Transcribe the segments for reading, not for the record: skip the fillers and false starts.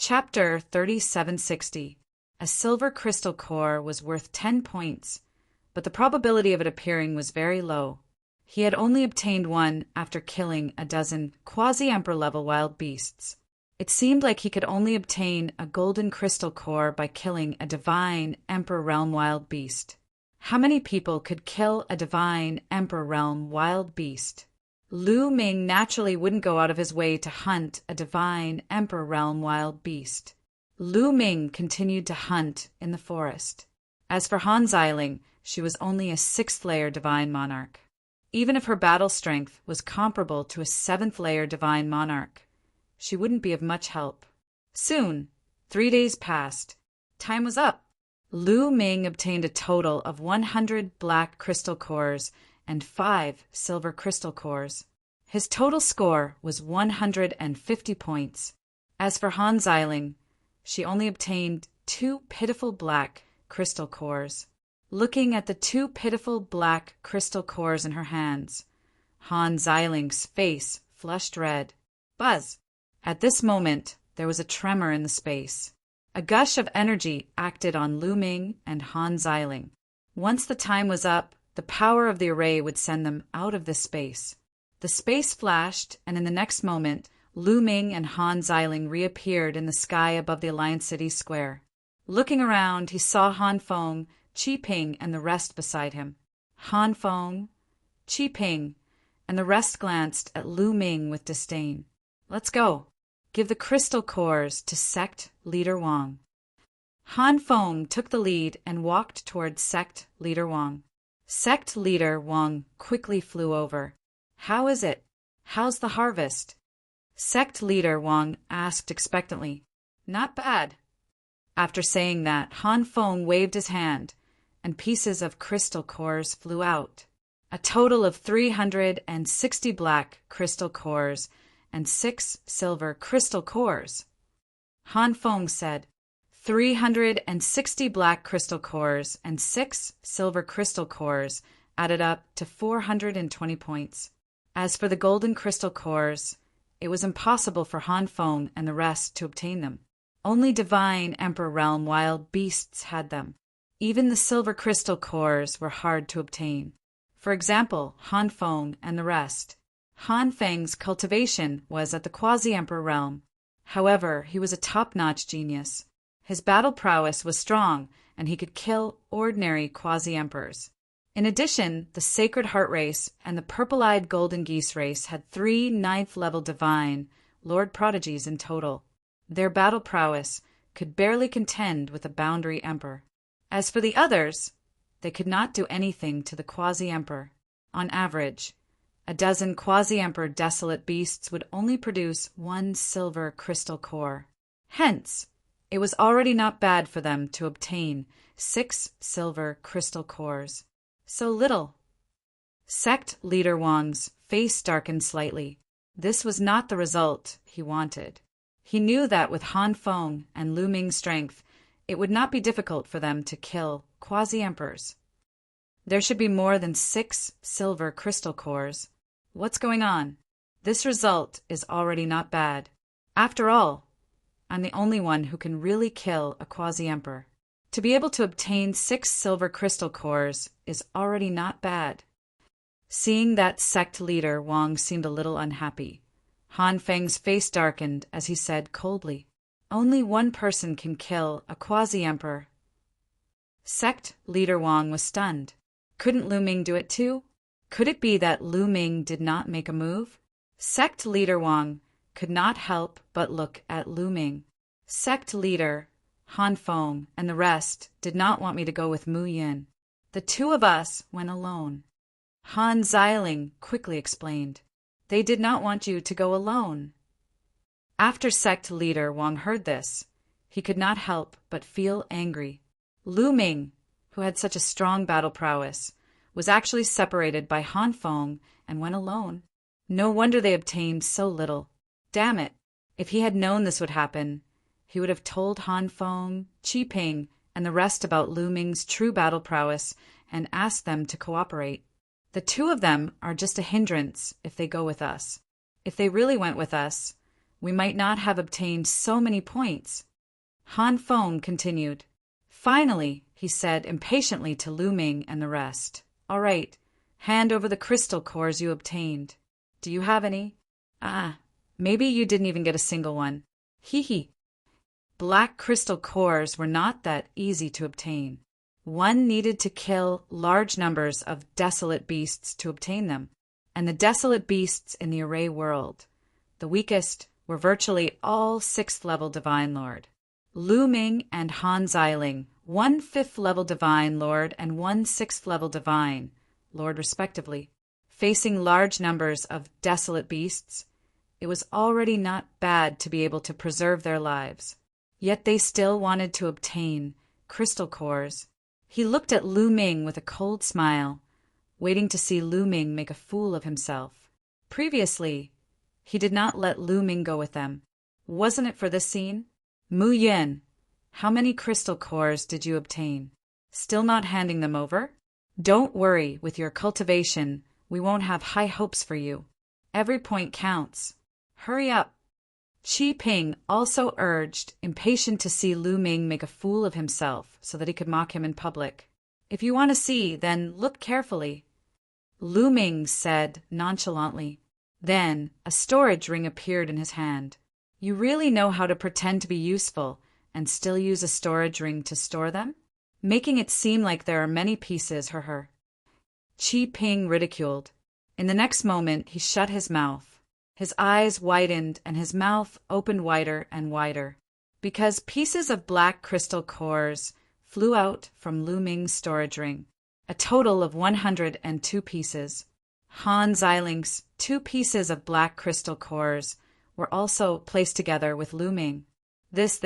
Chapter 3760. A silver crystal core was worth 10 points, but the probability of it appearing was very low. He had only obtained one after killing a dozen quasi-emperor level wild beasts. It seemed like he could only obtain a golden crystal core by killing a divine emperor realm wild beast. How many people could kill a divine emperor realm wild beast? Lu Ming naturally wouldn't go out of his way to hunt a divine emperor realm wild beast. Lu Ming continued to hunt in the forest. As for Han Xiling, she was only a 6th-layer divine monarch. Even if her battle strength was comparable to a 7th-layer divine monarch, she wouldn't be of much help. Soon, 3 days passed. Time was up. Lu Ming obtained a total of 100 black crystal cores and 5 silver crystal cores. His total score was 150 points. As for Han Xiling, she only obtained 2 pitiful black crystal cores. Looking at the 2 pitiful black crystal cores in her hands, Han Xiling's face flushed red. Buzz! At this moment, there was a tremor in the space. A gush of energy acted on Lu Ming and Han Xiling. Once the time was up, the power of the array would send them out of this space. The space flashed, and in the next moment, Lu Ming and Han Xiling reappeared in the sky above the Alliance City Square. Looking around, he saw Han Feng, Qi Ping, and the rest beside him. Han Feng, Qi Ping, and the rest glanced at Lu Ming with disdain. Let's go. Give the crystal cores to Sect Leader Wang. Han Feng took the lead and walked toward Sect Leader Wang. Sect Leader Wang quickly flew over. How is it? How's the harvest? Sect Leader Wang asked expectantly. Not bad. After saying that, Han Feng waved his hand, and pieces of crystal cores flew out. A total of 360 black crystal cores and 6 silver crystal cores. Han Feng said, 360 black crystal cores and 6 silver crystal cores added up to 420 points. As for the golden crystal cores, it was impossible for Han Feng and the rest to obtain them. Only divine Emperor Realm wild beasts had them. Even the silver crystal cores were hard to obtain. For example, Han Feng and the rest. Han Feng's cultivation was at the quasi-emperor realm. However, he was a top-notch genius. His battle prowess was strong, and he could kill ordinary quasi-emperors. In addition, the Sacred Heart race and the Purple-Eyed Golden Geese race had 3 9th-level divine Lord Prodigies in total. Their battle prowess could barely contend with a boundary emperor. As for the others, they could not do anything to the quasi-emperor. On average, a dozen quasi-emperor desolate beasts would only produce 1 silver crystal core. Hence, it was already not bad for them to obtain 6 silver crystal cores. So little. Sect Leader Wang's face darkened slightly. This was not the result he wanted. He knew that with Han Feng and Lu Ming's strength, it would not be difficult for them to kill quasi-emperors. There should be more than 6 silver crystal cores. What's going on? This result is already not bad. After all, I'm the only one who can really kill a quasi-emperor. To be able to obtain 6 silver crystal cores is already not bad. Seeing that sect leader, Wang seemed a little unhappy. Han Feng's face darkened as he said coldly, Only one person can kill a quasi-emperor. Sect leader Wang was stunned. Couldn't Lu Ming do it too? Could it be that Lu Ming did not make a move? Sect leader Wang could not help but look at Lu Ming. Sect leader Han Feng and the rest did not want me to go with Mu Yin. The 2 of us went alone. Han Xiling quickly explained. They did not want you to go alone. After sect leader Wang heard this, he could not help but feel angry. Lu Ming, who had such a strong battle prowess, was actually separated by Han Feng and went alone. No wonder they obtained so little. Damn it! If he had known this would happen, he would have told Han Feng, Qi Ping, and the rest about Lu Ming's true battle prowess and asked them to cooperate. The 2 of them are just a hindrance if they go with us. If they really went with us, we might not have obtained so many points. Han Feng continued. Finally, he said impatiently to Lu Ming and the rest. All right, hand over the crystal cores you obtained. Do you have any? Maybe you didn't even get a single one. Hee hee. Black crystal cores were not that easy to obtain. One needed to kill large numbers of desolate beasts to obtain them, and the desolate beasts in the array world, the weakest, were virtually all 6th level Divine Lord. Lu Ming and Han Xiling, one 5th level Divine Lord and one 6th level Divine Lord respectively, facing large numbers of desolate beasts, it was already not bad to be able to preserve their lives. Yet they still wanted to obtain crystal cores. He looked at Lu Ming with a cold smile, waiting to see Lu Ming make a fool of himself. Previously, he did not let Lu Ming go with them. Wasn't it for this scene? Mu Yin, how many crystal cores did you obtain? Still not handing them over? Don't worry, with your cultivation, we won't have high hopes for you. Every point counts. Hurry up. Qi Ping also urged, impatient to see Lu Ming make a fool of himself so that he could mock him in public. If you want to see, then look carefully. Lu Ming said nonchalantly. Then a storage ring appeared in his hand. You really know how to pretend to be useful and still use a storage ring to store them? Making it seem like there are many pieces, her. Qi Ping ridiculed. In the next moment, he shut his mouth. His eyes widened and his mouth opened wider and wider, because pieces of black crystal cores flew out from Lu Ming's storage ring, a total of 102 pieces. Han Xiling's 2 pieces of black crystal cores were also placed together with Lu Ming. This,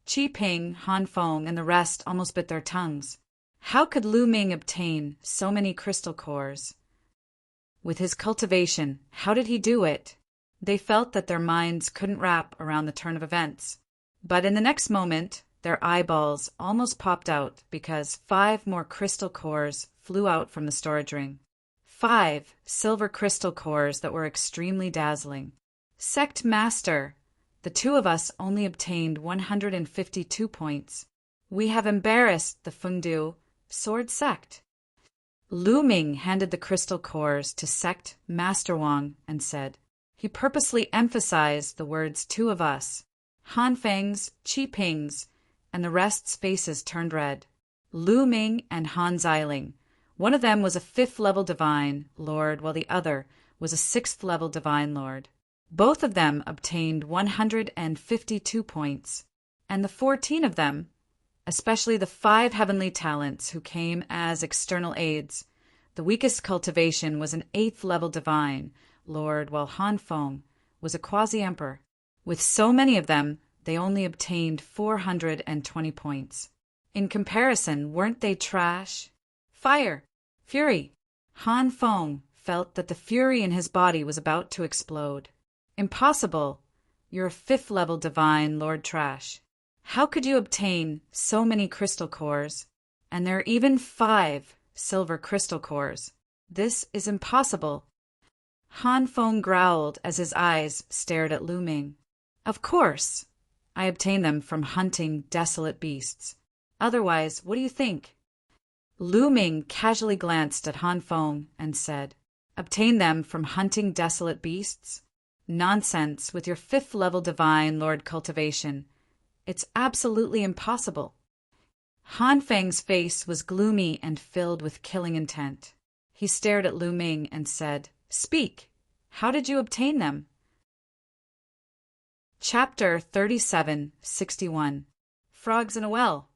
Qi Ping, Han Feng, and the rest almost bit their tongues. How could Lu Ming obtain so many crystal cores? With his cultivation, how did he do it? They felt that their minds couldn't wrap around the turn of events. But in the next moment, their eyeballs almost popped out because 5 more crystal cores flew out from the storage ring. 5 silver crystal cores that were extremely dazzling. Sect Master, the 2 of us only obtained 152 points. We have embarrassed the Fengdu Sword Sect. Lu Ming handed the crystal cores to Sect Master Wang and said, he purposely emphasized the words 2 of us. Han Feng's, Qi Ping's, and the rest's faces turned red. Lu Ming and Han Xiling. One of them was a 5th level Divine Lord, while the other was a 6th level Divine Lord. Both of them obtained 152 points, and the 14 of them, especially the 5 heavenly talents who came as external aids, the weakest cultivation was an 8th level Divine Lord, while Han Feng was a quasi-emperor. With so many of them, they only obtained 420 points. In comparison, weren't they trash? Fire! Fury! Han Feng felt that the fury in his body was about to explode. Impossible! You're a 5th level Divine Lord trash. How could you obtain so many crystal cores? And there are even 5 silver crystal cores. This is impossible. Han Feng growled as his eyes stared at Lu Ming. Of course. I obtained them from hunting desolate beasts. Otherwise, what do you think? Lu Ming casually glanced at Han Feng and said, obtain them from hunting desolate beasts? Nonsense with your 5th level Divine Lord cultivation. It's absolutely impossible. Han Feng's face was gloomy and filled with killing intent. He stared at Lu Ming and said, speak. How did you obtain them? Chapter 3761. Frogs in a Well.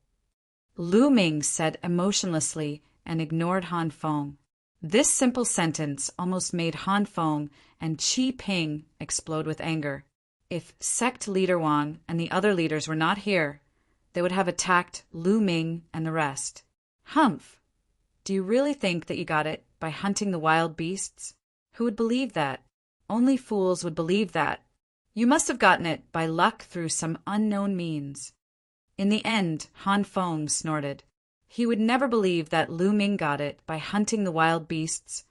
Lu Ming said emotionlessly and ignored Han Feng. This simple sentence almost made Han Feng and Qi Ping explode with anger. If sect leader Wang and the other leaders were not here, they would have attacked Lu Ming and the rest. Humph! Do you really think that you got it by hunting the wild beasts? Who would believe that? Only fools would believe that. You must have gotten it by luck through some unknown means. In the end, Han Feng snorted. He would never believe that Lu Ming got it by hunting the wild beasts,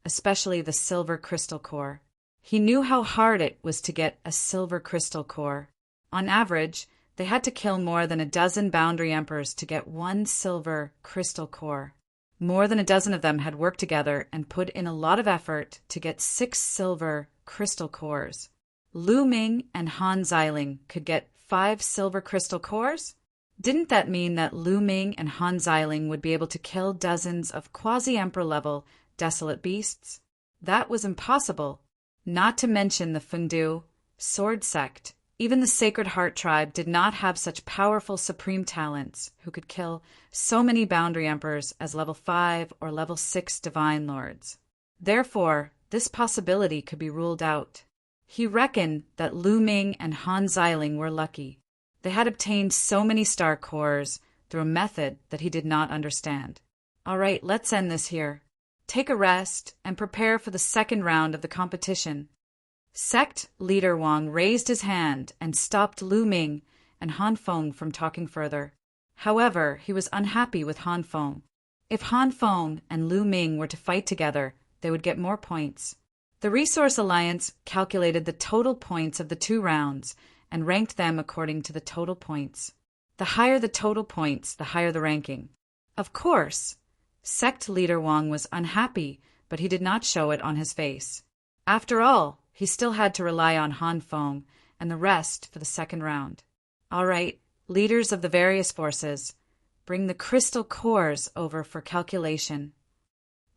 especially the silver crystal core. He knew how hard it was to get a silver crystal core. On average, they had to kill more than a dozen boundary emperors to get one silver crystal core. More than a dozen of them had worked together and put in a lot of effort to get 6 silver crystal cores. Lu Ming and Han Xiling could get 5 silver crystal cores? Didn't that mean that Lu Ming and Han Xiling would be able to kill dozens of quasi-emperor level desolate beasts? That was impossible. Not to mention the Fengdu sword sect. Even the Sacred Heart tribe did not have such powerful supreme talents who could kill so many boundary emperors as level 5 or level 6 divine lords. Therefore, this possibility could be ruled out. He reckoned that Lu Ming and Han Xiling were lucky. They had obtained so many star cores through a method that he did not understand. All right, let's end this here. Take a rest and prepare for the second round of the competition. Sect leader Wang raised his hand and stopped Lu Ming and Han Feng from talking further. However, he was unhappy with Han Feng. If Han Feng and Lu Ming were to fight together, they would get more points. The Resource Alliance calculated the total points of the 2 rounds and ranked them according to the total points. The higher the total points, the higher the ranking. Of course, sect leader Wang was unhappy, but he did not show it on his face. After all, he still had to rely on Han Feng and the rest for the second round. All right, leaders of the various forces, bring the crystal cores over for calculation.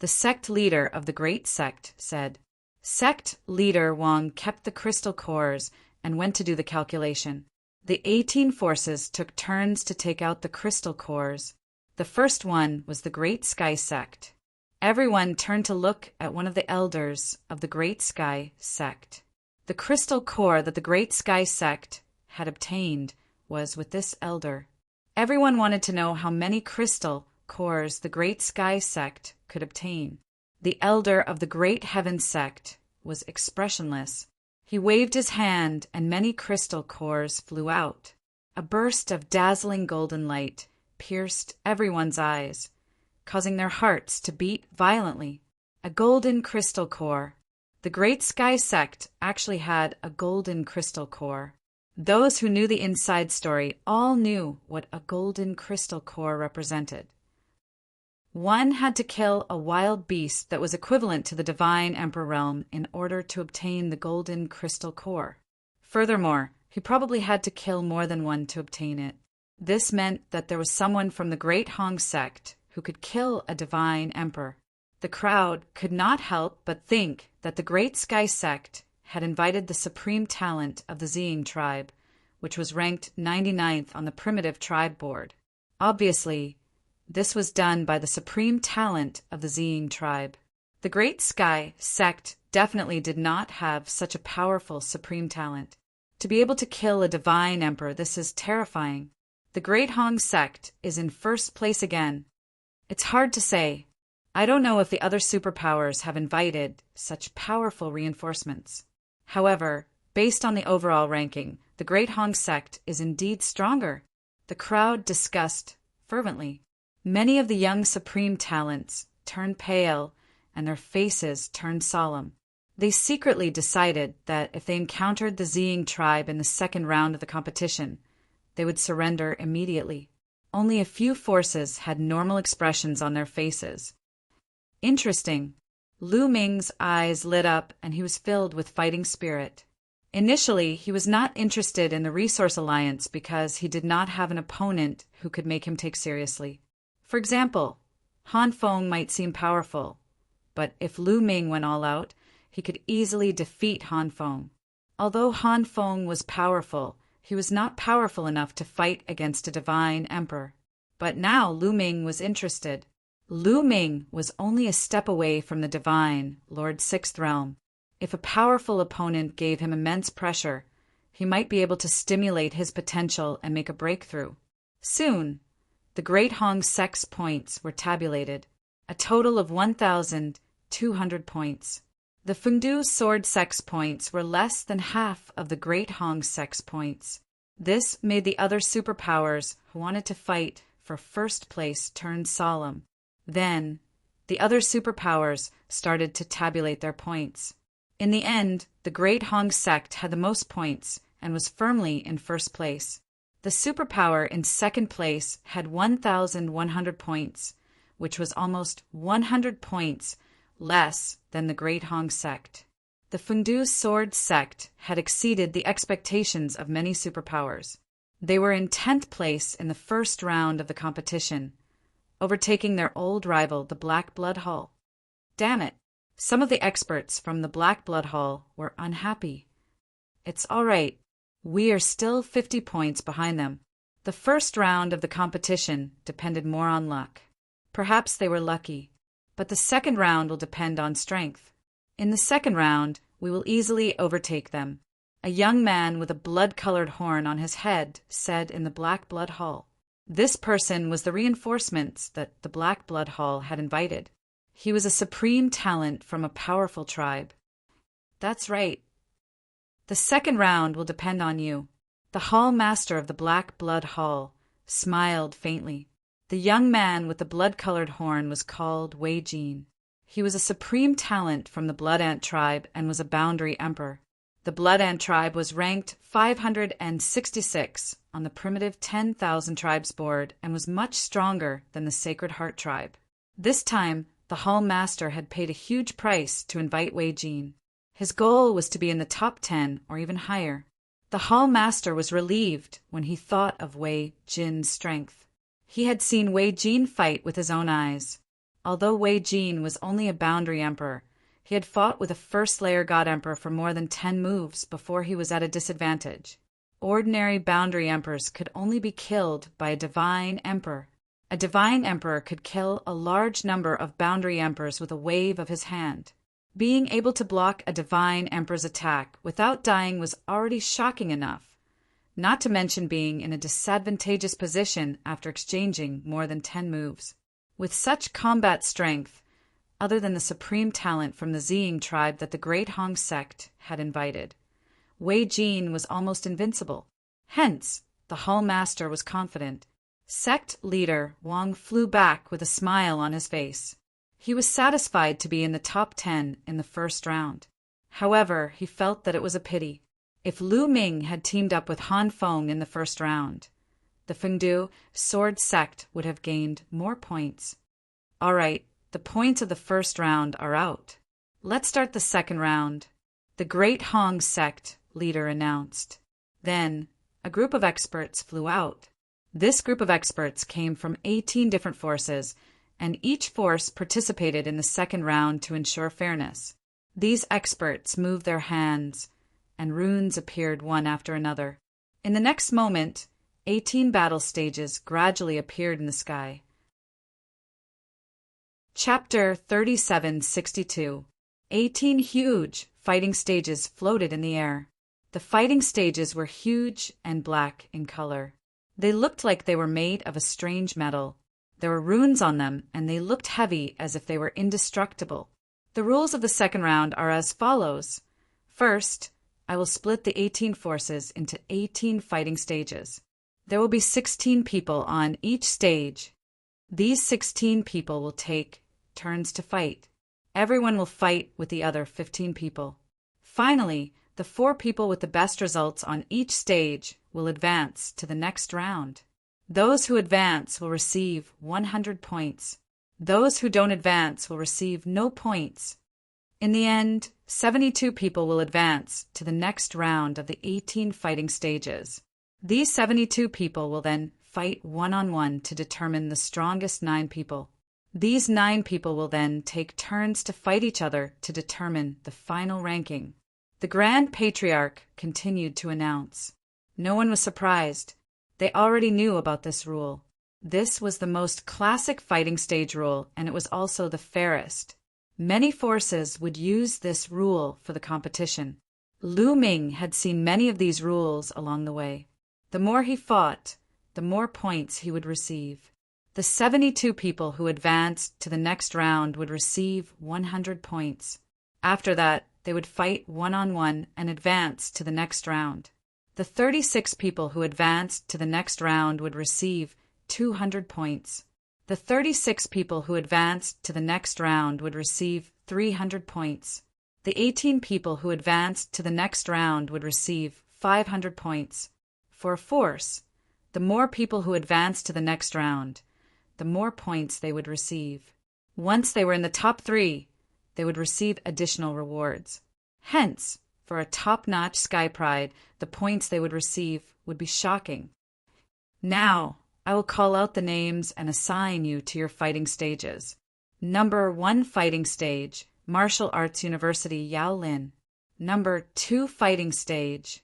The sect leader of the great sect said. Sect leader Wang kept the crystal cores and went to do the calculation. The 18 forces took turns to take out the crystal cores. The first one was the Great Sky Sect. Everyone turned to look at one of the elders of the Great Sky Sect. The crystal core that the Great Sky Sect had obtained was with this elder. Everyone wanted to know how many crystal cores the Great Sky Sect could obtain. The elder of the Great Heaven Sect was expressionless. He waved his hand and many crystal cores flew out. A burst of dazzling golden light pierced everyone's eyes, causing their hearts to beat violently. A golden crystal core. The Great Sky Sect actually had a golden crystal core. Those who knew the inside story all knew what a golden crystal core represented. One had to kill a wild beast that was equivalent to the divine emperor realm in order to obtain the golden crystal core. Furthermore, he probably had to kill more than one to obtain it. This meant that there was someone from the Great Hong sect who could kill a divine emperor. The crowd could not help but think that the Great Sky Sect had invited the supreme talent of the Ziying tribe, which was ranked 99th on the primitive tribe board. Obviously, this was done by the supreme talent of the Ziying tribe. The Great Sky Sect definitely did not have such a powerful supreme talent. To be able to kill a divine emperor, this is terrifying. The Great Hong sect is in first place again. It's hard to say. I don't know if the other superpowers have invited such powerful reinforcements. However, based on the overall ranking, the Great Hong sect is indeed stronger. The crowd discussed fervently. Many of the young supreme talents turned pale and their faces turned solemn. They secretly decided that if they encountered the Ziying tribe in the second round of the competition, they would surrender immediately. Only a few forces had normal expressions on their faces. Interesting. Lu Ming's eyes lit up and he was filled with fighting spirit. Initially, he was not interested in the Resource Alliance because he did not have an opponent who could make him take seriously. For example, Han Feng might seem powerful, but if Lu Ming went all out, he could easily defeat Han Feng. Although Han Feng was powerful, he was not powerful enough to fight against a divine emperor. But now Lu Ming was interested. Lu Ming was only a step away from the divine, Lord Sixth Realm. If a powerful opponent gave him immense pressure, he might be able to stimulate his potential and make a breakthrough. Soon, the Great Hong Sect's points were tabulated, a total of 1,200 points. The Fengdu Sword Sect's points were less than half of the Great Hong Sect's points. This made the other superpowers who wanted to fight for first place turn solemn. Then, the other superpowers started to tabulate their points. In the end, The Great Hong sect had the most points and was firmly in first place. The superpower in second place had 1,100 points, which was almost 100 points less than the Great Hong sect. The Fengdu sword sect had exceeded the expectations of many superpowers. They were in 10th place in the first round of the competition, overtaking their old rival, the Black Blood Hall. Damn it! Some of the experts from the Black Blood Hall were unhappy. It's all right. We are still 50 points behind them. The first round of the competition depended more on luck. Perhaps they were lucky, but the second round will depend on strength. In the second round, we will easily overtake them. A young man with a blood-colored horn on his head said in the Black Blood Hall. This person was the reinforcements that the Black Blood Hall had invited. He was a supreme talent from a powerful tribe. That's right. The second round will depend on you. The hall master of the Black Blood Hall smiled faintly. The young man with the blood-colored horn was called Wei Jin. He was a supreme talent from the Blood Ant tribe and was a boundary emperor. The Blood Ant tribe was ranked 566 on the primitive 10,000 tribes board and was much stronger than the Sacred Heart tribe. This time, the hall master had paid a huge price to invite Wei Jin. His goal was to be in the top 10 or even higher. The hall master was relieved when he thought of Wei Jin's strength. He had seen Wei Jin fight with his own eyes. Although Wei Jin was only a boundary emperor, he had fought with a first-layer god emperor for more than 10 moves before he was at a disadvantage. Ordinary boundary emperors could only be killed by a divine emperor. A divine emperor could kill a large number of boundary emperors with a wave of his hand. Being able to block a divine emperor's attack without dying was already shocking enough, not to mention being in a disadvantageous position after exchanging more than 10 moves. With such combat strength, other than the supreme talent from the Ziying tribe that the Great Hong sect had invited, Wei Jin was almost invincible. Hence, the hall master was confident. Sect leader Wang flew back with a smile on his face. He was satisfied to be in the top 10 in the first round. However, he felt that it was a pity. If Lu Ming had teamed up with Han Feng in the first round, the Fengdu sword sect would have gained more points. All right, the points of the first round are out. Let's start the second round, the Great Hong sect leader announced. Then, a group of experts flew out. This group of experts came from 18 different forces, and each force participated in the second round to ensure fairness. These experts moved their hands, and runes appeared one after another. In the next moment, 18 battle stages gradually appeared in the sky. Chapter 3762. 18 huge fighting stages floated in the air. The fighting stages were huge and black in color. They looked like they were made of a strange metal. There were runes on them, and they looked heavy as if they were indestructible. The rules of the second round are as follows. First, I will split the 18 forces into 18 fighting stages. There will be 16 people on each stage. These 16 people will take turns to fight. Everyone will fight with the other 15 people. Finally, the 4 people with the best results on each stage will advance to the next round. Those who advance will receive 100 points. Those who don't advance will receive no points. In the end, 72 people will advance to the next round of the 18 fighting stages. These 72 people will then fight one-on-one to determine the strongest 9 people. These 9 people will then take turns to fight each other to determine the final ranking. The Grand Patriarch continued to announce. No one was surprised. They already knew about this rule. This was the most classic fighting stage rule, and it was also the fairest. Many forces would use this rule for the competition. Lu Ming had seen many of these rules along the way. The more he fought, the more points he would receive. The 72 people who advanced to the next round would receive 100 points. After that, they would fight one-on-one and advance to the next round. The 36 people who advanced to the next round would receive 200 points. The 36 people who advanced to the next round would receive 300 points. The 18 people who advanced to the next round would receive 500 points. For a force, the more people who advanced to the next round, the more points they would receive. Once they were in the top 3, they would receive additional rewards. Hence, for a top-notch Sky Pride, the points they would receive would be shocking. Now, I will call out the names and assign you to your fighting stages. Number 1 fighting stage, Martial Arts University Yaolin. Number 2 fighting stage.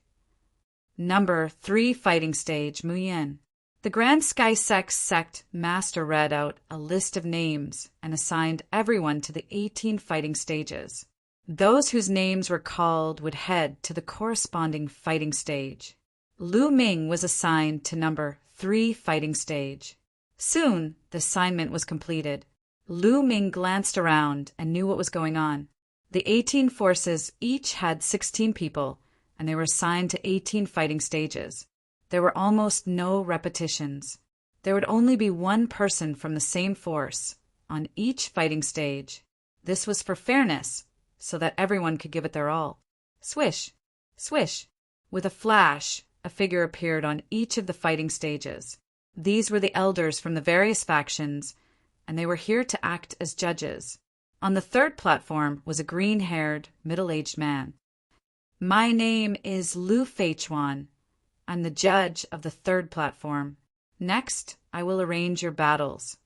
Number 3 fighting stage, Muyin. The Grand Sky Sect master read out a list of names and assigned everyone to the 18 fighting stages. Those whose names were called would head to the corresponding fighting stage. Lu Ming was assigned to number 3 fighting stage. Soon, the assignment was completed. Lu Ming glanced around and knew what was going on. The 18 forces each had 16 people, and they were assigned to 18 fighting stages. There were almost no repetitions. There would only be one person from the same force on each fighting stage. This was for fairness, so that everyone could give it their all. Swish, swish. With a flash, a figure appeared on each of the fighting stages. These were the elders from the various factions, and they were here to act as judges. On the third platform was a green-haired, middle-aged man. My name is Lu Feichuan. I'm the judge of the third platform. Next, I will arrange your battles.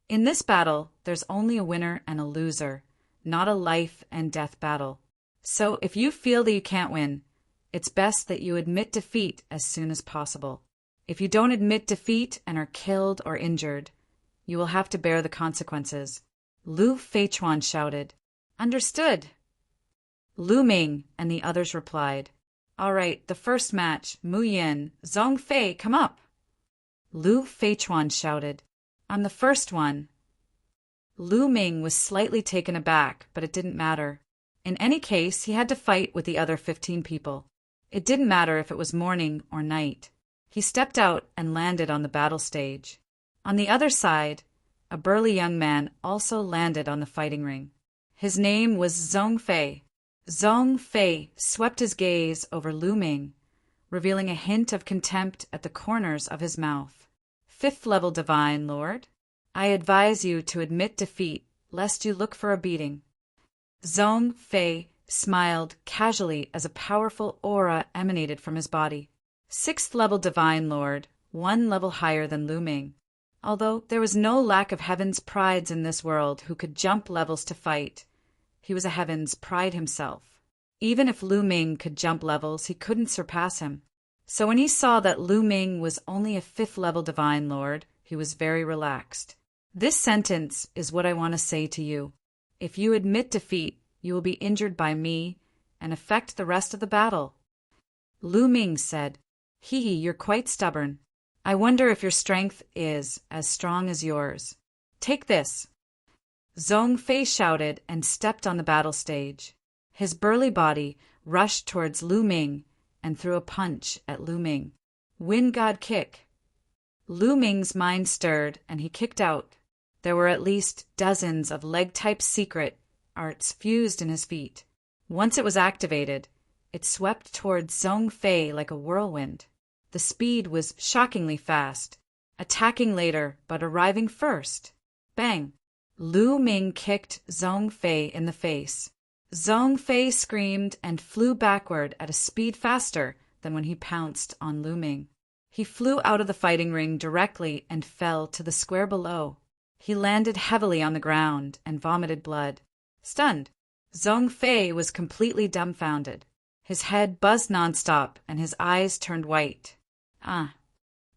In this battle, there's only a winner and a loser, not a life and death battle. So if you feel that you can't win, it's best that you admit defeat as soon as possible. If you don't admit defeat and are killed or injured, you will have to bear the consequences. Lu Feichuan shouted. Understood. Lu Ming and the others replied. All right, the first match, Mu Yin, Zhong Fei, come up. Lu Feichuan shouted. I'm the first one. Lu Ming was slightly taken aback, but it didn't matter. In any case, he had to fight with the other 15 people. It didn't matter if it was morning or night. He stepped out and landed on the battle stage. On the other side, a burly young man also landed on the fighting ring. His name was Zhong Fei. Zhong Fei swept his gaze over Lu Ming, revealing a hint of contempt at the corners of his mouth. 5th level Divine Lord, I advise you to admit defeat, lest you look for a beating. Zhong Fei smiled casually as a powerful aura emanated from his body. 6th level Divine Lord, 1 level higher than Lu Ming. Although there was no lack of Heaven's prides in this world who could jump levels to fight, he was a Heaven's pride himself. Even if Lu Ming could jump levels, he couldn't surpass him. So when he saw that Lu Ming was only a 5th level Divine Lord, he was very relaxed. This sentence is what I want to say to you. If you admit defeat, you will be injured by me and affect the rest of the battle. Lu Ming said, Hee, you're quite stubborn. I wonder if your strength is as strong as yours. Take this. Zhong Fei shouted and stepped on the battle stage. His burly body rushed towards Lu Ming and threw a punch at Lu Ming. Wind God kick. Lu Ming's mind stirred and he kicked out. There were at least dozens of leg-type secret arts fused in his feet. Once it was activated, it swept towards Zhong Fei like a whirlwind. The speed was shockingly fast, attacking later but arriving first. Bang! Lu Ming kicked Zhong Fei in the face. Zhong Fei screamed and flew backward at a speed faster than when he pounced on Lu Ming. He flew out of the fighting ring directly and fell to the square below. He landed heavily on the ground and vomited blood. Stunned, Zhong Fei was completely dumbfounded. His head buzzed nonstop and his eyes turned white.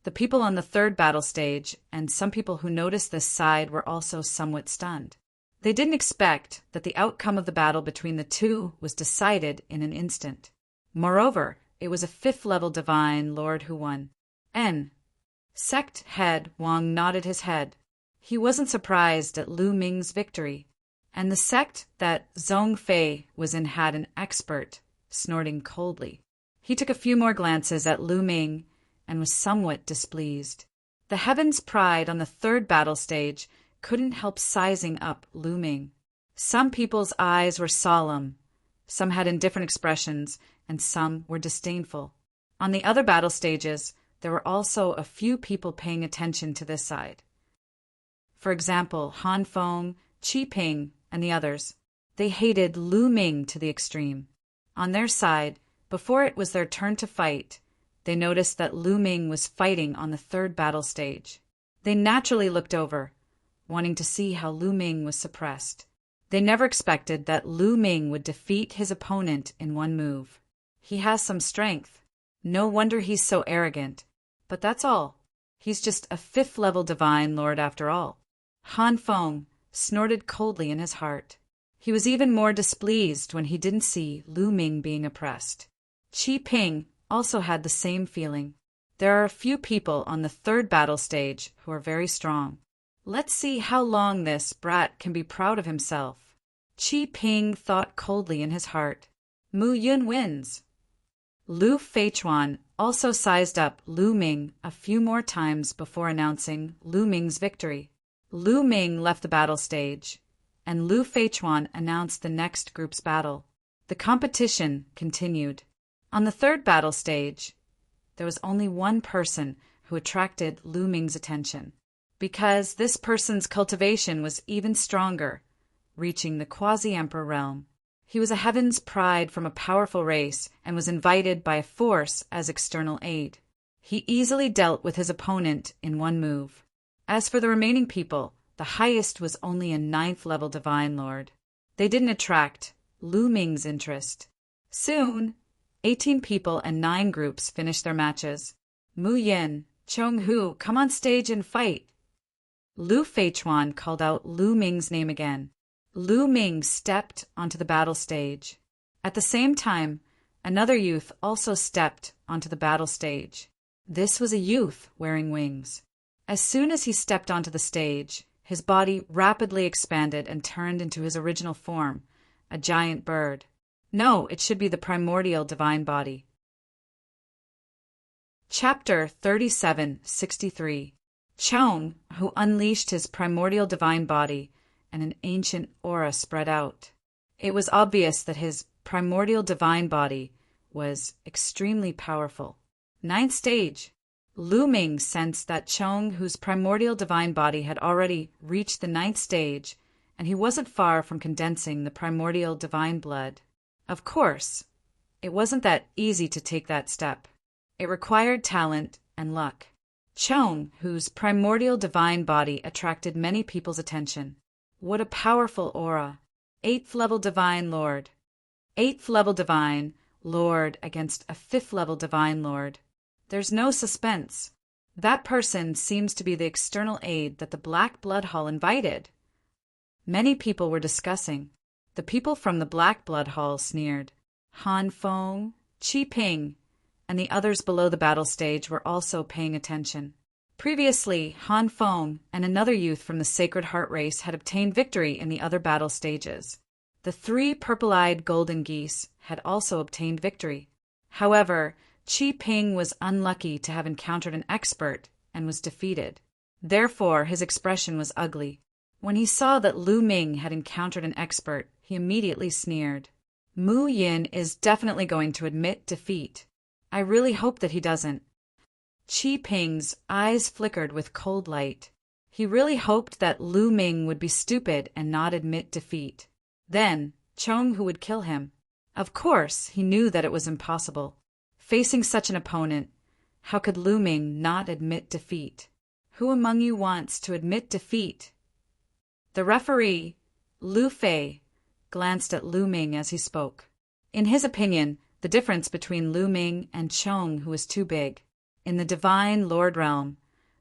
The people on the third battle stage and some people who noticed this side were also somewhat stunned. They didn't expect that the outcome of the battle between the two was decided in an instant. Moreover, it was a 5th level Divine Lord who won. Sect head Wang nodded his head. He wasn't surprised at Lu Ming's victory, and the sect that Zhong Fei was in had an expert snorting coldly. He took a few more glances at Lu Ming and was somewhat displeased. The Heaven's pride on the third battle stage couldn't help sizing up Lu Ming. Some people's eyes were solemn, some had indifferent expressions, and some were disdainful. On the other battle stages, there were also a few people paying attention to this side. For example, Han Feng, Qi Ping, and the others. They hated Lu Ming to the extreme. On their side, before it was their turn to fight, they noticed that Lu Ming was fighting on the third battle stage. They naturally looked over, wanting to see how Lu Ming was suppressed. They never expected that Lu Ming would defeat his opponent in one move. He has some strength. No wonder he's so arrogant. But that's all. He's just a fifth-level divine lord after all. Han Feng snorted coldly in his heart. He was even more displeased when he didn't see Lu Ming being oppressed. Qi Ping also had the same feeling. There are a few people on the third battle stage who are very strong. Let's see how long this brat can be proud of himself. Qi Ping thought coldly in his heart. Mu Yun wins. Lu Feichuan also sized up Lu Ming a few more times before announcing Lu Ming's victory. Lu Ming left the battle stage, and Lu Feichuan announced the next group's battle. The competition continued. On the third battle stage, there was only one person who attracted Lu Ming's attention, because this person's cultivation was even stronger, reaching the quasi-emperor realm. He was a heaven's pride from a powerful race and was invited by a force as external aid. He easily dealt with his opponent in one move. As for the remaining people, the highest was only a 9th-level divine lord. They didn't attract Lu Ming's interest. Soon, 18 people and 9 groups finished their matches. Mu Yin, Chong Hu, come on stage and fight. Lu Feichuan called out Lu Ming's name again. Lu Ming stepped onto the battle stage. At the same time, another youth also stepped onto the battle stage. This was a youth wearing wings. As soon as he stepped onto the stage, his body rapidly expanded and turned into his original form, a giant bird. No, it should be the primordial divine body. Chapter 3763. Chong, who unleashed his primordial divine body, and an ancient aura spread out. It was obvious that his primordial divine body was extremely powerful. 9th stage. Lu Ming sensed that Chong, whose primordial divine body had already reached the 9th stage, and he wasn't far from condensing the primordial divine blood. Of course, it wasn't that easy to take that step. It required talent and luck. Chong, whose primordial divine body attracted many people's attention. What a powerful aura. 8th-level divine lord. 8th-level divine lord against a 5th-level divine lord. There's no suspense. That person seems to be the external aid that the Black Blood Hall invited. Many people were discussing. The people from the Black Blood Hall sneered. Han Feng, Qi Ping, and the others below the battle stage were also paying attention. Previously, Han Feng and another youth from the Sacred Heart race had obtained victory in the other battle stages. The 3 purple-eyed golden geese had also obtained victory. However, Qi Ping was unlucky to have encountered an expert and was defeated. Therefore, his expression was ugly. When he saw that Lu Ming had encountered an expert, he immediately sneered. Mu Yin is definitely going to admit defeat. I really hope that he doesn't. Qi Ping's eyes flickered with cold light. He really hoped that Lu Ming would be stupid and not admit defeat. Then, Chong Hu would kill him. Of course, he knew that it was impossible. Facing such an opponent, how could Lu Ming not admit defeat? Who among you wants to admit defeat? The referee, Lu Fei, glanced at Lu Ming as he spoke. In his opinion, the difference between Lu Ming and Chong Hu was too big. In the divine lord realm,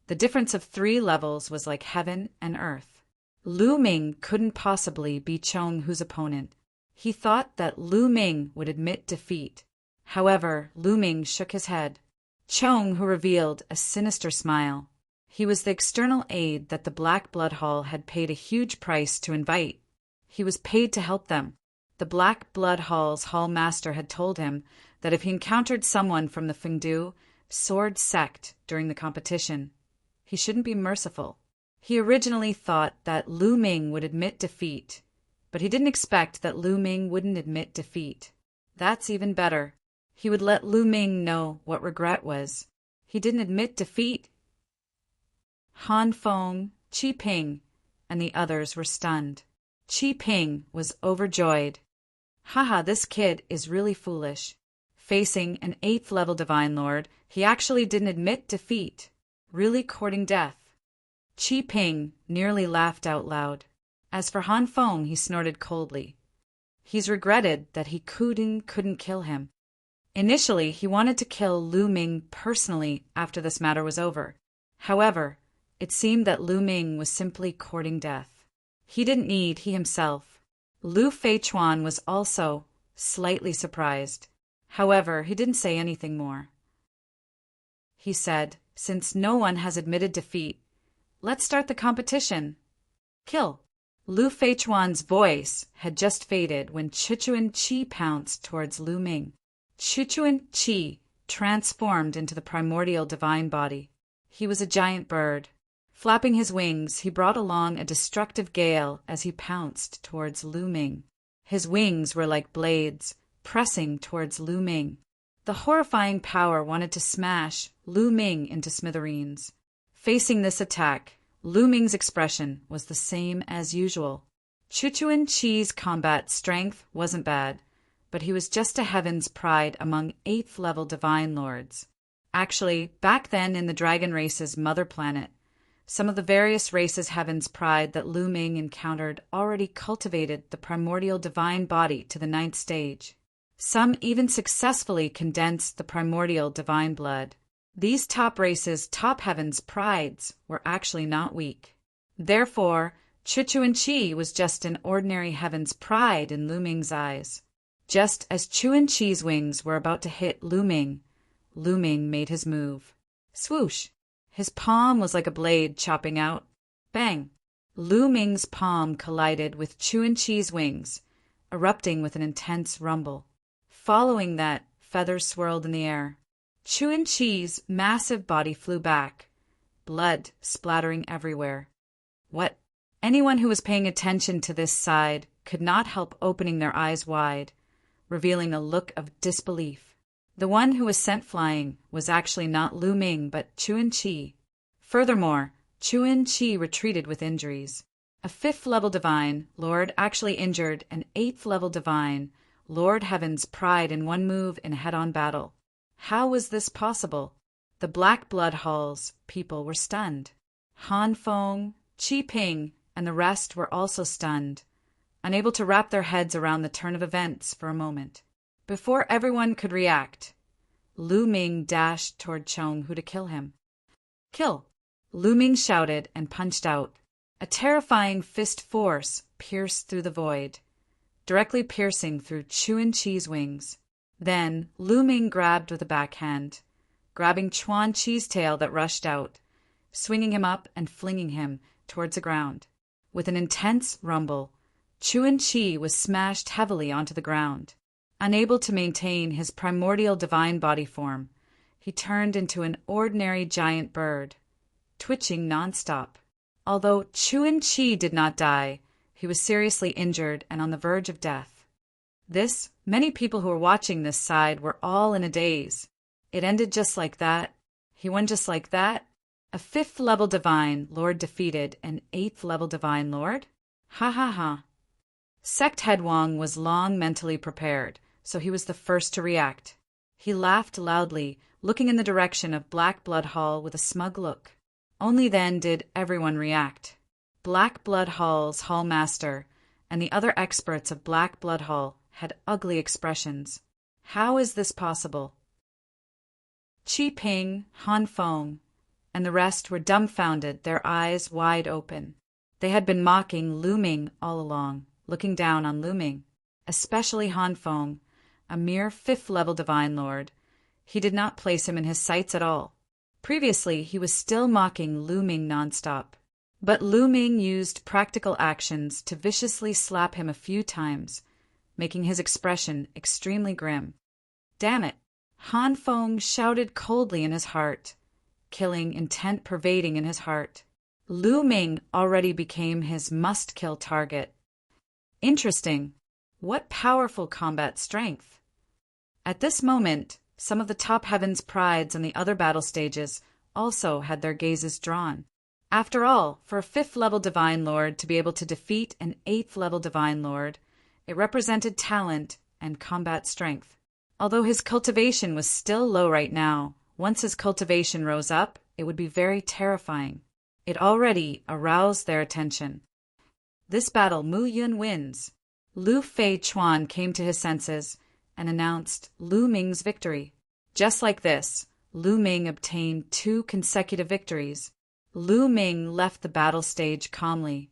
the difference of 3 levels was like heaven and earth. Lu Ming couldn't possibly be Chong Hu's opponent. He thought that Lu Ming would admit defeat. However, Lu Ming shook his head. Chong Hu revealed a sinister smile. He was the external aid that the Black Blood Hall had paid a huge price to invite. He was paid to help them. The Black Blood Hall's hall master had told him that if he encountered someone from the Fengdu sword sect during the competition, he shouldn't be merciful. He originally thought that Lu Ming would admit defeat But he didn't expect that Lu Ming wouldn't admit defeat. That's even better. He would let Lu Ming know what regret was. He didn't admit defeat. Han Feng, Qi Ping, and the others were stunned. Qi Ping was overjoyed. Haha, this kid is really foolish. Facing an 8th level Divine Lord, he actually didn't admit defeat. Really courting death. Qi Ping nearly laughed out loud. As for Han Feng, he snorted coldly. He's regretted that he couldn't kill him. Initially, he wanted to kill Lu Ming personally after this matter was over. However, it seemed that Lu Ming was simply courting death. He himself. Lu Feichuan was also slightly surprised. However, he didn't say anything more. He said, since no one has admitted defeat, let's start the competition. Kill. Lu Feichuan's voice had just faded when Chuchuan Qi pounced towards Lu Ming. Chuchuan Qi transformed into the primordial divine body. He was a giant bird. Flapping his wings, he brought along a destructive gale as he pounced towards Lu Ming. His wings were like blades, pressing towards Lu Ming. The horrifying power wanted to smash Lu Ming into smithereens. Facing this attack, Lu Ming's expression was the same as usual. Chuchuan Qi's combat strength wasn't bad, but he was just a heaven's pride among 8th level divine lords. Actually, back then in the dragon race's mother planet, some of the various races' heaven's pride that Lu Ming encountered already cultivated the primordial divine body to the 9th stage. Some even successfully condensed the primordial divine blood. These top races' top heaven's prides were actually not weak. Therefore, Chuchuan Qi was just an ordinary heaven's pride in Lu Ming's eyes. Just as Chuan Qi's wings were about to hit Lu Ming made his move. Swoosh! His palm was like a blade chopping out. Bang! Lu Ming's palm collided with Chuan Qi's wings, erupting with an intense rumble. Following that, feathers swirled in the air. Chuan Qi's massive body flew back, blood splattering everywhere. What? Anyone who was paying attention to this side could not help opening their eyes wide, revealing a look of disbelief. The one who was sent flying was actually not Lu Ming but Chuan Qi. Furthermore, Chuan Qi retreated with injuries. A 5th level divine lord actually injured an 8th level divine Lord Heaven's pride in one move in a head-on battle. How was this possible? The Black Blood Hall's people were stunned. Han Feng, Qi Ping, and the rest were also stunned, unable to wrap their heads around the turn of events for a moment. Before everyone could react, Lu Ming dashed toward Chonghu to kill him. Kill! Lu Ming shouted and punched out. A terrifying fist force pierced through the void, directly piercing through Chuan Qi's wings. Then Lu Ming grabbed with a backhand, grabbing Chuan Qi's tail that rushed out, swinging him up and flinging him towards the ground. With an intense rumble, Chuan Qi was smashed heavily onto the ground. Unable to maintain his primordial divine body form, he turned into an ordinary giant bird, twitching nonstop. Although Chuan Qi did not die, he was seriously injured and on the verge of death. Many people who were watching this side were all in a daze. It ended just like that. He won just like that. A 5th level divine lord defeated an 8th level divine lord? Ha ha ha. Sect Head Wang was long mentally prepared, so he was the first to react. He laughed loudly, looking in the direction of Black Blood Hall with a smug look. Only then did everyone react. Black Blood Hall's Hall Master and the other experts of Black Blood Hall had ugly expressions. How is this possible? Qi Ping, Han Feng, and the rest were dumbfounded, their eyes wide open. They had been mocking Lu Ming all along, looking down on Lu Ming, especially Han Feng, a mere 5th level divine lord. He did not place him in his sights at all. Previously, he was still mocking Lu Ming nonstop. But Lu Ming used practical actions to viciously slap him a few times, making his expression extremely grim. Damn it! Han Feng shouted coldly in his heart, killing intent pervading in his heart. Lu Ming already became his must-kill target. Interesting. What powerful combat strength. At this moment, some of the top heavens prides on the other battle stages also had their gazes drawn. After all, for a 5th-level Divine Lord to be able to defeat an 8th-level Divine Lord, it represented talent and combat strength. Although his cultivation was still low right now, once his cultivation rose up, it would be very terrifying. It already aroused their attention. This battle Mu Yun wins. Lu Fei Chuan came to his senses and announced Lu Ming's victory. Just like this, Lu Ming obtained 2 consecutive victories. Lu Ming left the battle stage calmly,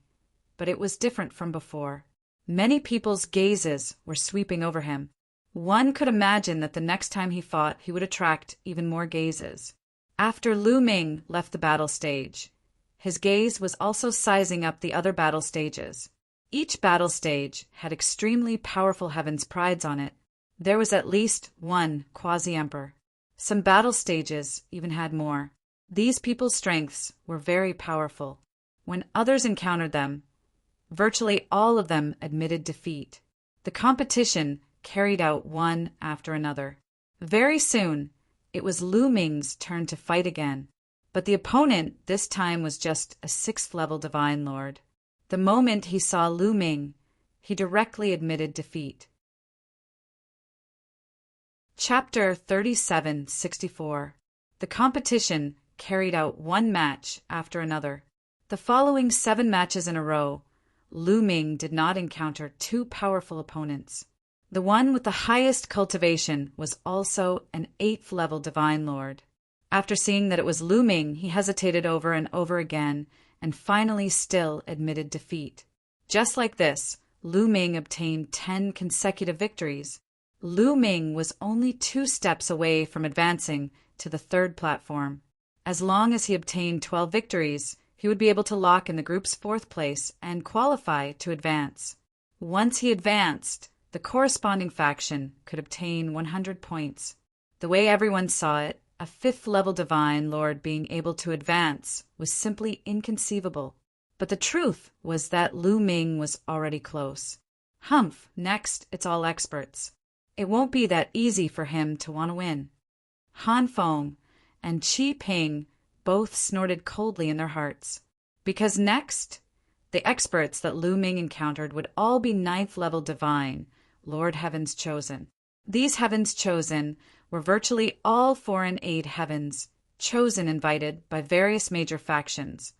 but it was different from before. Many people's gazes were sweeping over him. One could imagine that the next time he fought, he would attract even more gazes. After Lu Ming left the battle stage, his gaze was also sizing up the other battle stages. Each battle stage had extremely powerful heavens prides on it. There was at least one quasi-emperor. Some battle stages even had more. These people's strengths were very powerful. When others encountered them, virtually all of them admitted defeat. The competition carried out one after another. Very soon, it was Lu Ming's turn to fight again. But the opponent this time was just a 6th-level Divine Lord. The moment he saw Lu Ming, he directly admitted defeat. Chapter 3764. The competition carried out one match after another. The following 7 matches in a row, Lu Ming did not encounter 2 powerful opponents. The one with the highest cultivation was also an 8th-level Divine Lord. After seeing that it was Lu Ming, he hesitated over and over again and finally still admitted defeat. Just like this, Lu Ming obtained 10 consecutive victories. Lu Ming was only 2 steps away from advancing to the 3rd platform. As long as he obtained 12 victories, he would be able to lock in the group's 4th place and qualify to advance. Once he advanced, the corresponding faction could obtain 100 points. The way everyone saw it, a 5th-level Divine Lord being able to advance was simply inconceivable. But the truth was that Lu Ming was already close. Humph, next it's all experts. It won't be that easy for him to want to win. Han Feng and Qi Ping both snorted coldly in their hearts. Because next, the experts that Lu Ming encountered would all be 9th-level Divine, Lord Heavens Chosen. These Heavens Chosen were virtually all foreign aid heavens, chosen invited by various major factions,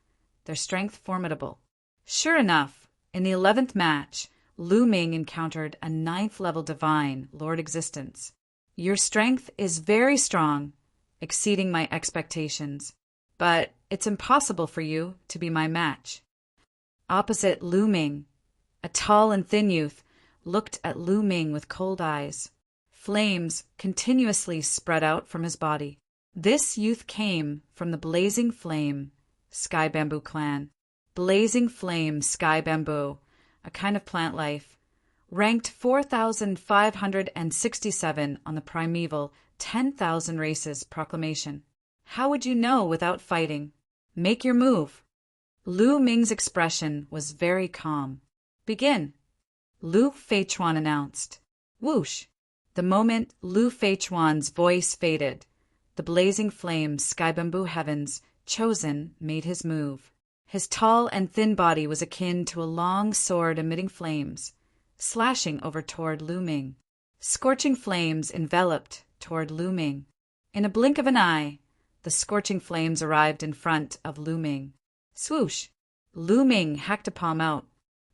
their strength formidable. Sure enough, in the 11th match, Lu Ming encountered a 9th-level Divine, Lord Existence. Your strength is very strong, exceeding my expectations, but it's impossible for you to be my match. Opposite Lu Ming, a tall and thin youth looked at Lu Ming with cold eyes. Flames continuously spread out from his body. This youth came from the Blazing Flame Sky Bamboo clan. Blazing Flame Sky Bamboo, a kind of plant life, ranked 4,567 on the primeval 10,000 races proclamation. How would you know without fighting? Make your move. Lu Ming's expression was very calm. Begin. Lu Feichuan announced. Whoosh! The moment Lu Feichuan's voice faded, the Blazing Flame Sky Bamboo Heavens Chosen made his move. His tall and thin body was akin to a long sword emitting flames, slashing over toward Lu Ming. Scorching flames enveloped toward Lu Ming. In a blink of an eye, the scorching flames arrived in front of Lu Ming. Swoosh! Lu Ming hacked a palm out.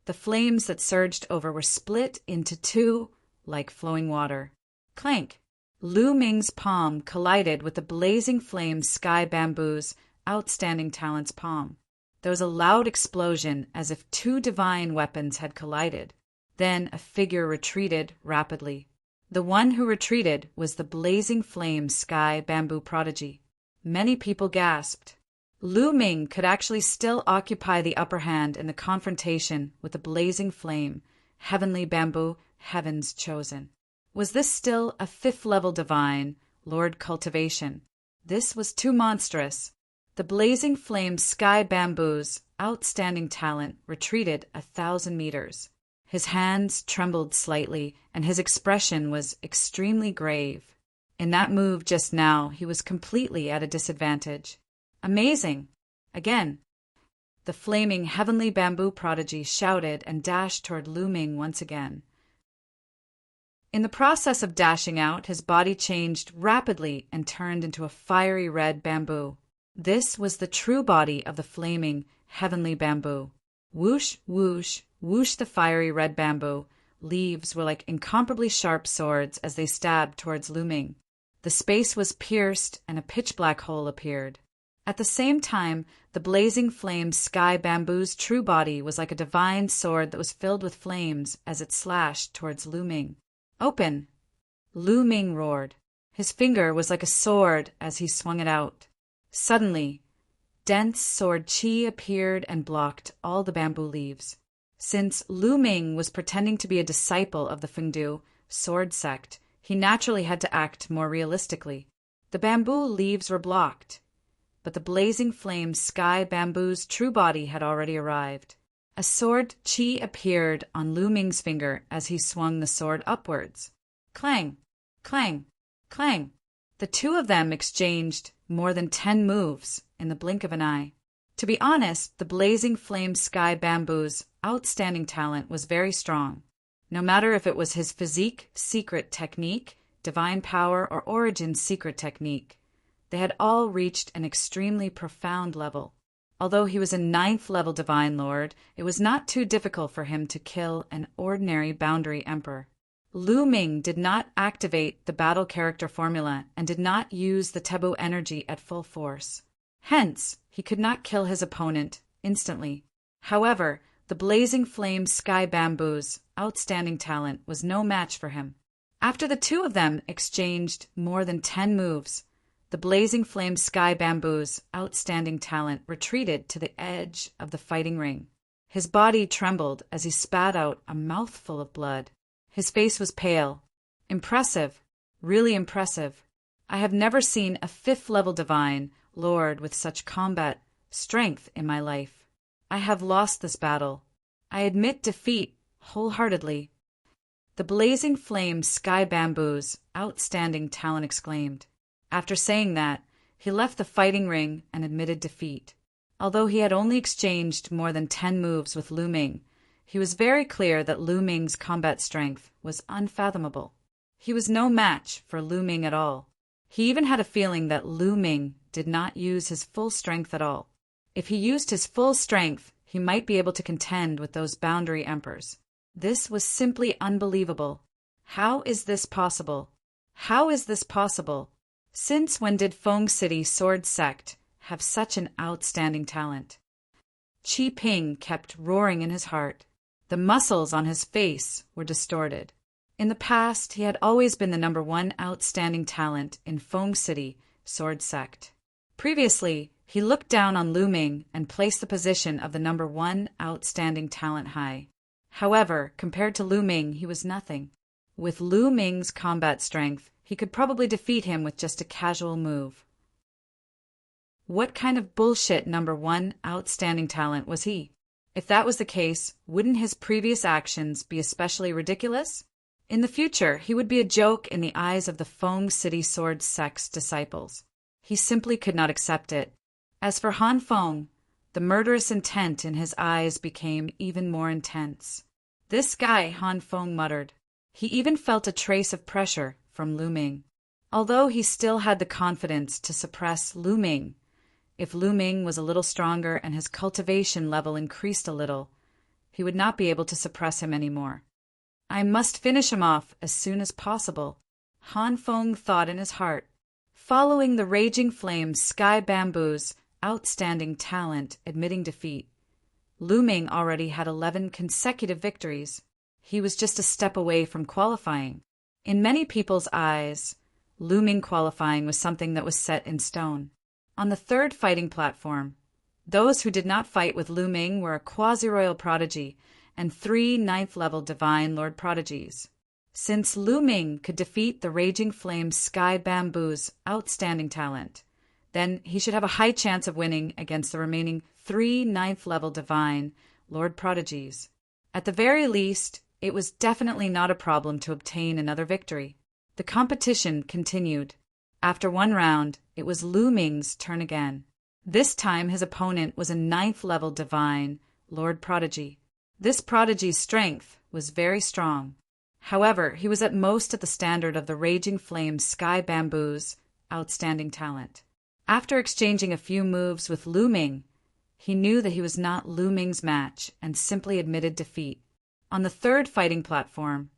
The flames that surged over were split into 2 like flowing water. Clank! Lu Ming's palm collided with the Blazing Flame Sky Bamboo's Outstanding Talent's palm. There was a loud explosion as if 2 divine weapons had collided. Then a figure retreated rapidly. The one who retreated was the Blazing Flame Sky Bamboo prodigy. Many people gasped. Lu Ming could actually still occupy the upper hand in the confrontation with the Blazing Flame, Heavenly Bamboo, Heavens Chosen. Was this still a 5th-level Divine, Lord Cultivation? This was too monstrous. The Blazing Flame Sky Bamboo's Outstanding Talent retreated 1,000 meters. His hands trembled slightly, and his expression was extremely grave. In that move just now, he was completely at a disadvantage. Amazing! Again. The flaming heavenly bamboo prodigy shouted and dashed toward Lu Ming once again. In the process of dashing out, his body changed rapidly and turned into a fiery red bamboo. This was the true body of the flaming heavenly bamboo. Whoosh, whoosh, whoosh the fiery red bamboo. Leaves were like incomparably sharp swords as they stabbed towards Lu Ming. The space was pierced and a pitch-black hole appeared. At the same time, the blazing flame sky bamboo's true body was like a divine sword that was filled with flames as it slashed towards Lu Ming. Open! Lu Ming roared. His finger was like a sword as he swung it out. Suddenly, dense sword chi appeared and blocked all the bamboo leaves. Since Lu Ming was pretending to be a disciple of the Fengdu sword sect, he naturally had to act more realistically. The bamboo leaves were blocked, but the blazing flame sky bamboo's true body had already arrived. A sword chi appeared on Lu Ming's finger as he swung the sword upwards. Clang! Clang! Clang! The two of them exchanged more than 10 moves in the blink of an eye. To be honest, the blazing flame sky bamboo's outstanding talent was very strong. No matter if it was his physique secret technique, divine power, or origin secret technique, they had all reached an extremely profound level. Although he was a 9th level divine lord, it was not too difficult for him to kill an ordinary boundary emperor. Lu Ming did not activate the battle character formula and did not use the taboo energy at full force. Hence, he could not kill his opponent instantly. However, the blazing flame sky bamboo's outstanding talent was no match for him. After the two of them exchanged more than 10 moves, the blazing flame sky bamboo's outstanding talent retreated to the edge of the fighting ring. His body trembled as he spat out a mouthful of blood. His face was pale. Impressive, really impressive. I have never seen a 5th level divine lord with such combat strength in my life. I have lost this battle. I admit defeat wholeheartedly. The blazing flame sky bamboo's outstanding talent exclaimed. After saying that, he left the fighting ring and admitted defeat. Although he had only exchanged more than 10 moves with Lu Ming, he was very clear that Lu Ming's combat strength was unfathomable. He was no match for Lu Ming at all. He even had a feeling that Lu Ming did not use his full strength at all. If he used his full strength, he might be able to contend with those boundary emperors. This was simply unbelievable. How is this possible? How is this possible? Since when did Feng City Sword Sect have such an outstanding talent? Qi Ping kept roaring in his heart. The muscles on his face were distorted. In the past, he had always been the #1 outstanding talent in Feng City Sword Sect. Previously, he looked down on Lu Ming and placed the position of the #1 outstanding talent high. However, compared to Lu Ming, he was nothing. With Lu Ming's combat strength, he could probably defeat him with just a casual move. What kind of bullshit #1 outstanding talent was he? If that was the case, wouldn't his previous actions be especially ridiculous? In the future, he would be a joke in the eyes of the Feng City Sword Sect's disciples. He simply could not accept it. As for Han Feng, the murderous intent in his eyes became even more intense. This guy, Han Feng muttered. He even felt a trace of pressure from Lu Ming. Although he still had the confidence to suppress Lu Ming, if Lu Ming was a little stronger and his cultivation level increased a little, he would not be able to suppress him anymore. I must finish him off as soon as possible, Han Feng thought in his heart. Following the raging flame sky bamboo's outstanding talent admitting defeat, Lu Ming already had 11 consecutive victories. He was just a step away from qualifying. In many people's eyes, Lu Ming qualifying was something that was set in stone. On the 3rd fighting platform, those who did not fight with Lu Ming were a quasi-royal prodigy and 3 9th-level divine lord prodigies. Since Lu Ming could defeat the raging flame sky bamboo's outstanding talent, then he should have a high chance of winning against the remaining 3 9th-level divine lord prodigies. At the very least, it was definitely not a problem to obtain another victory. The competition continued. After one round, it was Lu Ming's turn again. This time his opponent was a 9th-level divine, Lord Prodigy. This prodigy's strength was very strong. However, he was at most at the standard of the Raging Flame Sky Bamboo's outstanding talent. After exchanging a few moves with Lu Ming, he knew that he was not Lu Ming's match and simply admitted defeat. On the 3rd fighting platform,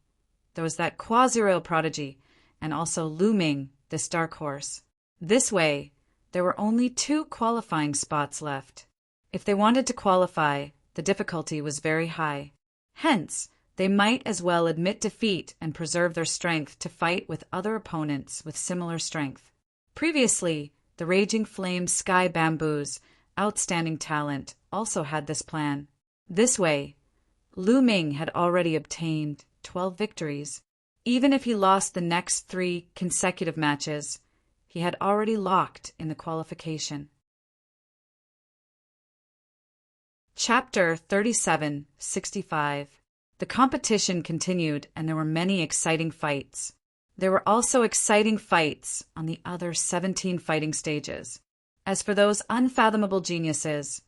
there was that quasi-royal prodigy and also Lu Ming, this dark horse. This way, there were only 2 qualifying spots left. If they wanted to qualify, the difficulty was very high. Hence, they might as well admit defeat and preserve their strength to fight with other opponents with similar strength. Previously, the Raging Flame Sky Bamboo's outstanding talent also had this plan. This way, Lu Ming had already obtained 12 victories. Even if he lost the next 3 consecutive matches, he had already locked in the qualification. Chapter 37:65. The competition continued and there were many exciting fights. There were also exciting fights on the other 17 fighting stages. As for those unfathomable geniuses,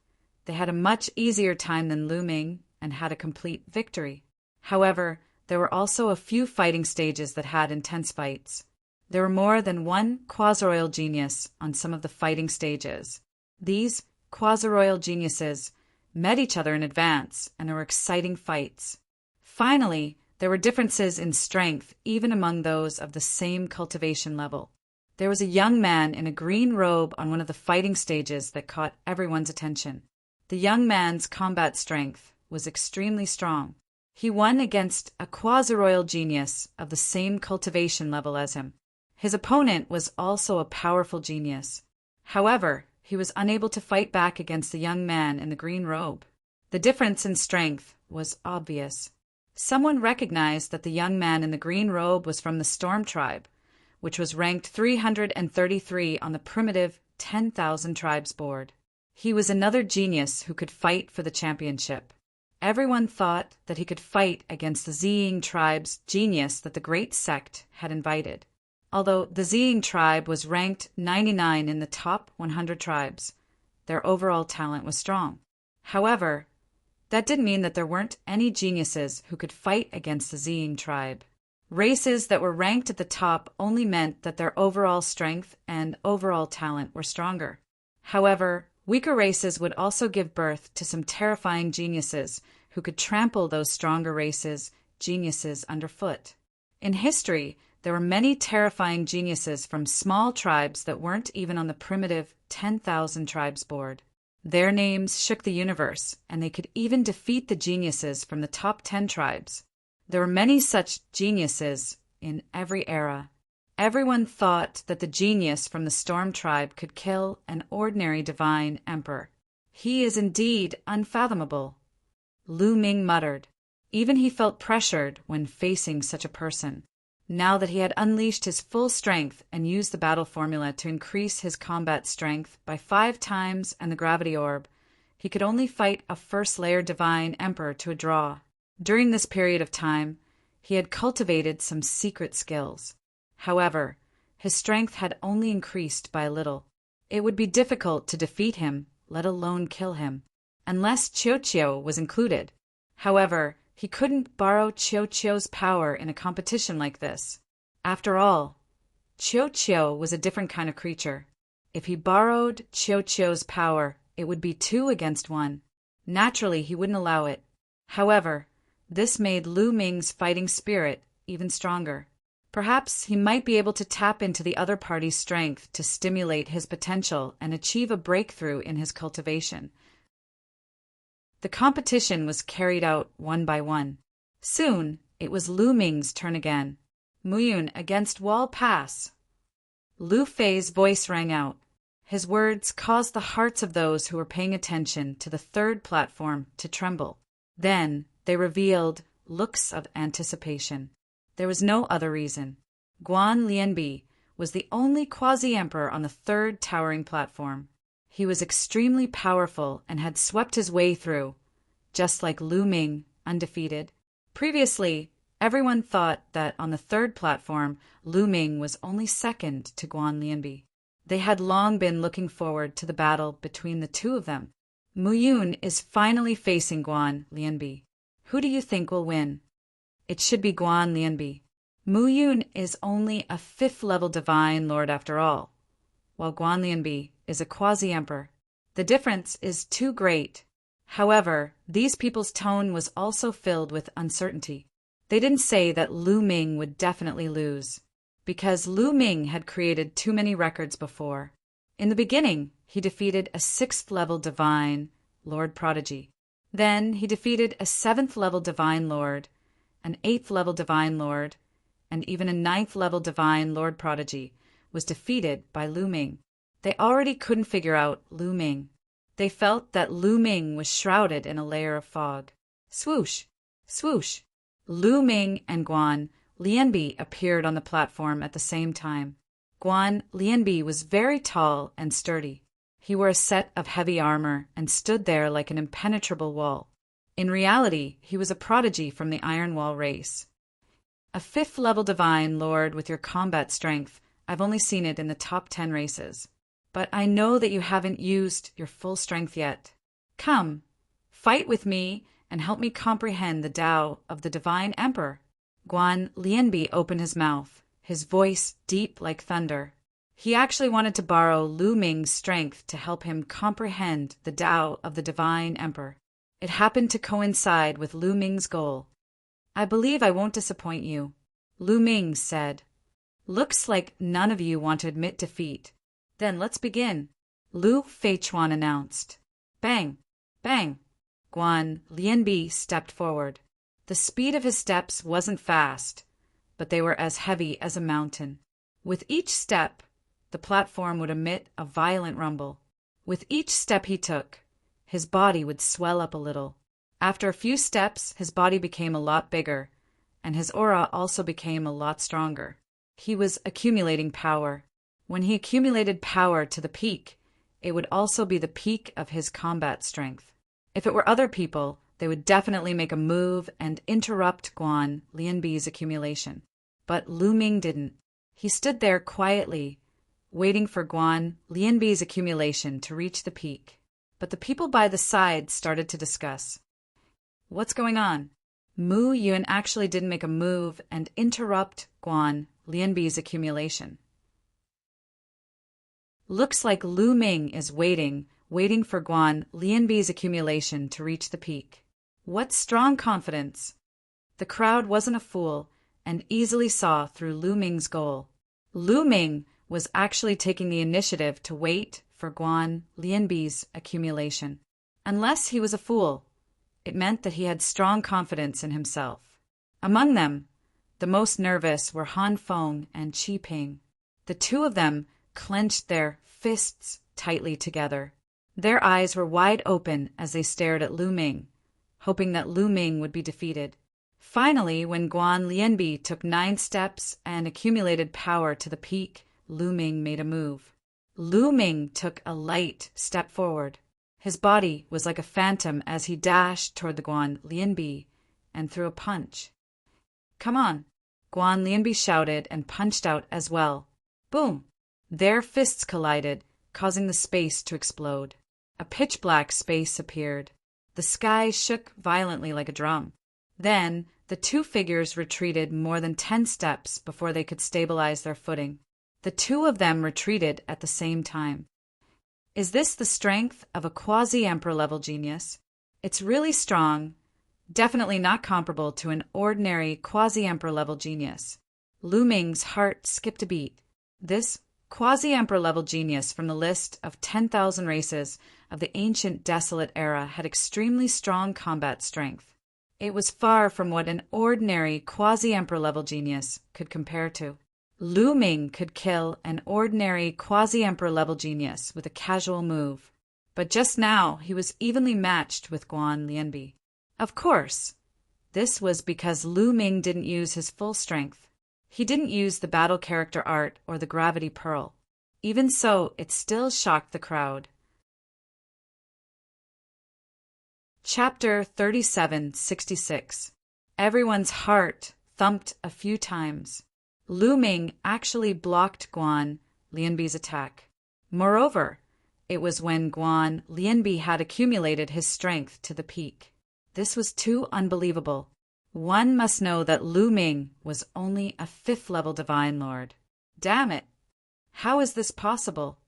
they had a much easier time than Lu Ming and had a complete victory. However, there were also a few fighting stages that had intense fights. There were more than one quasi-royal genius on some of the fighting stages. These quasi-royal geniuses met each other in advance, and there were exciting fights. Finally, there were differences in strength even among those of the same cultivation level. There was a young man in a green robe on one of the fighting stages that caught everyone's attention. The young man's combat strength was extremely strong. He won against a quasi-royal genius of the same cultivation level as him. His opponent was also a powerful genius. However, he was unable to fight back against the young man in the green robe. The difference in strength was obvious. Someone recognized that the young man in the green robe was from the Storm Tribe, which was ranked 333 on the primitive 10,000 tribes board. He was another genius who could fight for the championship. Everyone thought that he could fight against the Ziying tribe's genius that the Great Sect had invited. Although the Ziying tribe was ranked 99 in the top 100 tribes, their overall talent was strong. However, that didn't mean that there weren't any geniuses who could fight against the Ziying tribe. Races that were ranked at the top only meant that their overall strength and overall talent were stronger. However, weaker races would also give birth to some terrifying geniuses who could trample those stronger races' geniuses underfoot. In history, there were many terrifying geniuses from small tribes that weren't even on the primitive 10,000 tribes board. Their names shook the universe, and they could even defeat the geniuses from the top 10 tribes. There were many such geniuses in every era. Everyone thought that the genius from the Storm Tribe could kill an ordinary divine emperor. He is indeed unfathomable, Lu Ming muttered. Even he felt pressured when facing such a person. Now that he had unleashed his full strength and used the battle formula to increase his combat strength by 5 times and the gravity orb, he could only fight a first-layer divine emperor to a draw. During this period of time, he had cultivated some secret skills. However, his strength had only increased by a little. It would be difficult to defeat him, let alone kill him, unless Qiu was included. However, he couldn't borrow Qiu's power in a competition like this. After all, Qiu was a different kind of creature. If he borrowed Qiu's power, it would be 2 against 1. Naturally, he wouldn't allow it. However, this made Lu Ming's fighting spirit even stronger. Perhaps he might be able to tap into the other party's strength to stimulate his potential and achieve a breakthrough in his cultivation. The competition was carried out one by one. Soon, it was Lu Ming's turn again. Muyun against Wall Pass. Lu Fei's voice rang out. His words caused the hearts of those who were paying attention to the 3rd platform to tremble. Then, they revealed looks of anticipation. There was no other reason. Guan Lianbi was the only quasi-emperor on the 3rd towering platform. He was extremely powerful and had swept his way through, just like Lu Ming, undefeated. Previously, everyone thought that on the third platform, Lu Ming was only second to Guan Lianbi. They had long been looking forward to the battle between the two of them. Mu Yun is finally facing Guan Lianbi. Who do you think will win? It should be Guan Lianbi. Mu Yun is only a 5th-level divine lord after all, while Guan Lianbi is a quasi-emperor. The difference is too great. However, these people's tone was also filled with uncertainty. They didn't say that Lu Ming would definitely lose, because Lu Ming had created too many records before. In the beginning, he defeated a 6th-level divine lord prodigy. Then he defeated a 7th-level divine lord, an 8th-level divine lord, and even a 9th-level divine lord prodigy was defeated by Lu Ming. They already couldn't figure out Lu Ming. They felt that Lu Ming was shrouded in a layer of fog. Swoosh! Swoosh! Lu Ming and Guan Lianbi appeared on the platform at the same time. Guan Lianbi was very tall and sturdy. He wore a set of heavy armor and stood there like an impenetrable wall. In reality, he was a prodigy from the Iron Wall race. A 5th-level divine lord with your combat strength, I've only seen it in the top 10 races. But I know that you haven't used your full strength yet. Come, fight with me and help me comprehend the Tao of the Divine Emperor. Guan Lianbi opened his mouth, his voice deep like thunder. He actually wanted to borrow Lu Ming's strength to help him comprehend the Tao of the Divine Emperor. It happened to coincide with Lu Ming's goal. I believe I won't disappoint you, Lu Ming said. Looks like none of you want to admit defeat. Then let's begin, Lu Feichuan announced. Bang! Bang! Guan Lianbi stepped forward. The speed of his steps wasn't fast, but they were as heavy as a mountain. With each step, the platform would emit a violent rumble. With each step he took, his body would swell up a little. After a few steps, his body became a lot bigger, and his aura also became a lot stronger. He was accumulating power. When he accumulated power to the peak, it would also be the peak of his combat strength. If it were other people, they would definitely make a move and interrupt Guan Lianbi's accumulation. But Lu Ming didn't. He stood there quietly, waiting for Guan Lianbi's accumulation to reach the peak. But the people by the side started to discuss. What's going on? Mu Yun actually didn't make a move and interrupt Guan Lianbi's accumulation. Looks like Lu Ming is waiting for Guan Lianbi's accumulation to reach the peak. What strong confidence! The crowd wasn't a fool and easily saw through Lu Ming's goal. Lu Ming was actually taking the initiative to wait for Guan Lianbi's accumulation. Unless he was a fool, it meant that he had strong confidence in himself. Among them, the most nervous were Han Feng and Qi Ping. The two of them clenched their fists tightly together. Their eyes were wide open as they stared at Lu Ming, hoping that Lu Ming would be defeated. Finally, when Guan Lianbi took 9 steps and accumulated power to the peak, Lu Ming made a move. Lu Ming took a light step forward. His body was like a phantom as he dashed toward the Guan Lianbi and threw a punch. Come on, Guan Lianbi shouted and punched out as well. Boom! Their fists collided, causing the space to explode. A pitch-black space appeared. The sky shook violently like a drum. Then, the two figures retreated more than 10 steps before they could stabilize their footing. The two of them retreated at the same time. Is this the strength of a quasi-emperor level genius? It's really strong, definitely not comparable to an ordinary quasi-emperor level genius. Lu Ming's heart skipped a beat. This quasi-emperor level genius from the list of 10,000 races of the ancient desolate era had extremely strong combat strength. It was far from what an ordinary quasi-emperor level genius could compare to. Lu Ming could kill an ordinary quasi-emperor level genius with a casual move, but just now he was evenly matched with Guan Lianbi. Of course, this was because Lu Ming didn't use his full strength. He didn't use the battle character art or the gravity pearl. Even so, it still shocked the crowd. Chapter 3766. Everyone's heart thumped a few times. Lu Ming actually blocked Guan Lianbi's attack. Moreover, it was when Guan Lianbi had accumulated his strength to the peak. This was too unbelievable. One must know that Lu Ming was only a 5th-level Divine Lord. Damn it! How is this possible?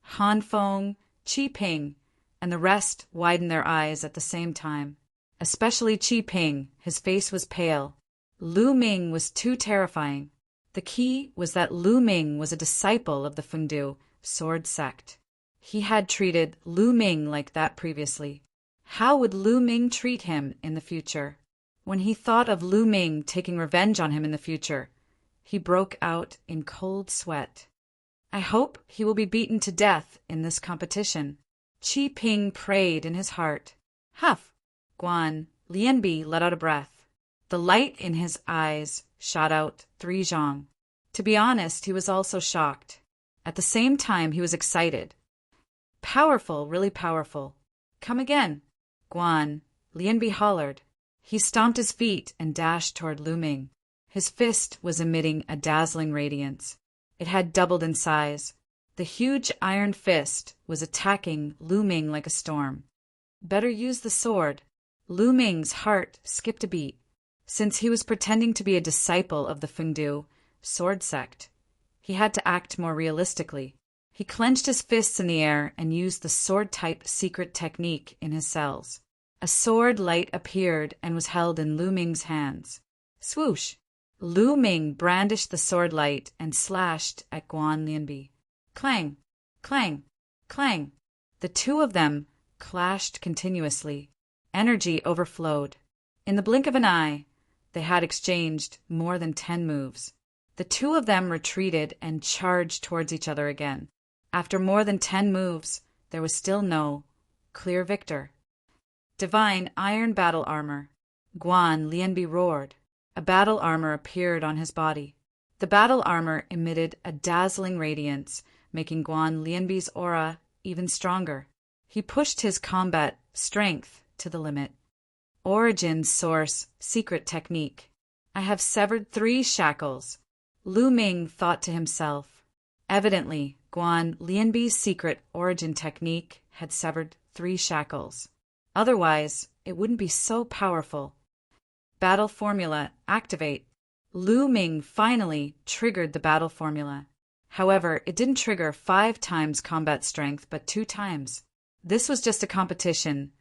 Han Feng, Qi Ping, and the rest widened their eyes at the same time. Especially Qi Ping, his face was pale. Lu Ming was too terrifying. The key was that Lu Ming was a disciple of the Fengdu sword sect. He had treated Lu Ming like that previously. How would Lu Ming treat him in the future? When he thought of Lu Ming taking revenge on him in the future, he broke out in cold sweat. I hope he will be beaten to death in this competition. Qi Ping prayed in his heart. Huff! Guan Lianbi let out a breath. The light in his eyes shot out 3 zhang. To be honest, he was also shocked. At the same time, he was excited. Powerful, really powerful. Come again. Guan Lianbi hollered. He stomped his feet and dashed toward Lu Ming. His fist was emitting a dazzling radiance. It had doubled in size. The huge iron fist was attacking Lu Ming like a storm. Better use the sword. Lu Ming's heart skipped a beat. Since he was pretending to be a disciple of the Fengdu sword sect, he had to act more realistically. He clenched his fists in the air and used the sword-type secret technique in his cells. A sword light appeared and was held in Lu Ming's hands. Swoosh! Lu Ming brandished the sword light and slashed at Guan Lianbi. Clang! Clang! Clang! The two of them clashed continuously. Energy overflowed. In the blink of an eye, they had exchanged more than 10 moves. The two of them retreated and charged towards each other again. After more than 10 moves, there was still no clear victor. Divine iron battle armor. Guan Lianbi roared. A battle armor appeared on his body. The battle armor emitted a dazzling radiance, making Guan Lianbi's aura even stronger. He pushed his combat strength to the limit. Origin source secret technique. I have severed 3 shackles. Lu Ming thought to himself. Evidently, Guan Lianbi's secret origin technique had severed 3 shackles. Otherwise, it wouldn't be so powerful. Battle formula activate. Lu Ming finally triggered the battle formula. However, it didn't trigger 5 times combat strength, but 2 times. This was just a competition,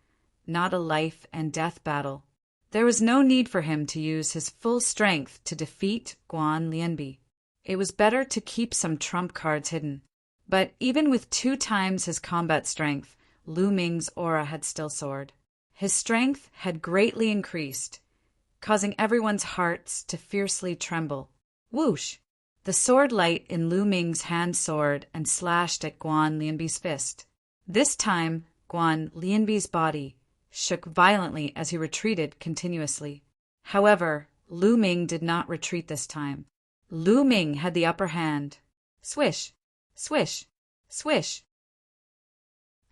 not a life and death battle. There was no need for him to use his full strength to defeat Guan Lianbi. It was better to keep some trump cards hidden. But even with 2 times his combat strength, Lu Ming's aura had still soared. His strength had greatly increased, causing everyone's hearts to fiercely tremble. Whoosh! The sword light in Lu Ming's hand soared and slashed at Guan Lianbi's fist. This time, Guan Lianbi's body shook violently as he retreated continuously. However, Lu Ming did not retreat this time. Lu Ming had the upper hand. Swish! Swish! Swish!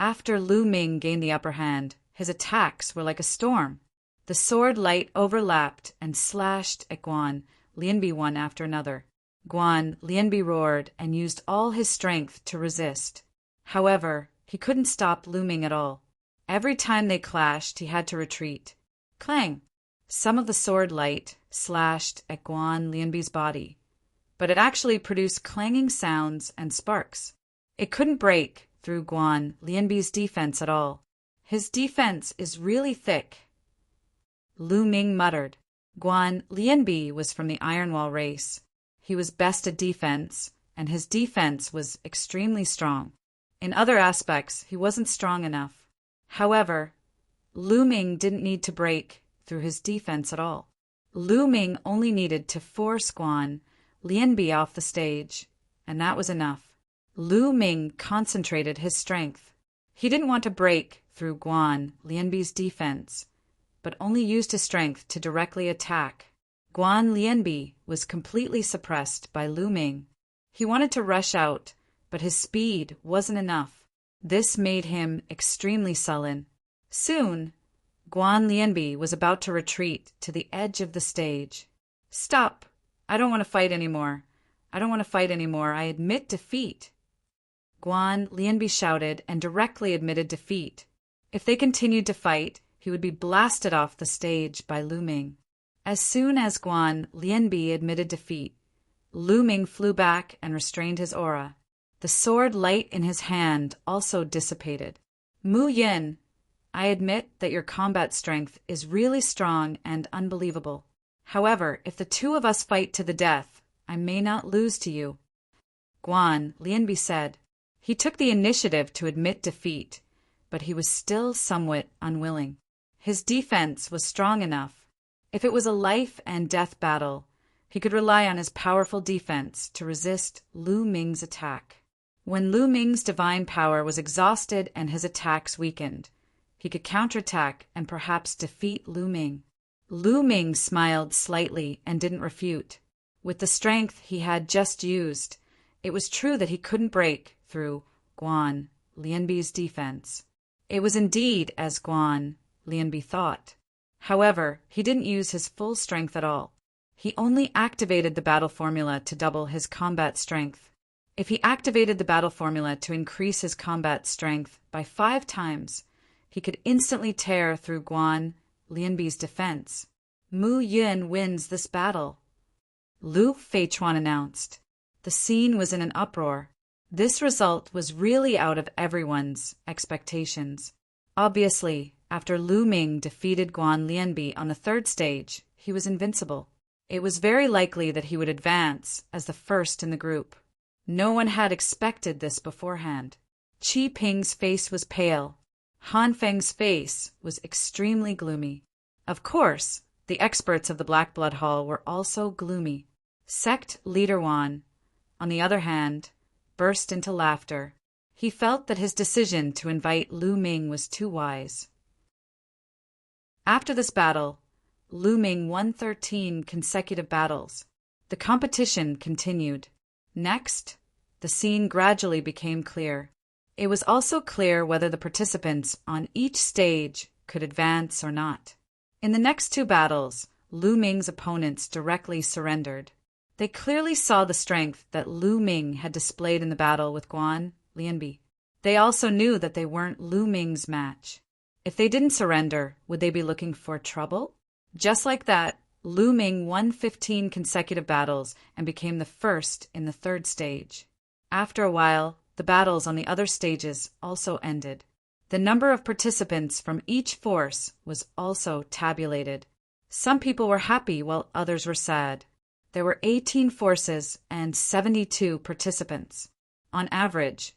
After Lu Ming gained the upper hand, his attacks were like a storm. The sword light overlapped and slashed at Guan Lianbi one after another. Guan Lianbi roared and used all his strength to resist. However, he couldn't stop Lu Ming at all. Every time they clashed, he had to retreat. Clang! Some of the sword light slashed at Guan Lianbi's body, but it actually produced clanging sounds and sparks. It couldn't break through Guan Lianbi's defense at all. His defense is really thick. Lu Ming muttered. Guan Lianbi was from the Iron Wall race. He was best at defense, and his defense was extremely strong. In other aspects, he wasn't strong enough. However, Lu Ming didn't need to break through his defense at all. Lu Ming only needed to force Guan Lianbi off the stage, and that was enough. Lu Ming concentrated his strength. He didn't want to break through Guan Lianbi's defense, but only used his strength to directly attack. Guan Lianbi was completely suppressed by Lu Ming. He wanted to rush out, but his speed wasn't enough. This made him extremely sullen. Soon, Guan Lianbi was about to retreat to the edge of the stage. "Stop! I don't want to fight anymore. I don't want to fight anymore. I admit defeat." Guan Lianbi shouted and directly admitted defeat. If they continued to fight, he would be blasted off the stage by Lu Ming. As soon as Guan Lianbi admitted defeat, Lu Ming flew back and restrained his aura. The sword light in his hand also dissipated. "Mu Yin, I admit that your combat strength is really strong and unbelievable. However, if the two of us fight to the death, I may not lose to you," Guan Lianbi said. He took the initiative to admit defeat, but he was still somewhat unwilling. His defense was strong enough. If it was a life and death battle, he could rely on his powerful defense to resist Lu Ming's attack. When Lu Ming's divine power was exhausted and his attacks weakened, he could counterattack and perhaps defeat Lu Ming. Lu Ming smiled slightly and didn't refute. With the strength he had just used, it was true that he couldn't break through Guan Lianbi's defense. It was indeed as Guan Lianbi thought. However, he didn't use his full strength at all. He only activated the battle formula to double his combat strength. If he activated the battle formula to increase his combat strength by 5 times, he could instantly tear through Guan Lianbi's defense. "Mu Yin wins this battle," Lu Feichuan announced. The scene was in an uproar. This result was really out of everyone's expectations. Obviously, after Lu Ming defeated Guan Lianbi on the 3rd stage, he was invincible. It was very likely that he would advance as the first in the group. No one had expected this beforehand. Qi Ping's face was pale. Han Feng's face was extremely gloomy. Of course, the experts of the Black Blood Hall were also gloomy. Sect Leader Wan, on the other hand, burst into laughter. He felt that his decision to invite Lu Ming was too wise. After this battle, Lu Ming won 13 consecutive battles. The competition continued. Next, the scene gradually became clear. It was also clear whether the participants on each stage could advance or not. In the next 2 battles, Lu Ming's opponents directly surrendered. They clearly saw the strength that Lu Ming had displayed in the battle with Guan Lianbi. They also knew that they weren't Lu Ming's match. If they didn't surrender, would they be looking for trouble? Just like that, Lu Ming won 15 consecutive battles and became the first in the 3rd stage. After a while, the battles on the other stages also ended. The number of participants from each force was also tabulated. Some people were happy while others were sad. There were 18 forces and 72 participants. On average,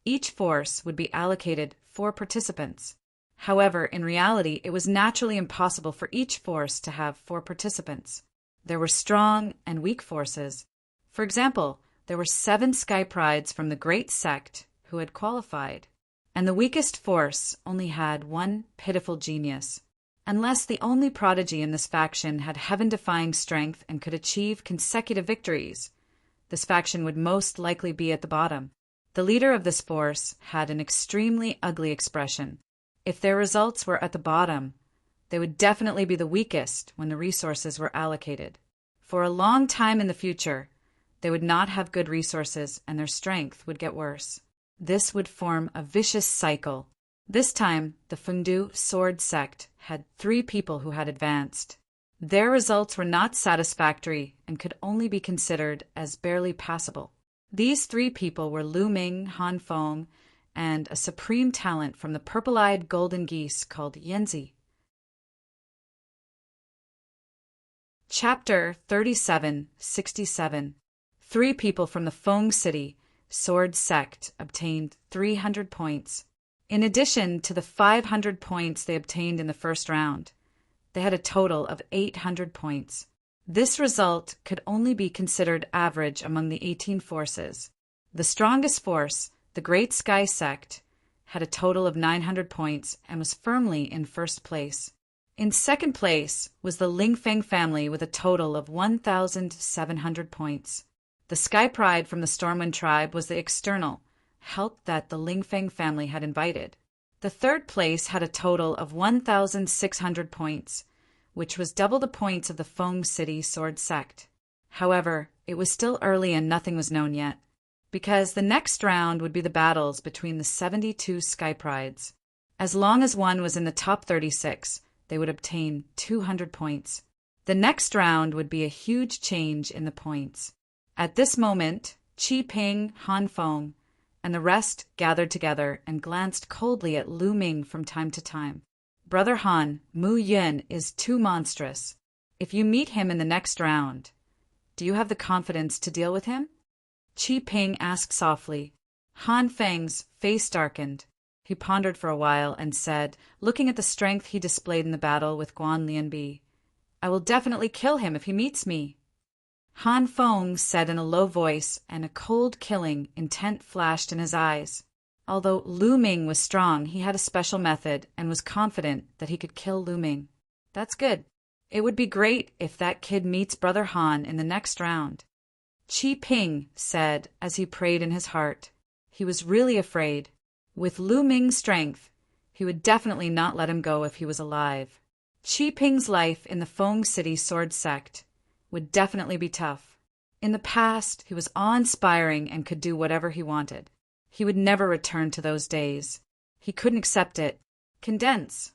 each force would be allocated 4 participants. However, in reality, it was naturally impossible for each force to have 4 participants. There were strong and weak forces. For example, there were 7 Sky Prides from the Great Sect who had qualified, and the weakest force only had 1 pitiful genius. Unless the only prodigy in this faction had heaven-defying strength and could achieve consecutive victories, this faction would most likely be at the bottom. The leader of this force had an extremely ugly expression. If their results were at the bottom, they would definitely be the weakest when the resources were allocated. For a long time in the future, they would not have good resources and their strength would get worse. This would form a vicious cycle. This time, the Fengdu Sword Sect had 3 people who had advanced. Their results were not satisfactory and could only be considered as barely passable. These 3 people were Lu Ming, Han Feng, and a supreme talent from the purple-eyed golden geese called Yanzi. Chapter 3767. 3 people from the Feng City Sword Sect obtained 300 points. In addition to the 500 points they obtained in the first round, they had a total of 800 points. This result could only be considered average among the 18 forces. The strongest force, the Great Sky Sect, had a total of 900 points and was firmly in first place. In second place was the Lingfeng family with a total of 1,700 points. The Sky Pride from the Stormwind tribe was the external help that the Lingfeng family had invited. The third place had a total of 1,600 points, which was double the points of the Feng City Sword Sect. However, it was still early and nothing was known yet, because the next round would be the battles between the 72 Sky Prides. As long as one was in the top 36, they would obtain 200 points. The next round would be a huge change in the points. At this moment, Qi Ping, Han Feng, and the rest gathered together and glanced coldly at Lu Ming from time to time. Brother Han, Mu Yun is too monstrous. If you meet him in the next round, do you have the confidence to deal with him? Qi Ping asked softly. Han Feng's face darkened. He pondered for a while and said, looking at the strength he displayed in the battle with Guan Lianbi, I will definitely kill him if he meets me. Han Feng said in a low voice, and a cold killing intent flashed in his eyes. Although Lu Ming was strong, he had a special method and was confident that he could kill Lu Ming. That's good. It would be great if that kid meets Brother Han in the next round. Qi Ping said as he prayed in his heart. He was really afraid. With Lu Ming's strength, he would definitely not let him go if he was alive. Qi Ping's life in the Feng City Sword Sect would definitely be tough. In the past, he was awe-inspiring and could do whatever he wanted. He would never return to those days. He couldn't accept it. Condense.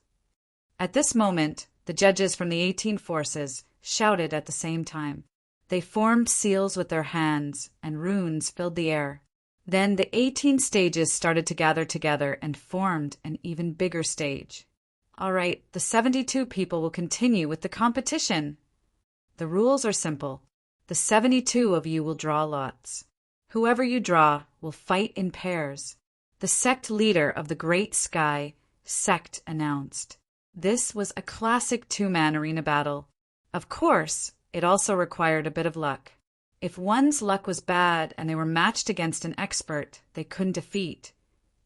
At this moment, the judges from the 18 forces shouted at the same time. They formed seals with their hands, and runes filled the air. Then the 18 stages started to gather together and formed an even bigger stage. All right, the 72 people will continue with the competition. The rules are simple. The 72 of you will draw lots. Whoever you draw will fight in pairs. The sect leader of the Great Sky Sect announced. This was a classic two-man arena battle. Of course, it also required a bit of luck. If one's luck was bad and they were matched against an expert they couldn't defeat,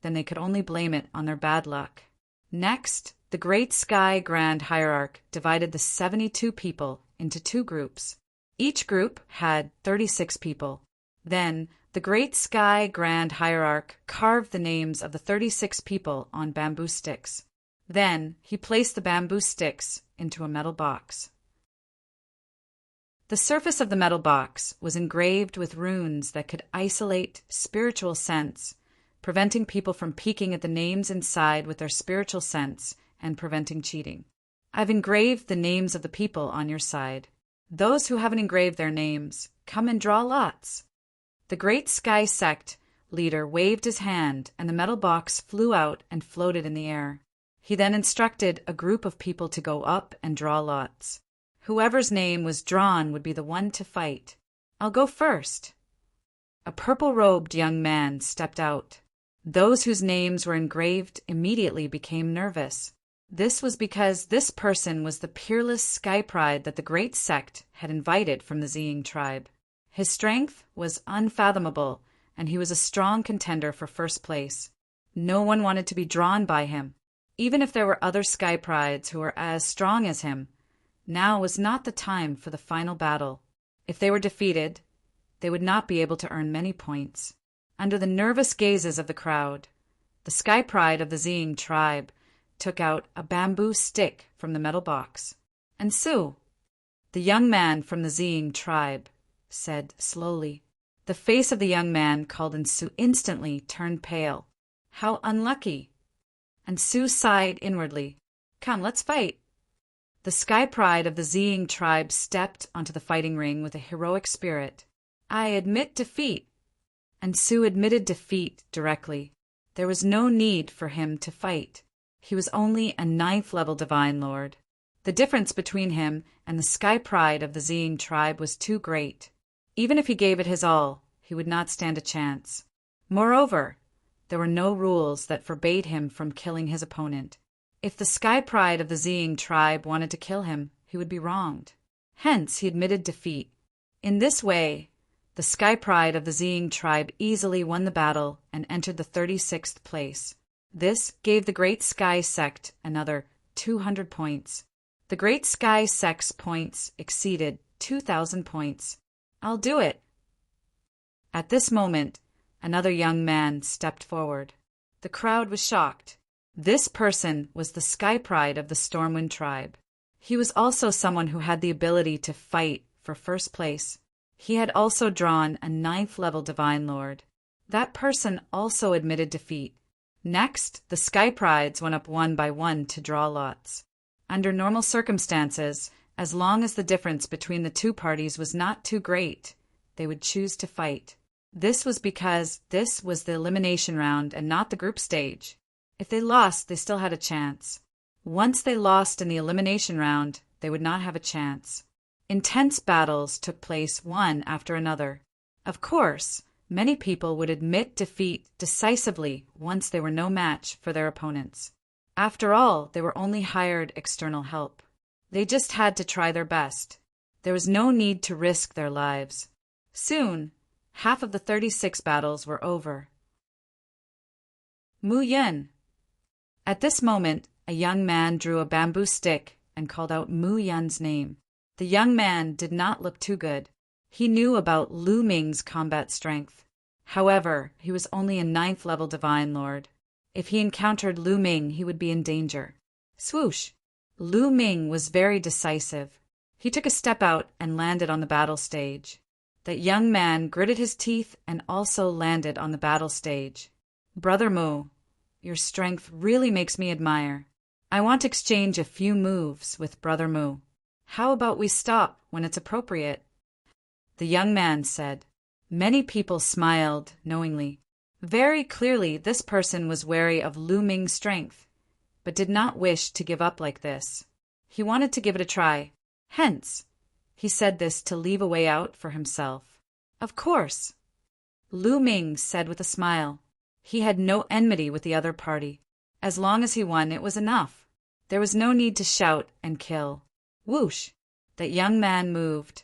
then they could only blame it on their bad luck. Next, the Great Sky Grand Hierarch divided the 72 people into two groups. Each group had 36 people. Then, the Great Sky Grand Hierarch carved the names of the 36 people on bamboo sticks. Then, he placed the bamboo sticks into a metal box. The surface of the metal box was engraved with runes that could isolate spiritual sense, preventing people from peeking at the names inside with their spiritual sense and preventing cheating. I've engraved the names of the people on your side. Those who haven't engraved their names, come and draw lots. The Great Sky Sect leader waved his hand, and the metal box flew out and floated in the air. He then instructed a group of people to go up and draw lots. Whoever's name was drawn would be the one to fight. I'll go first. A purple-robed young man stepped out. Those whose names were engraved immediately became nervous. This was because this person was the peerless Sky Pride that the Great Sect had invited from the Ziying tribe. His strength was unfathomable, and he was a strong contender for first place. No one wanted to be drawn by him. Even if there were other Sky Prides who were as strong as him, now was not the time for the final battle. If they were defeated, they would not be able to earn many points. Under the nervous gazes of the crowd, the Sky Pride of the Ziying tribe took out a bamboo stick from the metal box. And Su, the young man from the Ziying tribe, said slowly. The face of the young man called Su instantly turned pale. How unlucky! And Su sighed inwardly. Come, let's fight. The Sky Pride of the Ziying tribe stepped onto the fighting ring with a heroic spirit. I admit defeat. And Su admitted defeat directly. There was no need for him to fight. He was only a 9th-level Divine Lord. The difference between him and the Sky Pride of the Ziying tribe was too great. Even if he gave it his all, he would not stand a chance. Moreover, there were no rules that forbade him from killing his opponent. If the Sky Pride of the Ziying tribe wanted to kill him, he would be wronged. Hence, he admitted defeat. In this way, the Sky Pride of the Ziying tribe easily won the battle and entered the 36th place. This gave the Great Sky Sect another 200 points. The Great Sky Sect's points exceeded 2,000 points. I'll do it. At this moment, another young man stepped forward. The crowd was shocked. This person was the Sky Pride of the Stormwind tribe. He was also someone who had the ability to fight for first place. He had also drawn a 9th-level Divine Lord. That person also admitted defeat. Next, the Sky Prides went up one by one to draw lots. Under normal circumstances, as long as the difference between the two parties was not too great, they would choose to fight. This was because this was the elimination round and not the group stage. If they lost, they still had a chance. Once they lost in the elimination round, they would not have a chance. Intense battles took place one after another. Of course, many people would admit defeat decisively once they were no match for their opponents. After all, they were only hired external help. They just had to try their best. There was no need to risk their lives. Soon, half of the 36 battles were over. Mu Yun. At this moment, a young man drew a bamboo stick and called out Mu Yun's name. The young man did not look too good. He knew about Lu Ming's combat strength. However, he was only a 9th-level Divine Lord. If he encountered Lu Ming, he would be in danger. Swoosh! Lu Ming was very decisive. He took a step out and landed on the battle stage. That young man gritted his teeth and also landed on the battle stage. Brother Mu, your strength really makes me admire. I want to exchange a few moves with Brother Mu. How about we stop when it's appropriate? The young man said. Many people smiled knowingly. Very clearly, this person was wary of Lu Ming's strength, but did not wish to give up like this. He wanted to give it a try. Hence, he said this to leave a way out for himself. Of course, Lu Ming said with a smile. He had no enmity with the other party. As long as he won, it was enough. There was no need to shout and kill. Whoosh! That young man moved,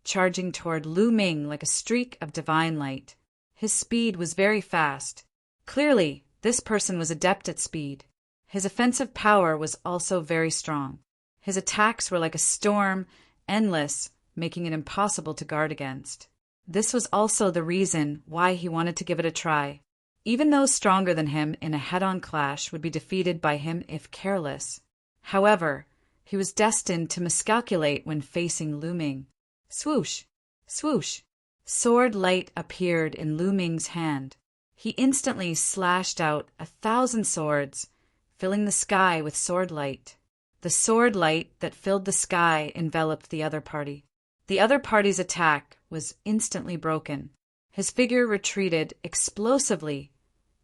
charging toward Lu Ming like a streak of divine light. His speed was very fast. Clearly, this person was adept at speed. His offensive power was also very strong. His attacks were like a storm, endless, making it impossible to guard against. This was also the reason why he wanted to give it a try. Even those stronger than him in a head-on clash would be defeated by him if careless. However, he was destined to miscalculate when facing Lu Ming. Swoosh! Swoosh! Sword light appeared in Lu Ming's hand. He instantly slashed out 1,000 swords, filling the sky with sword light. The sword light that filled the sky enveloped the other party. The other party's attack was instantly broken. His figure retreated explosively,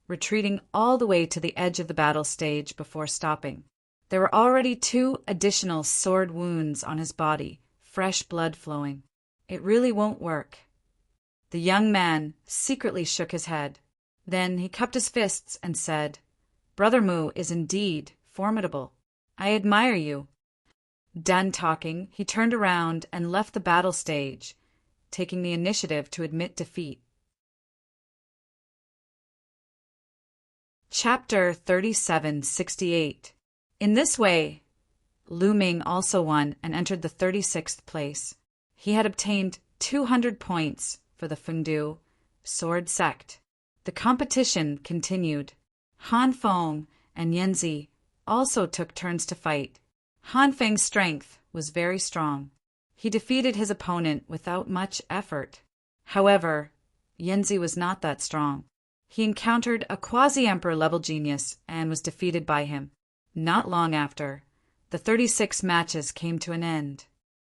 retreating all the way to the edge of the battle stage before stopping. There were already 2 additional sword wounds on his body, fresh blood flowing. It really won't work. The young man secretly shook his head. Then he cupped his fists and said, Brother Mu is indeed formidable. I admire you. Done talking, he turned around and left the battle stage, taking the initiative to admit defeat. Chapter 3768. In this way, Lu Ming also won and entered the 36th place. He had obtained 200 points for the Fengdu sword sect. The competition continued. Han Feng and Yanzi also took turns to fight. Han Feng's strength was very strong. He defeated his opponent without much effort. However, Yanzi was not that strong. He encountered a quasi-emperor level genius and was defeated by him. Not long after, the 36 matches came to an end.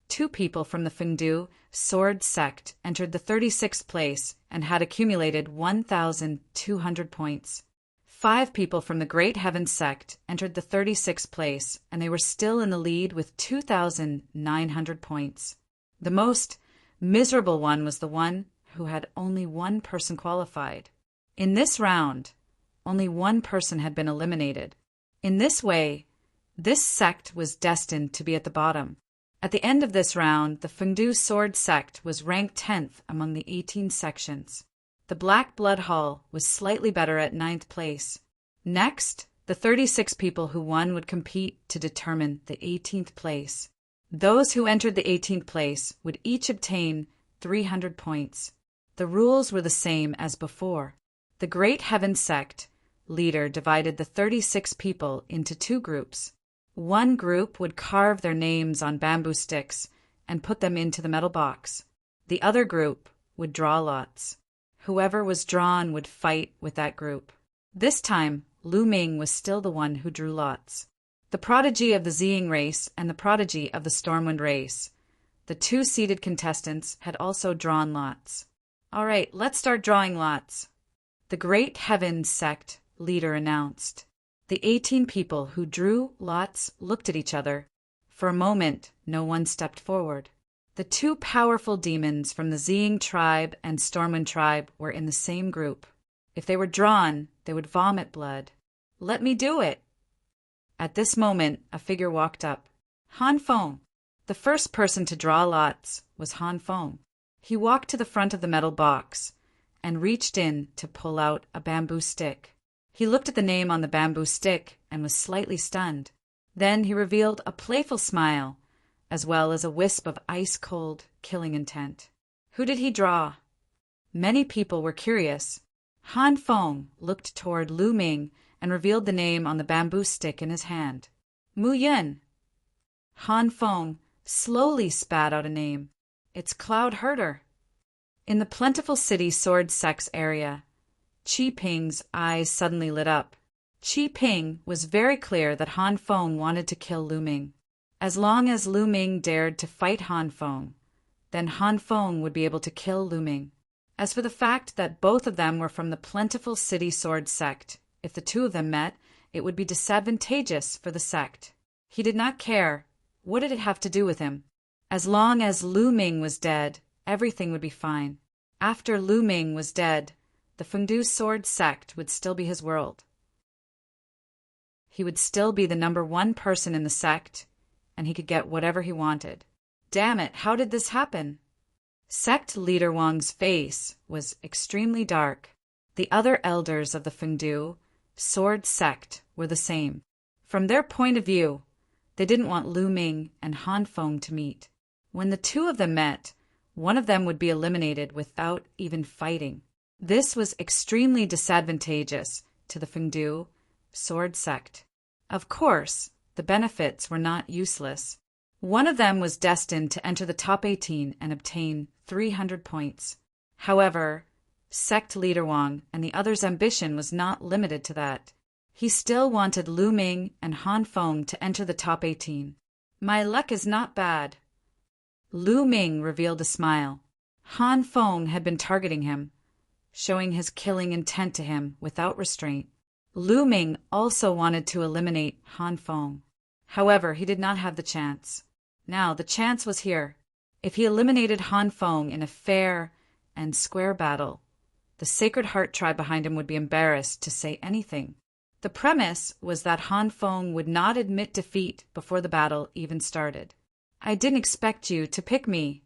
2 people from the Fengdu sword sect entered the 36th place and had accumulated 1,200 points. 5 people from the Great Heaven sect entered the 36th place, and they were still in the lead with 2,900 points. The most miserable one was the one who had only 1 person qualified. In this round, only 1 person had been eliminated. In this way, this sect was destined to be at the bottom. At the end of this round, the Fengdu sword sect was ranked 10th among the 18 sections. The Black Blood Hall was slightly better at 9th place. Next, the 36 people who won would compete to determine the 18th place. Those who entered the 18th place would each obtain 300 points. The rules were the same as before. The Great Heaven sect leader divided the 36 people into two groups. One group would carve their names on bamboo sticks and put them into the metal box. The other group would draw lots. Whoever was drawn would fight with that group. This time, Lu Ming was still the one who drew lots. The prodigy of the Ziying race and the prodigy of the Stormwind race. The two seeded contestants had also drawn lots. All right, let's start drawing lots. The Great Heavens sect leader announced. The 18 people who drew lots looked at each other. For a moment, no one stepped forward. The two powerful demons from the Ziying tribe and Stormwind tribe were in the same group. If they were drawn, they would vomit blood. Let me do it. At this moment, a figure walked up. Han Feng. The first person to draw lots was Han Feng. He walked to the front of the metal box and reached in to pull out a bamboo stick. He looked at the name on the bamboo stick and was slightly stunned. Then he revealed a playful smile, as well as a wisp of ice-cold, killing intent. Who did he draw? Many people were curious. Han Feng looked toward Lu Ming and revealed the name on the bamboo stick in his hand. Mu Yun. Han Feng slowly spat out a name. It's Cloud Herder. In the plentiful city sword sex area, Qi Ping's eyes suddenly lit up. Qi Ping was very clear that Han Feng wanted to kill Lu Ming. As long as Lu Ming dared to fight Han Feng, then Han Feng would be able to kill Lu Ming. As for the fact that both of them were from the plentiful city sword sect, if the two of them met, it would be disadvantageous for the sect. He did not care. What did it have to do with him? As long as Lu Ming was dead, everything would be fine. After Lu Ming was dead, the Fengdu sword sect would still be his world. He would still be the #1 person in the sect, and he could get whatever he wanted. Damn it, how did this happen? Sect leader Wang's face was extremely dark. The other elders of the Fengdu sword sect were the same. From their point of view, they didn't want Lu Ming and Han Feng to meet. When the two of them met, one of them would be eliminated without even fighting. This was extremely disadvantageous to the Fengdu sword sect. Of course, the benefits were not useless. One of them was destined to enter the top 18 and obtain 300 points. However, sect leader Wang and the other's ambition was not limited to that. He still wanted Lu Ming and Han Feng to enter the top 18. My luck is not bad. Lu Ming revealed a smile. Han Feng had been targeting him, showing his killing intent to him without restraint. Lu Ming also wanted to eliminate Han Feng. However, he did not have the chance. Now, the chance was here. If he eliminated Han Feng in a fair and square battle, the Sacred Heart tribe behind him would be embarrassed to say anything. The premise was that Han Feng would not admit defeat before the battle even started. I didn't expect you to pick me.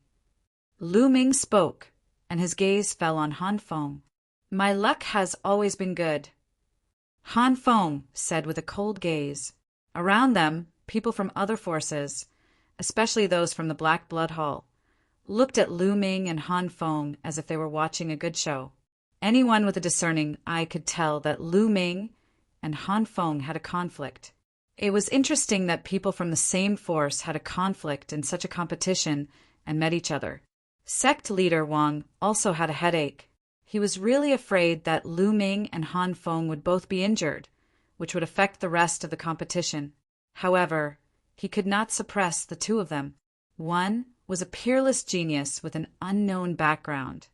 Lu Ming spoke, and his gaze fell on Han Feng. My luck has always been good. Han Feng said with a cold gaze. Around them, people from other forces, especially those from the Black Blood Hall, looked at Lu Ming and Han Feng as if they were watching a good show. Anyone with a discerning eye could tell that Lu Ming and Han Feng had a conflict. It was interesting that people from the same force had a conflict in such a competition and met each other. Sect leader Wang also had a headache. He was really afraid that Lu Ming and Han Feng would both be injured, which would affect the rest of the competition. However, he could not suppress the two of them. One was a peerless genius with an unknown background,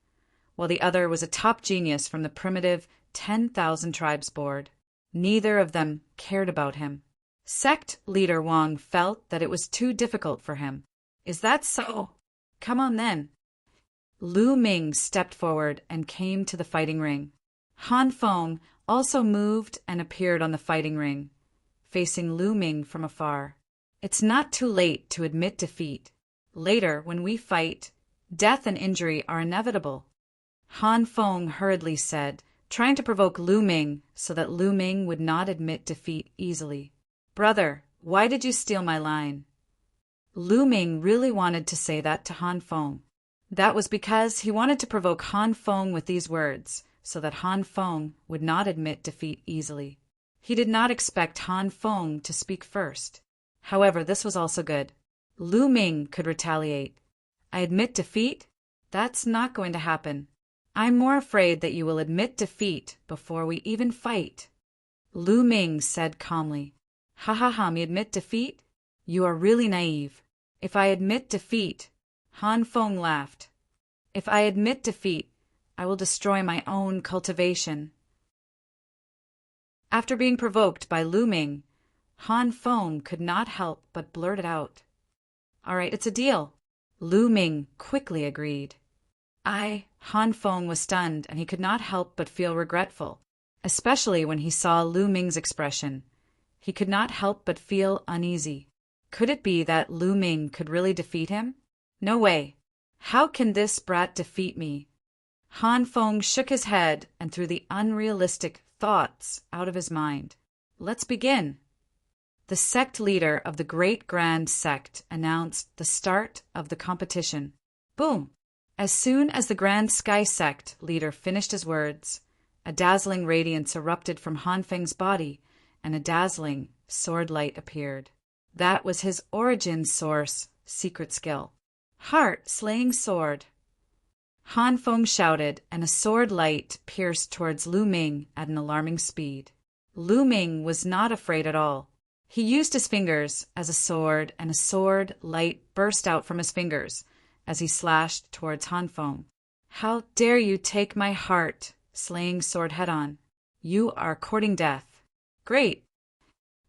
while the other was a top genius from the primitive 10,000 Tribes board. Neither of them cared about him. Sect leader Wang felt that it was too difficult for him. Is that so? Come on then. Lu Ming stepped forward and came to the fighting ring. Han Feng also moved and appeared on the fighting ring, facing Lu Ming from afar. It's not too late to admit defeat. Later, when we fight, death and injury are inevitable. Han Feng hurriedly said, trying to provoke Lu Ming so that Lu Ming would not admit defeat easily. Brother, why did you steal my line? Lu Ming really wanted to say that to Han Feng. That was because he wanted to provoke Han Feng with these words, so that Han Feng would not admit defeat easily. He did not expect Han Feng to speak first. However, this was also good. Lu Ming could retaliate. I admit defeat? That's not going to happen. I'm more afraid that you will admit defeat before we even fight. Lu Ming said calmly. Ha ha ha, me admit defeat? You are really naive. If I admit defeat, Han Feng laughed. If I admit defeat, I will destroy my own cultivation. After being provoked by Lu Ming, Han Feng could not help but blurt it out. All right, it's a deal. Lu Ming quickly agreed. Han Feng was stunned, and he could not help but feel regretful, especially when he saw Lu Ming's expression. He could not help but feel uneasy. Could it be that Lu Ming could really defeat him? No way. How can this brat defeat me? Han Feng shook his head and threw the unrealistic thoughts out of his mind. Let's begin. The sect leader of the Great Grand Sect announced the start of the competition. Boom! As soon as the Grand Sky Sect leader finished his words, a dazzling radiance erupted from Han Feng's body, and a dazzling sword light appeared. That was his origin source secret skill. Heart-slaying sword. Han Feng shouted, and a sword light pierced towards Lu Ming at an alarming speed. Lu Ming was not afraid at all. He used his fingers as a sword, and a sword light burst out from his fingers as he slashed towards Han Feng. How dare you take my heart-slaying sword head-on? You are courting death. Great!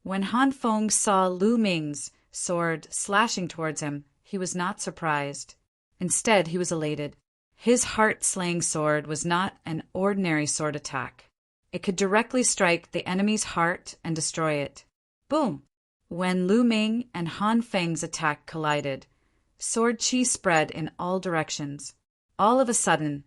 When Han Feng saw Lu Ming's sword slashing towards him, he was not surprised. Instead, he was elated. His heart-slaying sword was not an ordinary sword attack. It could directly strike the enemy's heart and destroy it. Boom! When Lu Ming and Han Feng's attack collided, sword chi spread in all directions. All of a sudden,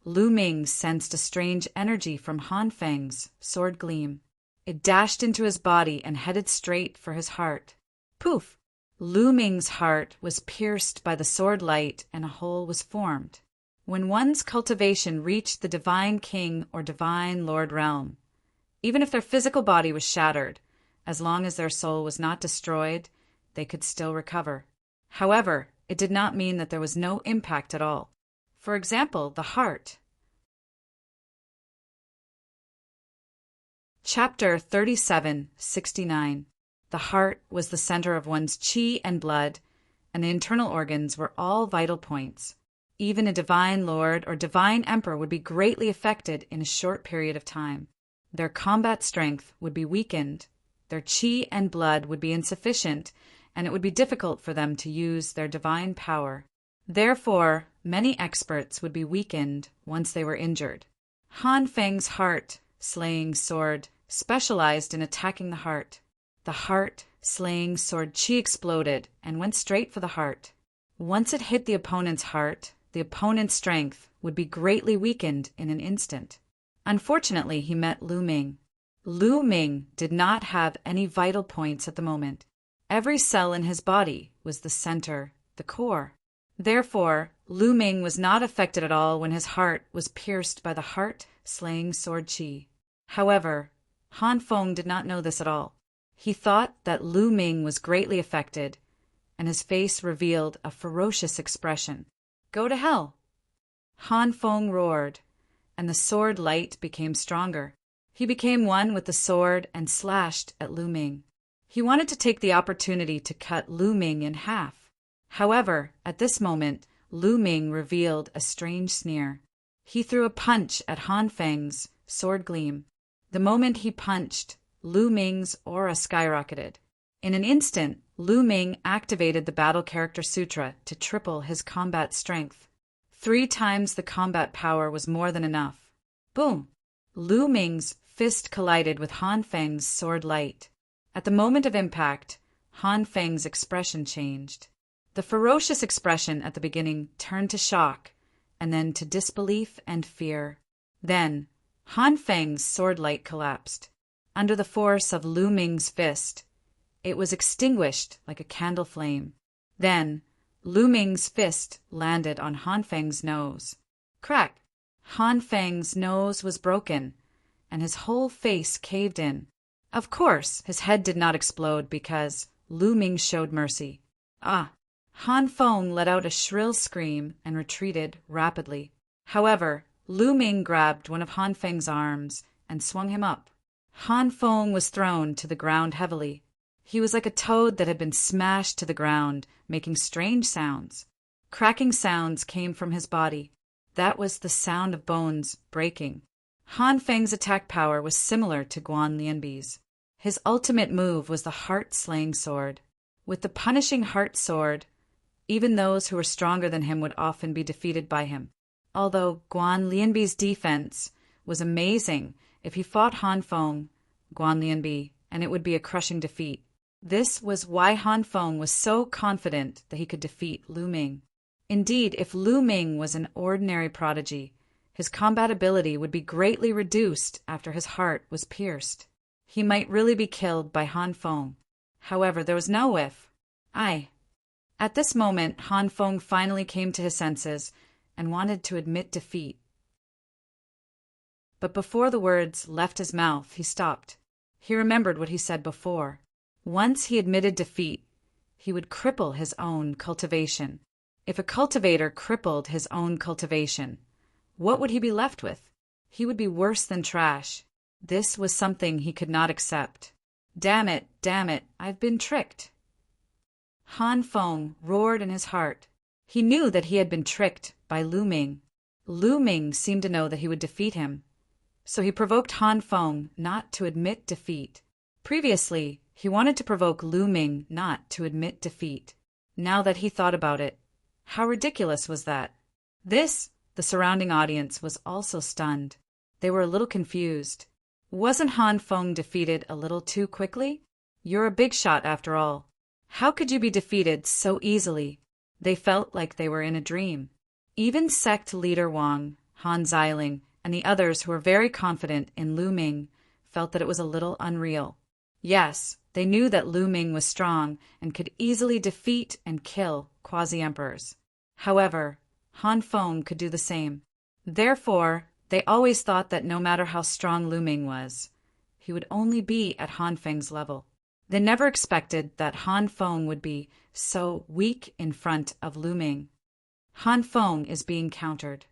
Lu Ming sensed a strange energy from Han Feng's sword gleam. It dashed into his body and headed straight for his heart. Poof! Lu Ming's heart was pierced by the sword light, and a hole was formed. When one's cultivation reached the Divine King or Divine Lord realm, even if their physical body was shattered, as long as their soul was not destroyed, they could still recover. However, it did not mean that there was no impact at all. For example, the heart. Chapter 3769. The heart was the center of one's chi and blood, and the internal organs were all vital points. Even a divine lord or divine emperor would be greatly affected in a short period of time. Their combat strength would be weakened, their chi and blood would be insufficient, and it would be difficult for them to use their divine power. Therefore, many experts would be weakened once they were injured. Han Feng's heart-slaying sword specialized in attacking the heart. The heart-slaying sword chi exploded and went straight for the heart. Once it hit the opponent's heart, the opponent's strength would be greatly weakened in an instant. Unfortunately, he met Lu Ming. Lu Ming did not have any vital points at the moment. Every cell in his body was the center, the core. Therefore, Lu Ming was not affected at all when his heart was pierced by the heart-slaying sword chi. However, Han Feng did not know this at all. He thought that Lu Ming was greatly affected, and his face revealed a ferocious expression. Go to hell! Han Feng roared, and the sword light became stronger. He became one with the sword and slashed at Lu Ming. He wanted to take the opportunity to cut Lu Ming in half. However, at this moment, Lu Ming revealed a strange sneer. He threw a punch at Han Feng's sword gleam. The moment he punched, Lu Ming's aura skyrocketed. In an instant, Lu Ming activated the Battle Character Sutra to triple his combat strength. 3 times the combat power was more than enough. Boom! Lu Ming's fist collided with Han Feng's sword light. At the moment of impact, Han Feng's expression changed. The ferocious expression at the beginning turned to shock, and then to disbelief and fear. Then, Han Feng's sword light collapsed. Under the force of Lu Ming's fist, it was extinguished like a candle flame. Then, Lu Ming's fist landed on Han Feng's nose. Crack! Han Feng's nose was broken, and his whole face caved in. Of course, his head did not explode because Lu Ming showed mercy. Ah! Han Feng let out a shrill scream and retreated rapidly. However, Lu Ming grabbed one of Han Feng's arms and swung him up. Han Feng was thrown to the ground heavily. He was like a toad that had been smashed to the ground, making strange sounds. Cracking sounds came from his body. That was the sound of bones breaking. Han Feng's attack power was similar to Guan Lianbi's. His ultimate move was the heart-slaying sword. With the punishing heart sword, even those who were stronger than him would often be defeated by him. Although Guan Lianbi's defense was amazing, if he fought Han Feng, Guan Lianbi, and it would be a crushing defeat. This was why Han Feng was so confident that he could defeat Lu Ming. Indeed, if Lu Ming was an ordinary prodigy, his combat ability would be greatly reduced after his heart was pierced. He might really be killed by Han Feng. However, there was no if. At this moment, Han Feng finally came to his senses and wanted to admit defeat. But before the words left his mouth, he stopped. He remembered what he said before. Once he admitted defeat, he would cripple his own cultivation. If a cultivator crippled his own cultivation, what would he be left with? He would be worse than trash. This was something he could not accept. Damn it, I've been tricked. Han Feng roared in his heart. He knew that he had been tricked by Lu Ming. Lu Ming seemed to know that he would defeat him, so he provoked Han Feng not to admit defeat. Previously, he wanted to provoke Lu Ming not to admit defeat. Now that he thought about it, how ridiculous was that? The surrounding audience was also stunned. They were a little confused. Wasn't Han Feng defeated a little too quickly? You're a big shot after all. How could you be defeated so easily? They felt like they were in a dream. Even sect leader Wang, Han Xiling, and the others who were very confident in Lu Ming felt that it was a little unreal. Yes, they knew that Lu Ming was strong and could easily defeat and kill quasi-emperors. However, Han Feng could do the same. Therefore, they always thought that no matter how strong Lu Ming was, he would only be at Han Feng's level. They never expected that Han Feng would be so weak in front of Lu Ming. Han Feng is being countered.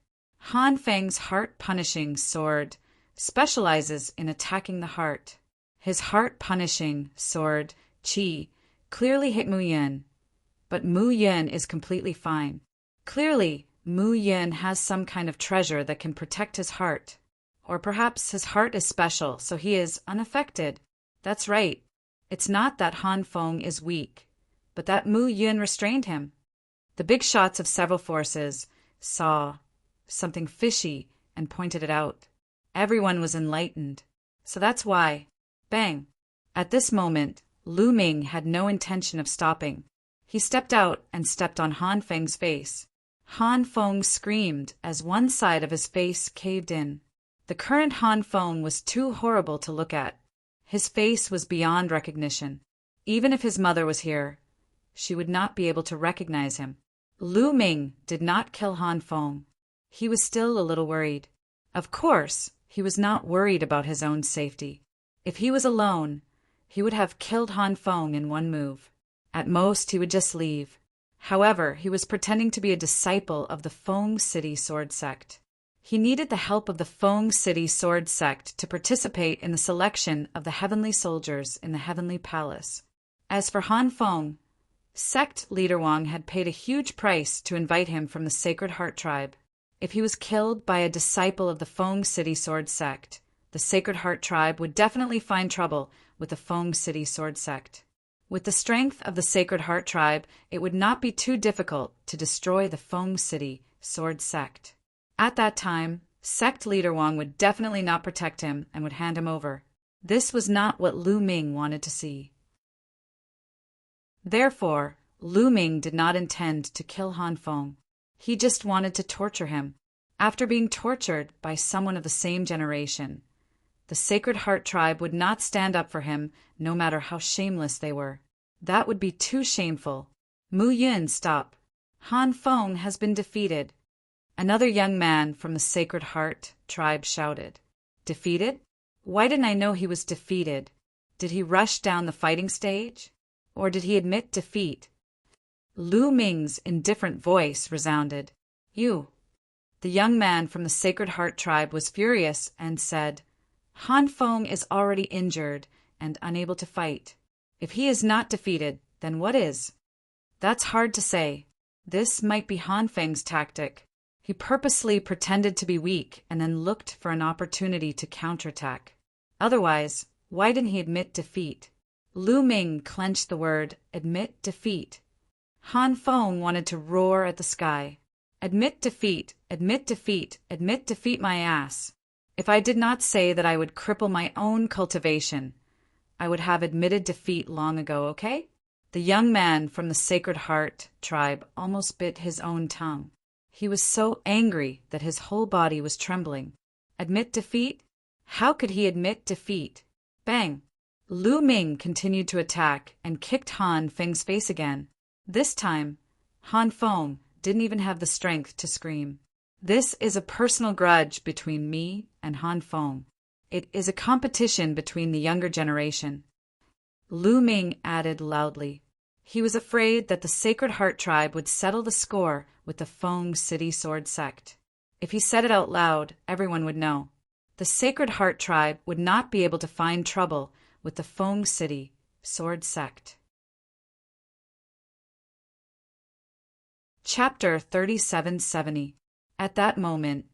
Han Feng's heart-punishing sword specializes in attacking the heart. His heart-punishing sword, Qi, clearly hit Mu Yin, but Mu Yin is completely fine. Clearly, Mu Yin has some kind of treasure that can protect his heart. Or perhaps his heart is special, so he is unaffected. That's right. It's not that Han Feng is weak, but that Mu Yin restrained him. The big shots of several forces saw something fishy and pointed it out. Everyone was enlightened. So that's why. Bang! At this moment, Lu Ming had no intention of stopping. He stepped out and stepped on Han Feng's face. Han Feng screamed as one side of his face caved in. The current Han Feng was too horrible to look at. His face was beyond recognition. Even if his mother was here, she would not be able to recognize him. Lu Ming did not kill Han Feng. He was still a little worried. Of course, he was not worried about his own safety. If he was alone, he would have killed Han Feng in one move. At most, he would just leave. However, he was pretending to be a disciple of the Feng City Sword Sect. He needed the help of the Feng City Sword Sect to participate in the selection of the heavenly soldiers in the Heavenly Palace. As for Han Feng, sect leader Wang had paid a huge price to invite him from the Sacred Heart Tribe. If he was killed by a disciple of the Feng City Sword Sect, the Sacred Heart Tribe would definitely find trouble with the Feng City Sword Sect. With the strength of the Sacred Heart Tribe, it would not be too difficult to destroy the Feng City Sword Sect. At that time, sect leader Wang would definitely not protect him and would hand him over. This was not what Lu Ming wanted to see. Therefore, Lu Ming did not intend to kill Han Feng. He just wanted to torture him. After being tortured by someone of the same generation, the Sacred Heart Tribe would not stand up for him, no matter how shameless they were. That would be too shameful. Mu Yun, stop. Han Feng has been defeated. Another young man from the Sacred Heart tribe shouted. Defeated? Why didn't I know he was defeated? Did he rush down the fighting stage? Or did he admit defeat? Lu Ming's indifferent voice resounded. You. The young man from the Sacred Heart tribe was furious and said, Han Feng is already injured and unable to fight. If he is not defeated, then what is? That's hard to say. This might be Han Feng's tactic. He purposely pretended to be weak and then looked for an opportunity to counterattack. Otherwise, why didn't he admit defeat? Lu Ming clenched the word, admit defeat. Han Feng wanted to roar at the sky. Admit defeat, admit defeat, admit defeat my ass. If I did not say that I would cripple my own cultivation, I would have admitted defeat long ago, okay? The young man from the Sacred Heart tribe almost bit his own tongue. He was so angry that his whole body was trembling. Admit defeat? How could he admit defeat? Bang! Lu Ming continued to attack and kicked Han Feng's face again. This time, Han Feng didn't even have the strength to scream. This is a personal grudge between me and Han Feng. It is a competition between the younger generation. Lu Ming added loudly. He was afraid that the Sacred Heart tribe would settle the score with the Feng City Sword Sect. If he said it out loud, everyone would know. The Sacred Heart tribe would not be able to find trouble with the Feng City Sword Sect. Chapter 3770. At that moment,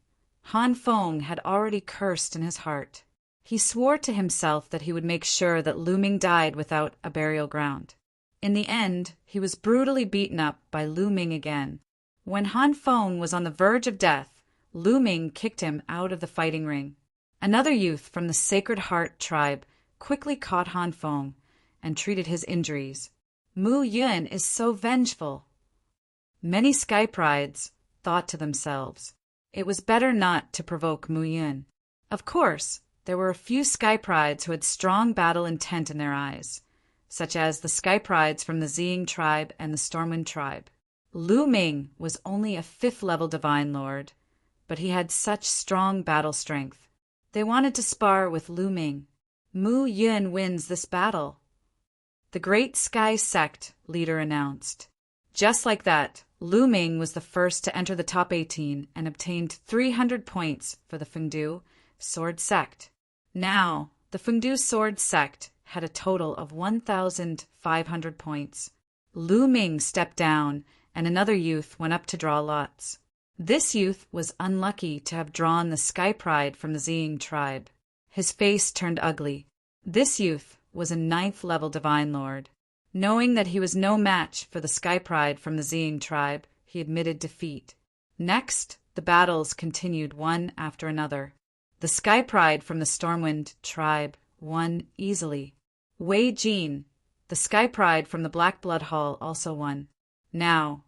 Han Feng had already cursed in his heart. He swore to himself that he would make sure that Lu Ming died without a burial ground. In the end, he was brutally beaten up by Lu Ming again. When Han Feng was on the verge of death, Lu Ming kicked him out of the fighting ring. Another youth from the Sacred Heart tribe quickly caught Han Feng and treated his injuries. Mu Yun is so vengeful. Many Sky Prides thought to themselves, it was better not to provoke Mu Yun. Of course, there were a few Sky Prides who had strong battle intent in their eyes, such as the Sky Prides from the Ziying tribe and the Stormwind tribe. Lu Ming was only a 5th-level Divine Lord, but he had such strong battle strength. They wanted to spar with Lu Ming. Mu Yun wins this battle. The Great Sky Sect leader announced. Just like that, Lu Ming was the first to enter the top 18 and obtained 300 points for the Fengdu Sword Sect. Now, the Fengdu Sword Sect had a total of 1,500 points. Lu Ming stepped down, and another youth went up to draw lots. This youth was unlucky to have drawn the Sky Pride from the Ziying tribe. His face turned ugly. This youth was a 9th-level Divine Lord. Knowing that he was no match for the Sky Pride from the Ziying tribe, he admitted defeat. Next, the battles continued one after another. The Sky Pride from the Stormwind tribe won easily. Wei Jin, the Sky Pride from the Black Blood Hall, also won. Now,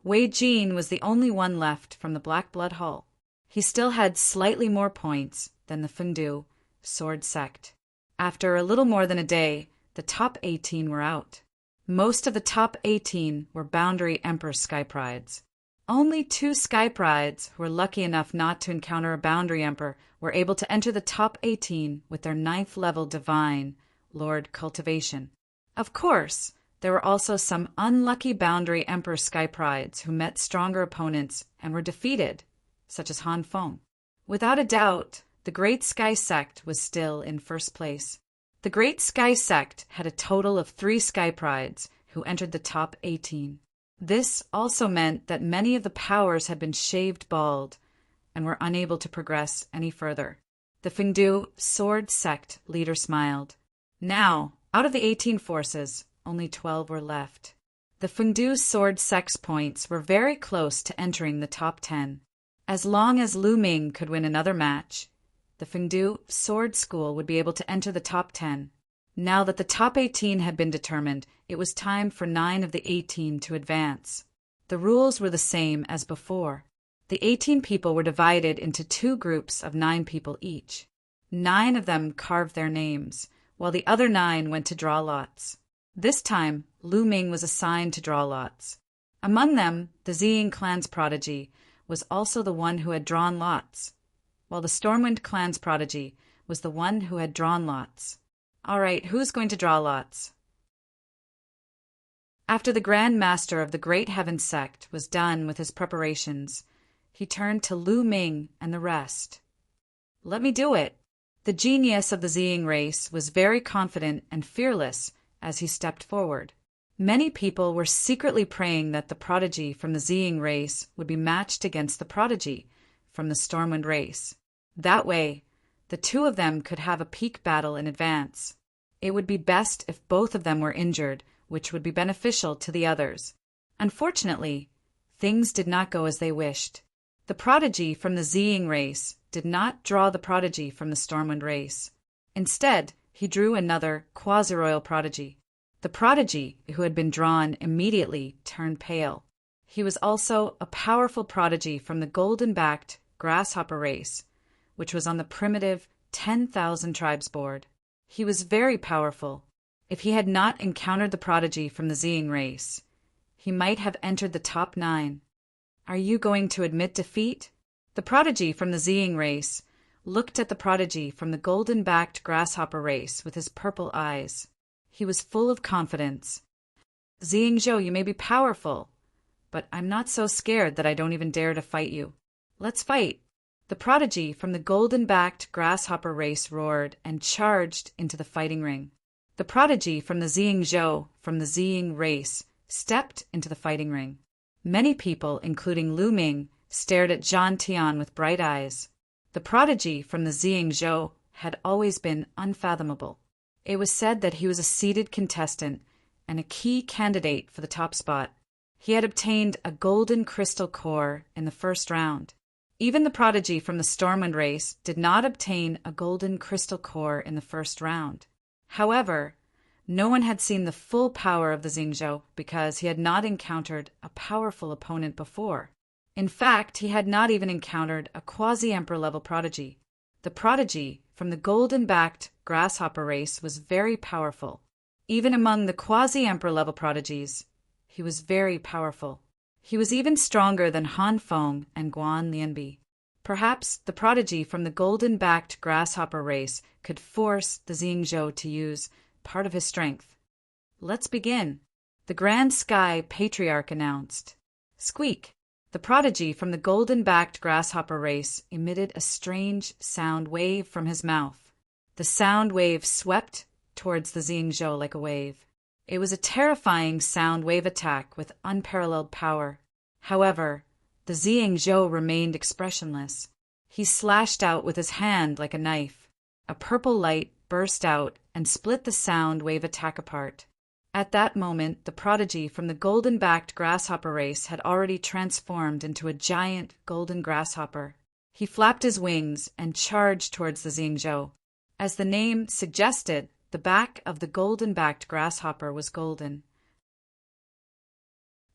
Wei Jin was the only one left from the Black Blood Hall. He still had slightly more points than the Fengdu Sword Sect. After a little more than a day, the top 18 were out. Most of the top 18 were Boundary Emperor Sky Prides. Only 2 Sky Prides who were lucky enough not to encounter a Boundary Emperor were able to enter the top 18 with their 9th-level Divine Lord cultivation. Of course, there were also some unlucky Boundary Emperor Sky Prides who met stronger opponents and were defeated, such as Han Feng. Without a doubt, the Great Sky Sect was still in first place. The Great Sky Sect had a total of 3 Sky Prides who entered the top 18. This also meant that many of the powers had been shaved bald and were unable to progress any further. The Fengdu Sword Sect leader smiled. Now, out of the 18 forces, only 12 were left. The Fengdu Sword Sect's points were very close to entering the top 10. As long as Lu Ming could win another match, the Fengdu Sword School would be able to enter the top 10. Now that the top 18 had been determined, it was time for 9 of the 18 to advance. The rules were the same as before. The 18 people were divided into 2 groups of 9 people each. 9 of them carved their names, while the other 9 went to draw lots. This time, Lu Ming was assigned to draw lots. Among them, the Ziying clan's prodigy was also the one who had drawn lots, while the Stormwind clan's prodigy was the one who had drawn lots. All right, who's going to draw lots? After the Grand Master of the Great Heaven Sect was done with his preparations, he turned to Lu Ming and the rest. Let me do it. The genius of the Ziying race was very confident and fearless as he stepped forward. Many people were secretly praying that the prodigy from the Ziying race would be matched against the prodigy from the Stormwind race. That way, the two of them could have a peak battle in advance. It would be best if both of them were injured, which would be beneficial to the others. Unfortunately, things did not go as they wished. The prodigy from the Ziying race did not draw the prodigy from the Stormwind race. Instead, he drew another quasi-royal prodigy. The prodigy who had been drawn immediately turned pale. He was also a powerful prodigy from the golden-backed grasshopper race, which was on the primitive 10,000 tribes board. He was very powerful. If he had not encountered the prodigy from the Ziying race, he might have entered the top 9. Are you going to admit defeat? The prodigy from the Ziying race looked at the prodigy from the golden-backed grasshopper race with his purple eyes. He was full of confidence. Ziying Zhou, you may be powerful, but I'm not so scared that I don't even dare to fight you. Let's fight. The prodigy from the golden-backed grasshopper race roared and charged into the fighting ring. The prodigy from the Ziying Zhou from the Ziying race stepped into the fighting ring. Many people, including Lu Ming, stared at Zhan Tian with bright eyes. The prodigy from the Ziying Zhou had always been unfathomable. It was said that he was a seeded contestant and a key candidate for the top spot. He had obtained a golden crystal core in the first round. Even the prodigy from the Stormwind race did not obtain a golden crystal core in the first round. However, no one had seen the full power of the Ziying Zhou because he had not encountered a powerful opponent before. In fact, he had not even encountered a quasi-emperor level prodigy. The prodigy from the golden-backed grasshopper race was very powerful. Even among the quasi-emperor level prodigies, he was very powerful. He was even stronger than Han Feng and Guan Lianbi. Perhaps the prodigy from the golden-backed grasshopper race could force the Ziying Zhou to use part of his strength. Let's begin, the Grand Sky Patriarch announced. Squeak! The prodigy from the golden-backed grasshopper race emitted a strange sound wave from his mouth. The sound wave swept towards the Ziying Zhou like a wave. It was a terrifying sound wave attack with unparalleled power. However, the Ziying Zhou remained expressionless. He slashed out with his hand like a knife. A purple light burst out and split the sound wave attack apart. At that moment, the prodigy from the golden-backed grasshopper race had already transformed into a giant golden grasshopper. He flapped his wings and charged towards the Ziying Zhou. As the name suggested, the back of the golden-backed grasshopper was golden.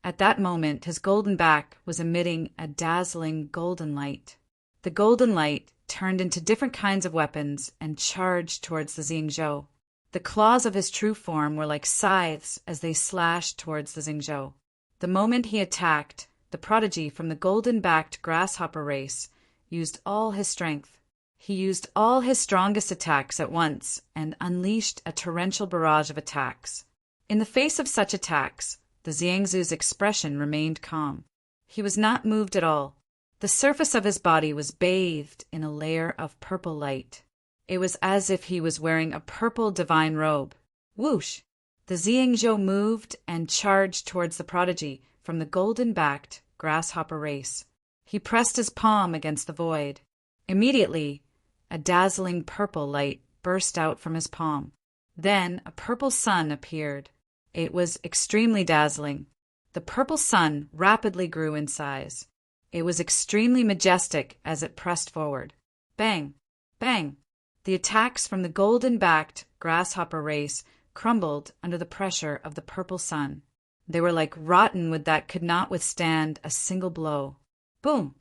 At that moment, his golden back was emitting a dazzling golden light. The golden light turned into different kinds of weapons and charged towards the Ziying Zhou. The claws of his true form were like scythes as they slashed towards the Ziying Zhou. The moment he attacked, the prodigy from the golden-backed grasshopper race used all his strength. He used all his strongest attacks at once and unleashed a torrential barrage of attacks. In the face of such attacks, the Ziying Zhou's expression remained calm. He was not moved at all. The surface of his body was bathed in a layer of purple light. It was as if he was wearing a purple divine robe. Whoosh! The Ziying Zhou moved and charged towards the prodigy from the golden-backed grasshopper race. He pressed his palm against the void. Immediately, a dazzling purple light burst out from his palm. Then a purple sun appeared. It was extremely dazzling. The purple sun rapidly grew in size. It was extremely majestic as it pressed forward. Bang! Bang! The attacks from the golden-backed grasshopper race crumbled under the pressure of the purple sun. They were like rotten wood that could not withstand a single blow. Boom!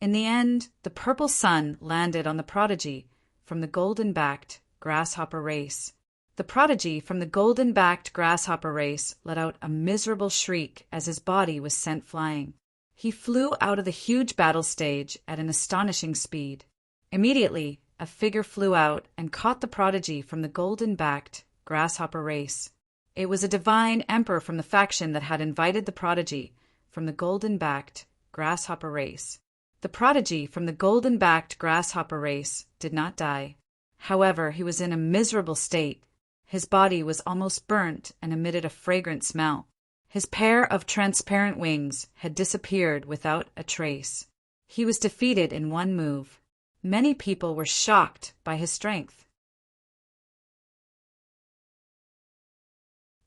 In the end, the purple sun landed on the prodigy from the golden-backed grasshopper race. The prodigy from the golden-backed grasshopper race let out a miserable shriek as his body was sent flying. He flew out of the huge battle stage at an astonishing speed. Immediately, a figure flew out and caught the prodigy from the golden-backed grasshopper race. It was a divine emperor from the faction that had invited the prodigy from the golden-backed grasshopper race. The prodigy from the golden-backed grasshopper race did not die. However, he was in a miserable state. His body was almost burnt and emitted a fragrant smell. His pair of transparent wings had disappeared without a trace. He was defeated in one move. Many people were shocked by his strength.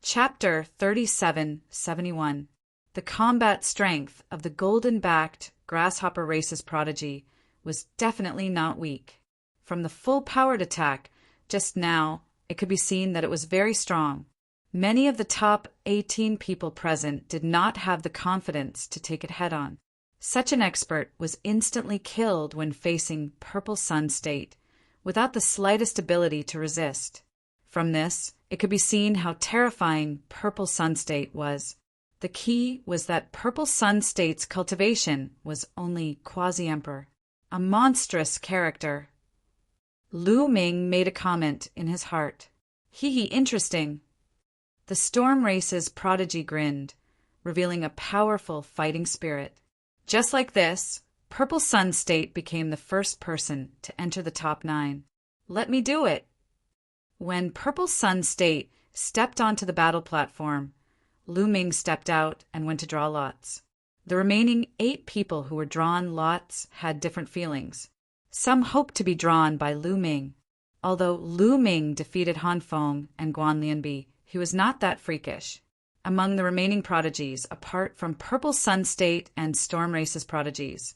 Chapter 3771. The combat strength of the golden-backed grasshopper race's prodigy was definitely not weak. From the full-powered attack just now, it could be seen that it was very strong. Many of the top 18 people present did not have the confidence to take it head-on. Such an expert was instantly killed when facing Purple Sun State, without the slightest ability to resist. From this, it could be seen how terrifying Purple Sun State was. The key was that Purple Sun State's cultivation was only quasi-emperor, a monstrous character. Lu Ming made a comment in his heart. Hee, interesting. The Storm Race's prodigy grinned, revealing a powerful fighting spirit. Just like this, Purple Sun State became the first person to enter the top 9. Let me do it. When Purple Sun State stepped onto the battle platform, Lu Ming stepped out and went to draw lots. The remaining 8 people who were drawn lots had different feelings. Some hoped to be drawn by Lu Ming. Although Lu Ming defeated Han Feng and Guan Lianbi, he was not that freakish. Among the remaining prodigies, apart from Purple Sun State and Storm Race's prodigies,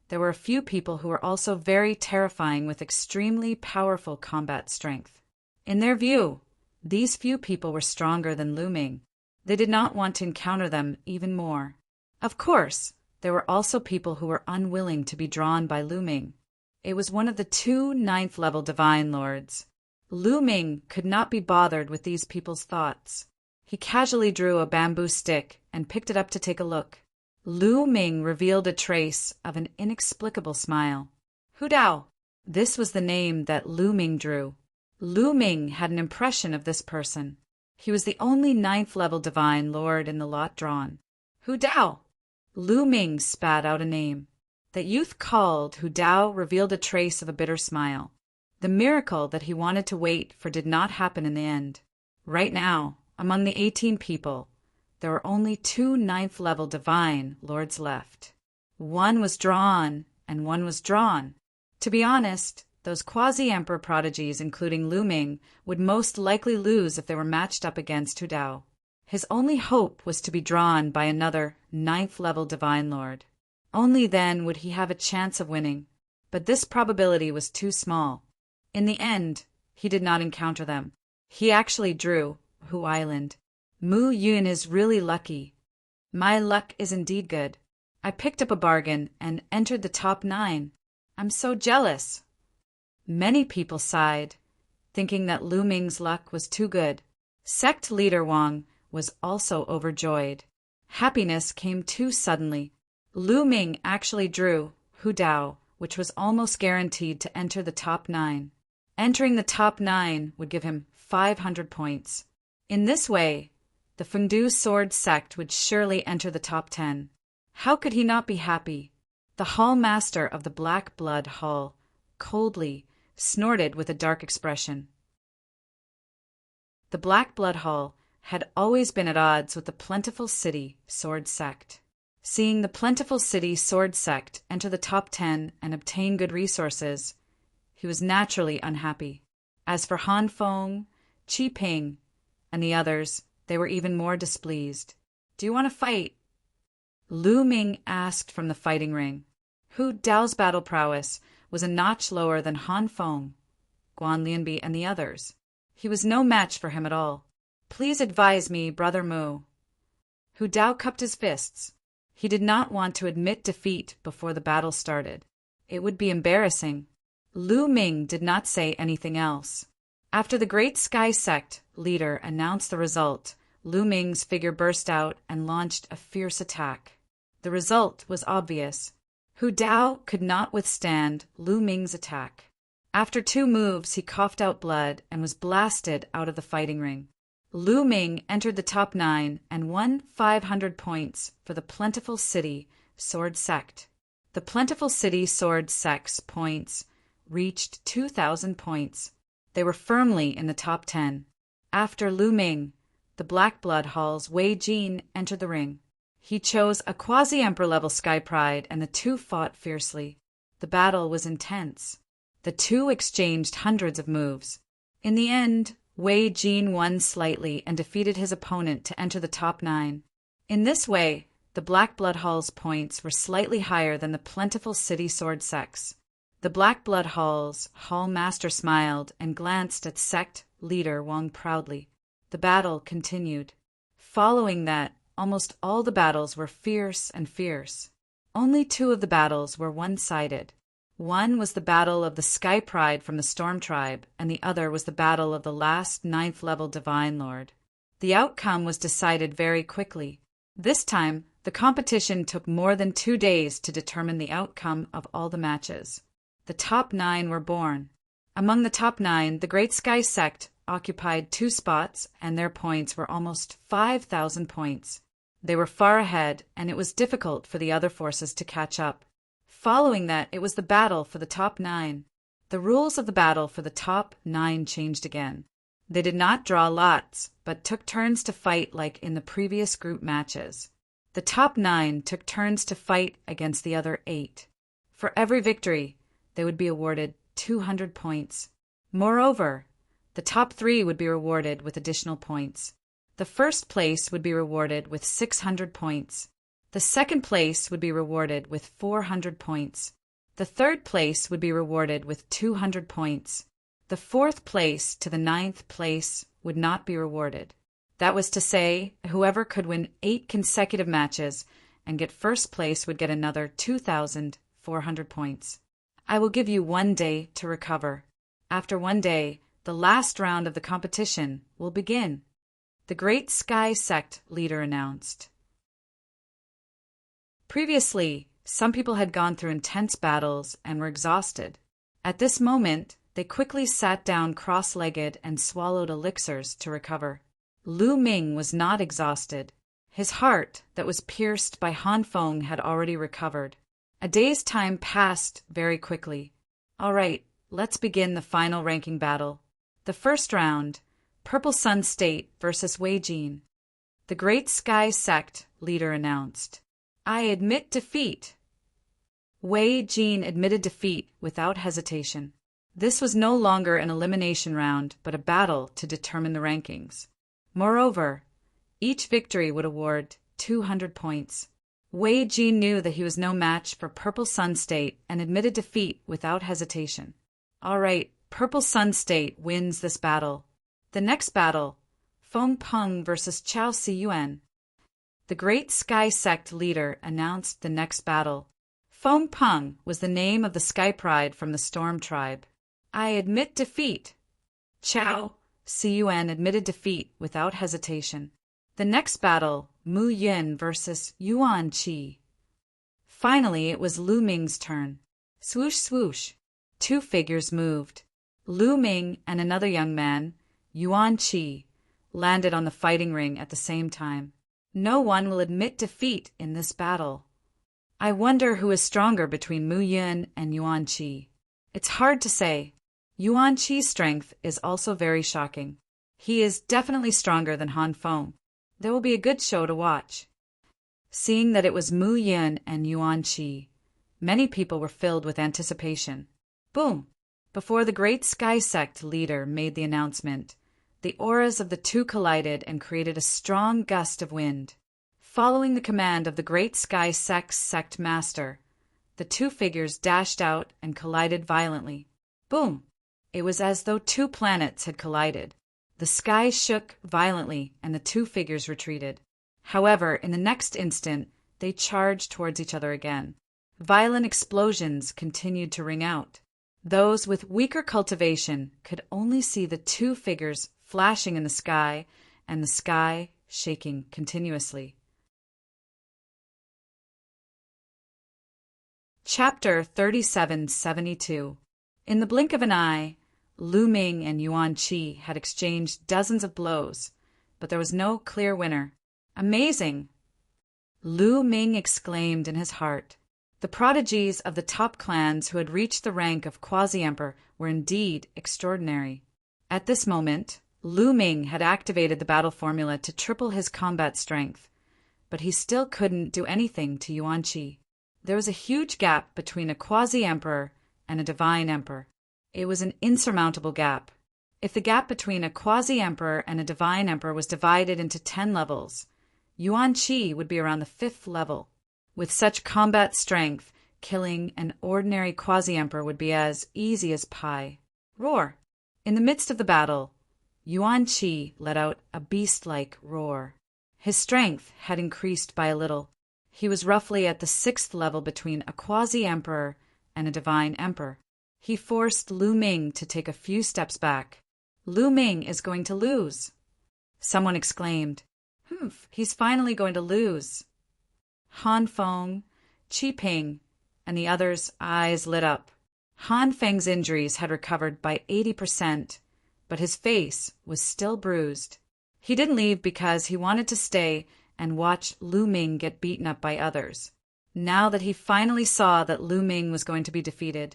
there were a few people who were also very terrifying with extremely powerful combat strength. In their view, these few people were stronger than Lu Ming. They did not want to encounter them even more. Of course, there were also people who were unwilling to be drawn by Lu Ming. It was one of the 2 9th-level Divine Lords. Lu Ming could not be bothered with these people's thoughts. He casually drew a bamboo stick and picked it up to take a look. Lu Ming revealed a trace of an inexplicable smile. Hu Dao. This was the name that Lu Ming drew. Lu Ming had an impression of this person. He was the only 9th-level Divine Lord in the lot drawn. Hu Dao. Lu Ming spat out a name. That youth called Hu Dao revealed a trace of a bitter smile. The miracle that he wanted to wait for did not happen in the end. Right now, among the 18 people, there were only 2 9th-level Divine Lords left. One was drawn, and one was drawn. To be honest, those quasi-emperor prodigies, including Lu Ming, would most likely lose if they were matched up against Hu Dao. His only hope was to be drawn by another 9th-level Divine Lord. Only then would he have a chance of winning, but this probability was too small. In the end, he did not encounter them. He actually drew Hu Island. Mu Yun is really lucky. My luck is indeed good. I picked up a bargain and entered the top 9. I'm so jealous. Many people sighed, thinking that Lu Ming's luck was too good. Sect leader Wang was also overjoyed. Happiness came too suddenly. Lu Ming actually drew Hu Dao, which was almost guaranteed to enter the top 9. Entering the top 9 would give him 500 points. In this way, the Fengdu Sword sect would surely enter the top 10. How could he not be happy? The Hall Master of the Black Blood Hall coldly snorted with a dark expression. The Black Blood Hall had always been at odds with the Plentiful City Sword sect. Seeing the Plentiful City Sword sect enter the top 10 and obtain good resources, he was naturally unhappy. As for Han Feng, Qi Ping, and the others, they were even more displeased. Do you want to fight? Lu Ming asked from the fighting ring. Hu Dao's battle prowess was a notch lower than Han Feng, Guan Lianbi, and the others. He was no match for him at all. Please advise me, Brother Mu. Hu Dao cupped his fists. He did not want to admit defeat before the battle started. It would be embarrassing. Lu Ming did not say anything else. After the Great Sky Sect leader announced the result, Lu Ming's figure burst out and launched a fierce attack. The result was obvious. Hu Dao could not withstand Lu Ming's attack. After 2 moves, he coughed out blood and was blasted out of the fighting ring. Lu Ming entered the top 9 and won 500 points for the Plentiful City Sword Sect. The Plentiful City Sword Sect's points reached 2,000 points. They were firmly in the top 10. After Lu Ming, the Black Blood Hall's Wei Jin entered the ring. He chose a quasi-emperor level Sky Pride and the two fought fiercely. The battle was intense. The two exchanged hundreds of moves. In the end, Wei Jin won slightly and defeated his opponent to enter the top 9. In this way, the Black Blood Hall's points were slightly higher than the Plentiful City Sword Sect's. The Black Blood Hall's Hall Master smiled and glanced at sect leader Wang proudly. The battle continued. Following that, almost all the battles were fierce and fierce. Only 2 of the battles were one-sided. One was the battle of the Sky Pride from the Storm Tribe, and the other was the battle of the last 9th-level Divine Lord. The outcome was decided very quickly. This time, the competition took more than 2 days to determine the outcome of all the matches. The top 9 were born. Among the top 9, the Great Sky Sect occupied 2 spots, and their points were almost 5,000 points. They were far ahead, and it was difficult for the other forces to catch up. Following that, it was the battle for the top 9. The rules of the battle for the top 9 changed again. They did not draw lots, but took turns to fight like in the previous group matches. The top 9 took turns to fight against the other 8. For every victory, they would be awarded 200 points. Moreover, the top 3 would be rewarded with additional points. The first place would be rewarded with 600 points. The second place would be rewarded with 400 points. The third place would be rewarded with 200 points. The 4th place to the 9th place would not be rewarded. That was to say, whoever could win 8 consecutive matches and get first place would get another 2,400 points. I will give you 1 day to recover. After 1 day, the last round of the competition will begin. The Great Sky Sect leader announced. Previously, some people had gone through intense battles and were exhausted. At this moment, they quickly sat down cross-legged and swallowed elixirs to recover. Lu Ming was not exhausted. His heart, that was pierced by Han Feng, had already recovered. A day's time passed very quickly. All right, let's begin the final ranking battle. The first round, Purple Sun State versus Wei Jin. The Great Sky Sect leader announced. I admit defeat. Wei Jin admitted defeat without hesitation. This was no longer an elimination round, but a battle to determine the rankings. Moreover, each victory would award 200 points. Wei Jin knew that he was no match for Purple Sun State and admitted defeat without hesitation. All right, Purple Sun State wins this battle. The next battle, Feng Peng versus Chao Siyuan. The Great Sky Sect leader announced the next battle. Feng Peng was the name of the Sky Pride from the Storm Tribe. I admit defeat. Chao Siyuan admitted defeat without hesitation. The next battle, Mu Yin versus Yuan Qi. Finally, it was Lu Ming's turn. Swoosh swoosh. 2 figures moved. Lu Ming and another young man, Yuan Qi, landed on the fighting ring at the same time. No one will admit defeat in this battle. I wonder who is stronger between Mu Yin and Yuan Qi. It's hard to say. Yuan Qi's strength is also very shocking. He is definitely stronger than Han Feng. There will be a good show to watch. Seeing that it was Mu Yin and Yuan Qi, many people were filled with anticipation. Boom! Before the Great Sky Sect leader made the announcement, the auras of the two collided and created a strong gust of wind. Following the command of the Great Sky Sect's sect master, the 2 figures dashed out and collided violently. Boom! It was as though 2 planets had collided. The sky shook violently and the 2 figures retreated. However, in the next instant, they charged towards each other again. Violent explosions continued to ring out. Those with weaker cultivation could only see the 2 figures flashing in the sky and the sky shaking continuously. Chapter 3772. In the blink of an eye, Lu Ming and Yuan Qi had exchanged dozens of blows, but there was no clear winner. Amazing! Lu Ming exclaimed in his heart. The prodigies of the top clans who had reached the rank of quasi-emperor were indeed extraordinary. At this moment, Lu Ming had activated the battle formula to triple his combat strength, but he still couldn't do anything to Yuan Qi. There was a huge gap between a quasi-emperor and a divine emperor. It was an insurmountable gap. If the gap between a quasi-emperor and a divine emperor was divided into 10 levels, Yuan Qi would be around the 5th level. With such combat strength, killing an ordinary quasi-emperor would be as easy as pie. Roar! In the midst of the battle, Yuan Qi let out a beast-like roar. His strength had increased by a little. He was roughly at the 6th level between a quasi-emperor and a divine emperor. He forced Lu Ming to take a few steps back. Lu Ming is going to lose. Someone exclaimed, "Humph, he's finally going to lose." Han Feng, Qi Ping, and the others' eyes lit up. Han Feng's injuries had recovered by 80%, but his face was still bruised. He didn't leave because he wanted to stay and watch Lu Ming get beaten up by others. Now that he finally saw that Lu Ming was going to be defeated,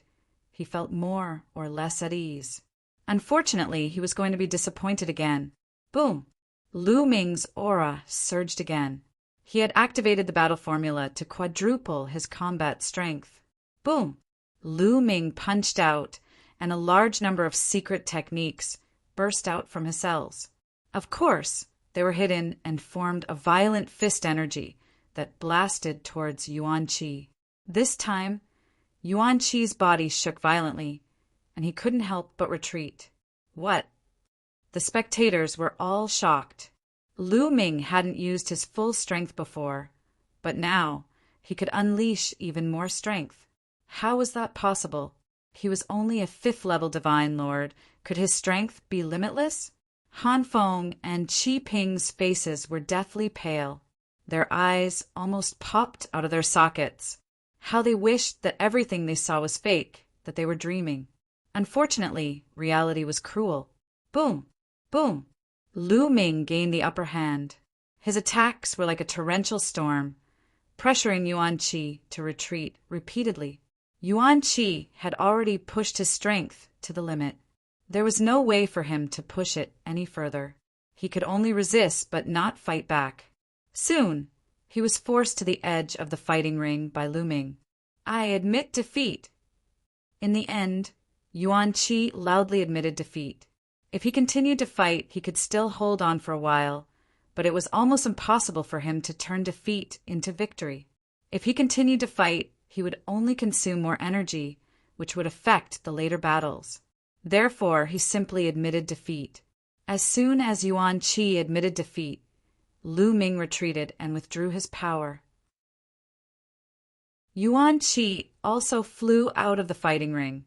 he felt more or less at ease. Unfortunately, he was going to be disappointed again. Boom! Lu Ming's aura surged again. He had activated the battle formula to quadruple his combat strength. Boom! Lu Ming punched out, and a large number of secret techniques burst out from his cells. Of course, they were hidden and formed a violent fist energy that blasted towards Yuan Qi. This time, Yuan Qi's body shook violently, and he couldn't help but retreat. What? The spectators were all shocked. Lu Ming hadn't used his full strength before, but now he could unleash even more strength. How was that possible? He was only a 5th-level divine lord. Could his strength be limitless? Han Feng and Qi Ping's faces were deathly pale. Their eyes almost popped out of their sockets. How they wished that everything they saw was fake, that they were dreaming. Unfortunately, reality was cruel. Boom! Boom! Lu Ming gained the upper hand. His attacks were like a torrential storm, pressuring Yuan Qi to retreat repeatedly. Yuan Qi had already pushed his strength to the limit. There was no way for him to push it any further. He could only resist but not fight back. Soon, he was forced to the edge of the fighting ring by Lu Ming. "I admit defeat." In the end, Yuan Qi loudly admitted defeat. If he continued to fight, he could still hold on for a while, but it was almost impossible for him to turn defeat into victory. If he continued to fight, he would only consume more energy, which would affect the later battles. Therefore, he simply admitted defeat. As soon as Yuan Qi admitted defeat, Lu Ming retreated and withdrew his power. Yuan Qi also flew out of the fighting ring,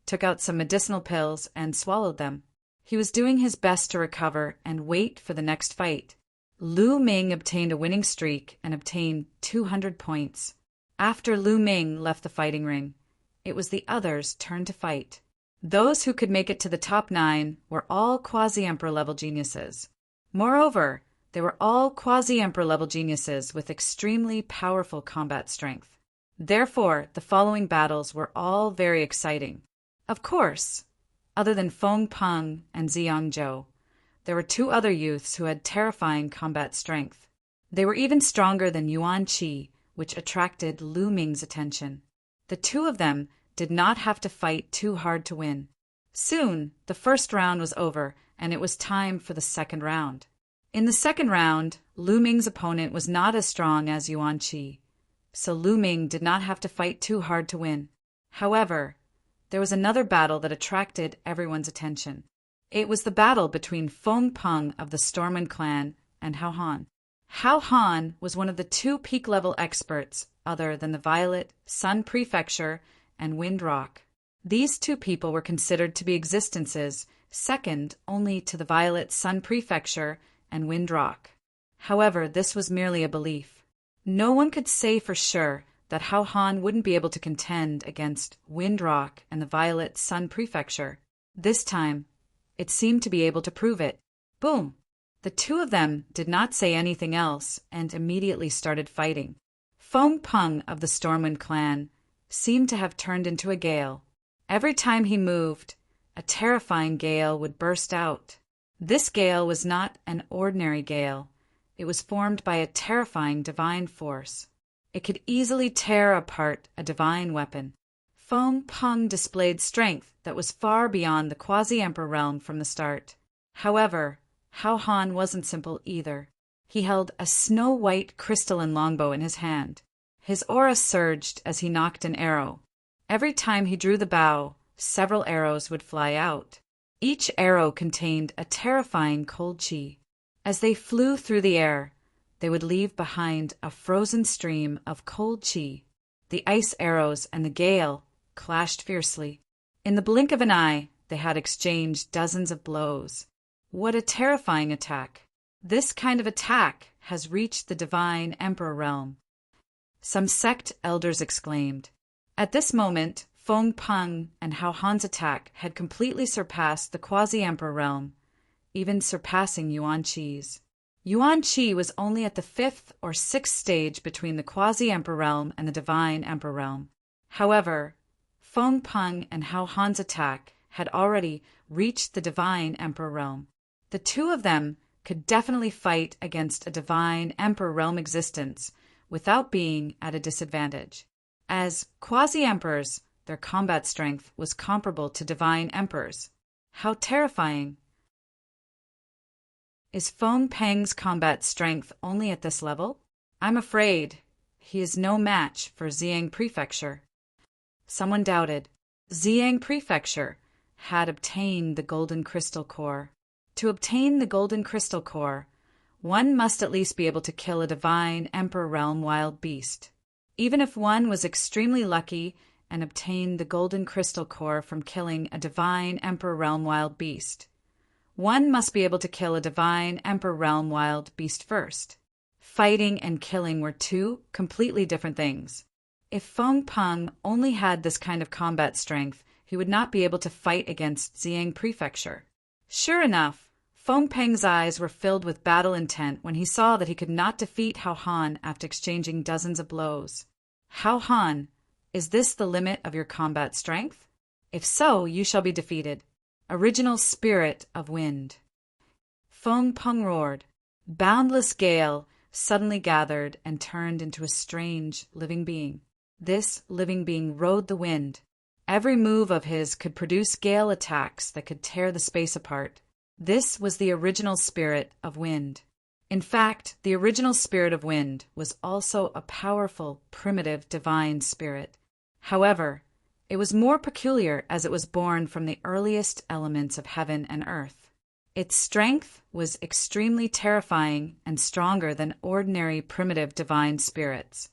took out some medicinal pills, and swallowed them. He was doing his best to recover and wait for the next fight. Lu Ming obtained a winning streak and obtained 200 points. After Lu Ming left the fighting ring, it was the others' turn to fight. Those who could make it to the top 9 were all quasi-emperor level geniuses. Moreover, they were all quasi-emperor level geniuses with extremely powerful combat strength. Therefore, the following battles were all very exciting. Of course, other than Feng Peng and Ziyang Zhou, there were 2 other youths who had terrifying combat strength. They were even stronger than Yuan Qi, which attracted Lu Ming's attention. The 2 of them did not have to fight too hard to win. Soon, the first round was over, and it was time for the second round. In the second round, Lu Ming's opponent was not as strong as Yuan Qi, so Lu Ming did not have to fight too hard to win. However, there was another battle that attracted everyone's attention. It was the battle between Feng Peng of the Stormwind clan and Hao Han. Hao Han was one of the 2 peak-level experts other than the Violet, Sun Prefecture, and Wind Rock. These 2 people were considered to be existences second only to the Violet, Sun Prefecture, and Wind Rock. However, this was merely a belief. No one could say for sure that Hao Han wouldn't be able to contend against Wind Rock and the Violet Sun Prefecture. This time, it seemed to be able to prove it. Boom! The two of them did not say anything else and immediately started fighting. Feng Peng of the Stormwind clan seemed to have turned into a gale. Every time he moved, a terrifying gale would burst out. This gale was not an ordinary gale. It was formed by a terrifying divine force. It could easily tear apart a divine weapon. Feng Peng displayed strength that was far beyond the quasi-emperor realm from the start. However, Hao Han wasn't simple either. He held a snow-white crystalline longbow in his hand. His aura surged as he nocked an arrow. Every time he drew the bow, several arrows would fly out. Each arrow contained a terrifying cold chi. As they flew through the air, they would leave behind a frozen stream of cold chi. The ice arrows and the gale clashed fiercely. In the blink of an eye, they had exchanged dozens of blows. What a terrifying attack! This kind of attack has reached the divine emperor realm. Some sect elders exclaimed. At this moment, Feng Peng and Hao Han's attack had completely surpassed the quasi-emperor realm, even surpassing Yuan Qi's. Yuan Qi was only at the 5th or 6th stage between the quasi-emperor realm and the divine emperor realm. However, Feng Peng and Hao Han's attack had already reached the divine emperor realm. The two of them could definitely fight against a divine emperor realm existence without being at a disadvantage. As quasi-emperors, their combat strength was comparable to divine emperors. How terrifying! Is Feng Peng's combat strength only at this level? I'm afraid he is no match for Xiang Prefecture. Someone doubted. Xiang Prefecture had obtained the Golden Crystal Core. To obtain the Golden Crystal Core, one must at least be able to kill a divine Emperor Realm wild beast. Even if one was extremely lucky and obtained the Golden Crystal Core from killing a divine Emperor Realm wild beast, one must be able to kill a divine Emperor Realm wild beast first. Fighting and killing were two completely different things. If Feng Peng only had this kind of combat strength, he would not be able to fight against Xiang Prefecture. Sure enough, Feng Peng's eyes were filled with battle intent when he saw that he could not defeat Hao Han after exchanging dozens of blows. Hao Han, is this the limit of your combat strength? If so, you shall be defeated. Original Spirit of Wind. Feng Peng roared. Boundless gale suddenly gathered and turned into a strange living being. This living being rode the wind. Every move of his could produce gale attacks that could tear the space apart. This was the original Spirit of Wind. In fact, the original Spirit of Wind was also a powerful, primitive, divine spirit. However, it was more peculiar as it was born from the earliest elements of heaven and earth. Its strength was extremely terrifying and stronger than ordinary primitive divine spirits.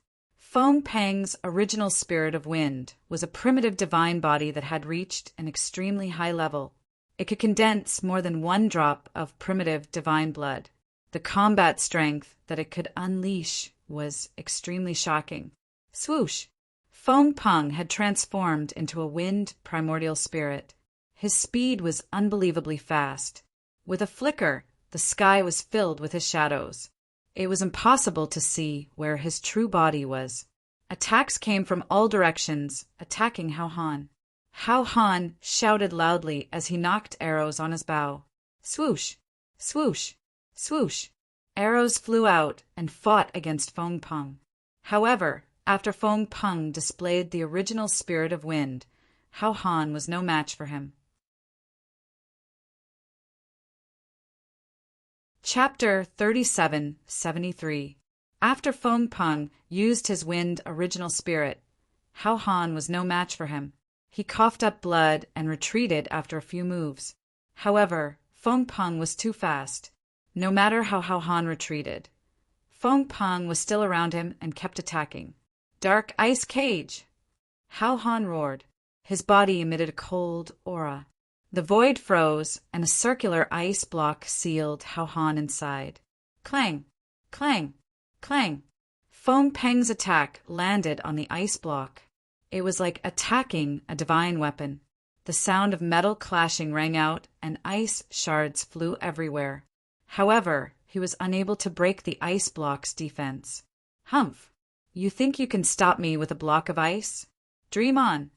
Feng Peng's original Spirit of Wind was a primitive divine body that had reached an extremely high level. It could condense more than one drop of primitive divine blood. The combat strength that it could unleash was extremely shocking. Swoosh! Feng Peng had transformed into a wind primordial spirit. His speed was unbelievably fast. With a flicker, the sky was filled with his shadows. It was impossible to see where his true body was. Attacks came from all directions, attacking Hao Han. Hao Han shouted loudly as he knocked arrows on his bow. Swoosh! Swoosh! Swoosh! Arrows flew out and fought against Feng Peng. However, after Feng Peng displayed the original Spirit of Wind, Hao Han was no match for him. Chapter 3773. After Feng Peng used his wind original spirit, Hao Han was no match for him. He coughed up blood and retreated after a few moves. However, Feng Peng was too fast. No matter how Hao Han retreated, Feng Peng was still around him and kept attacking. Dark ice cage! Hao Han roared. His body emitted a cold aura. The void froze, and a circular ice block sealed Hao Han inside. Clang! Clang! Clang! Feng Peng's attack landed on the ice block. It was like attacking a divine weapon. The sound of metal clashing rang out, and ice shards flew everywhere. However, he was unable to break the ice block's defense. Humph! You think you can stop me with a block of ice? Dream on.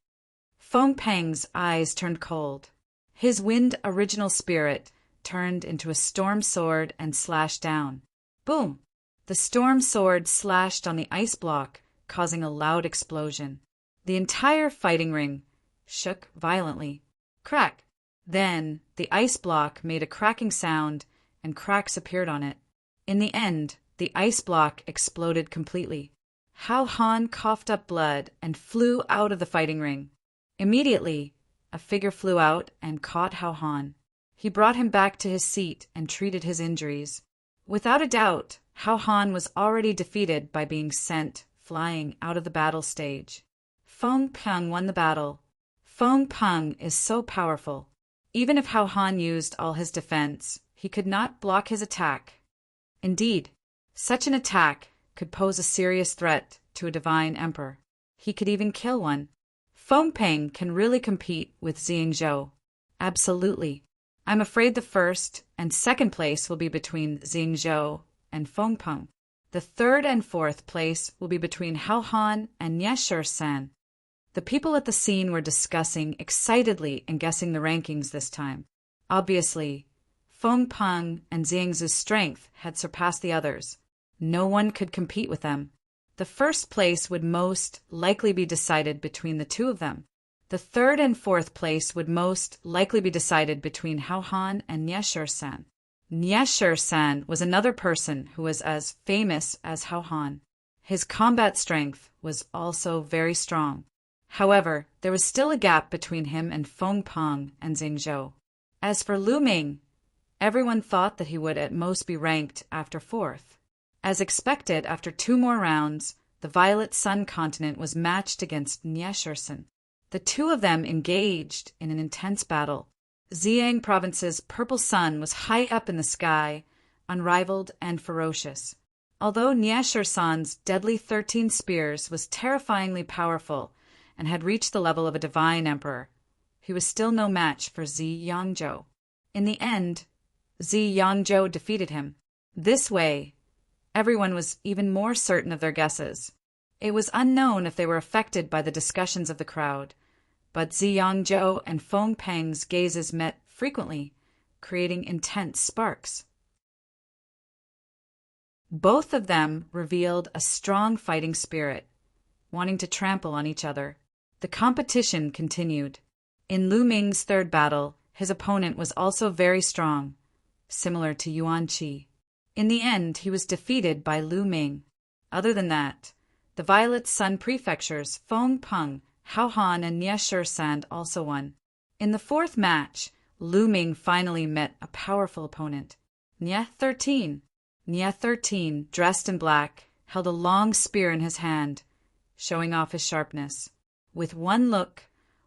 Feng Peng's eyes turned cold. His wind original spirit turned into a storm sword and slashed down. Boom! The storm sword slashed on the ice block, causing a loud explosion. The entire fighting ring shook violently. Crack! Then the ice block made a cracking sound, and cracks appeared on it. In the end, the ice block exploded completely. Hao Han coughed up blood and flew out of the fighting ring. Immediately, a figure flew out and caught Hao Han. He brought him back to his seat and treated his injuries. Without a doubt, Hao Han was already defeated by being sent flying out of the battle stage. Feng Peng won the battle. Feng Peng is so powerful. Even if Hao Han used all his defense, he could not block his attack. Indeed, such an attack could pose a serious threat to a divine emperor. He could even kill one. Feng Peng can really compete with Xingzhou. Absolutely. I'm afraid the first and second place will be between Xingzhou and Feng Peng. The third and fourth place will be between Hao Han and Nieshur-san. The people at the scene were discussing excitedly and guessing the rankings this time. Obviously, Feng Peng and Xingzhu's strength had surpassed the others. No one could compete with them. The first place would most likely be decided between the two of them. The third and fourth place would most likely be decided between Hao Han and Nieshur-san. Nieshur-san was another person who was as famous as Hao Han. His combat strength was also very strong. However, there was still a gap between him and Feng Peng and Xingzhou. As for Lu Ming, everyone thought that he would at most be ranked after fourth. As expected, after 2 more rounds, the Violet Sun continent was matched against Nieshur-san. The two of them engaged in an intense battle. Zhejiang province's purple sun was high up in the sky, unrivaled and ferocious. Although Nieshur-san's deadly 13 spears was terrifyingly powerful and had reached the level of a divine emperor, he was still no match for Zhejiang. In the end, Zhejiang defeated him. This way, everyone was even more certain of their guesses. It was unknown if they were affected by the discussions of the crowd, but Zhejiang and Feng Peng's gazes met frequently, creating intense sparks. Both of them revealed a strong fighting spirit, wanting to trample on each other. The competition continued. In Lu Ming's third battle, his opponent was also very strong, similar to Yuan Qi. In the end, he was defeated by Lu Ming. Other than that, the Violet Sun prefectures Feng Peng, Hao Han, and Nieshur-san also won. In the fourth match, Lu Ming finally met a powerful opponent, Nie 13. Nie 13, dressed in black, held a long spear in his hand, showing off his sharpness. With one look,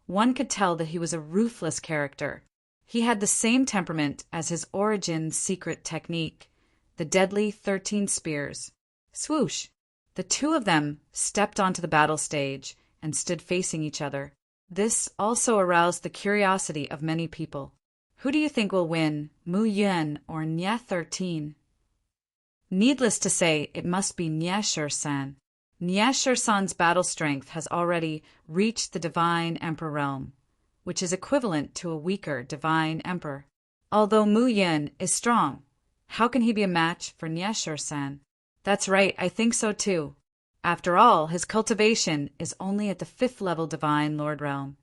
one could tell that he was a ruthless character. He had the same temperament as his origin secret technique, the deadly 13 spears. Swoosh! The two of them stepped onto the battle stage and stood facing each other. This also aroused the curiosity of many people. Who do you think will win, Mu Yun or Nie 13? Needless to say, it must be Nieshur-san. Nieshur-san's battle strength has already reached the Divine Emperor realm, which is equivalent to a weaker Divine Emperor. Although Mu Yun is strong, how can he be a match for Nieshur-san? That's right, I think so too. After all, his cultivation is only at the 5th level Divine Lord realm.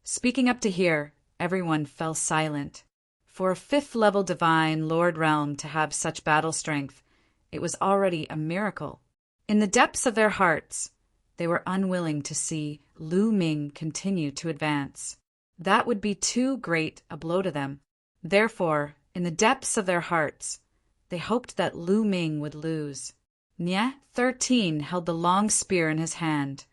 Speaking up to here, everyone fell silent. For a 5th level Divine Lord realm to have such battle strength, it was already a miracle. In the depths of their hearts, they were unwilling to see Lu Ming continue to advance. That would be too great a blow to them. Therefore, in the depths of their hearts, they hoped that Lu Ming would lose. Nie 13 held the long spear in his hand,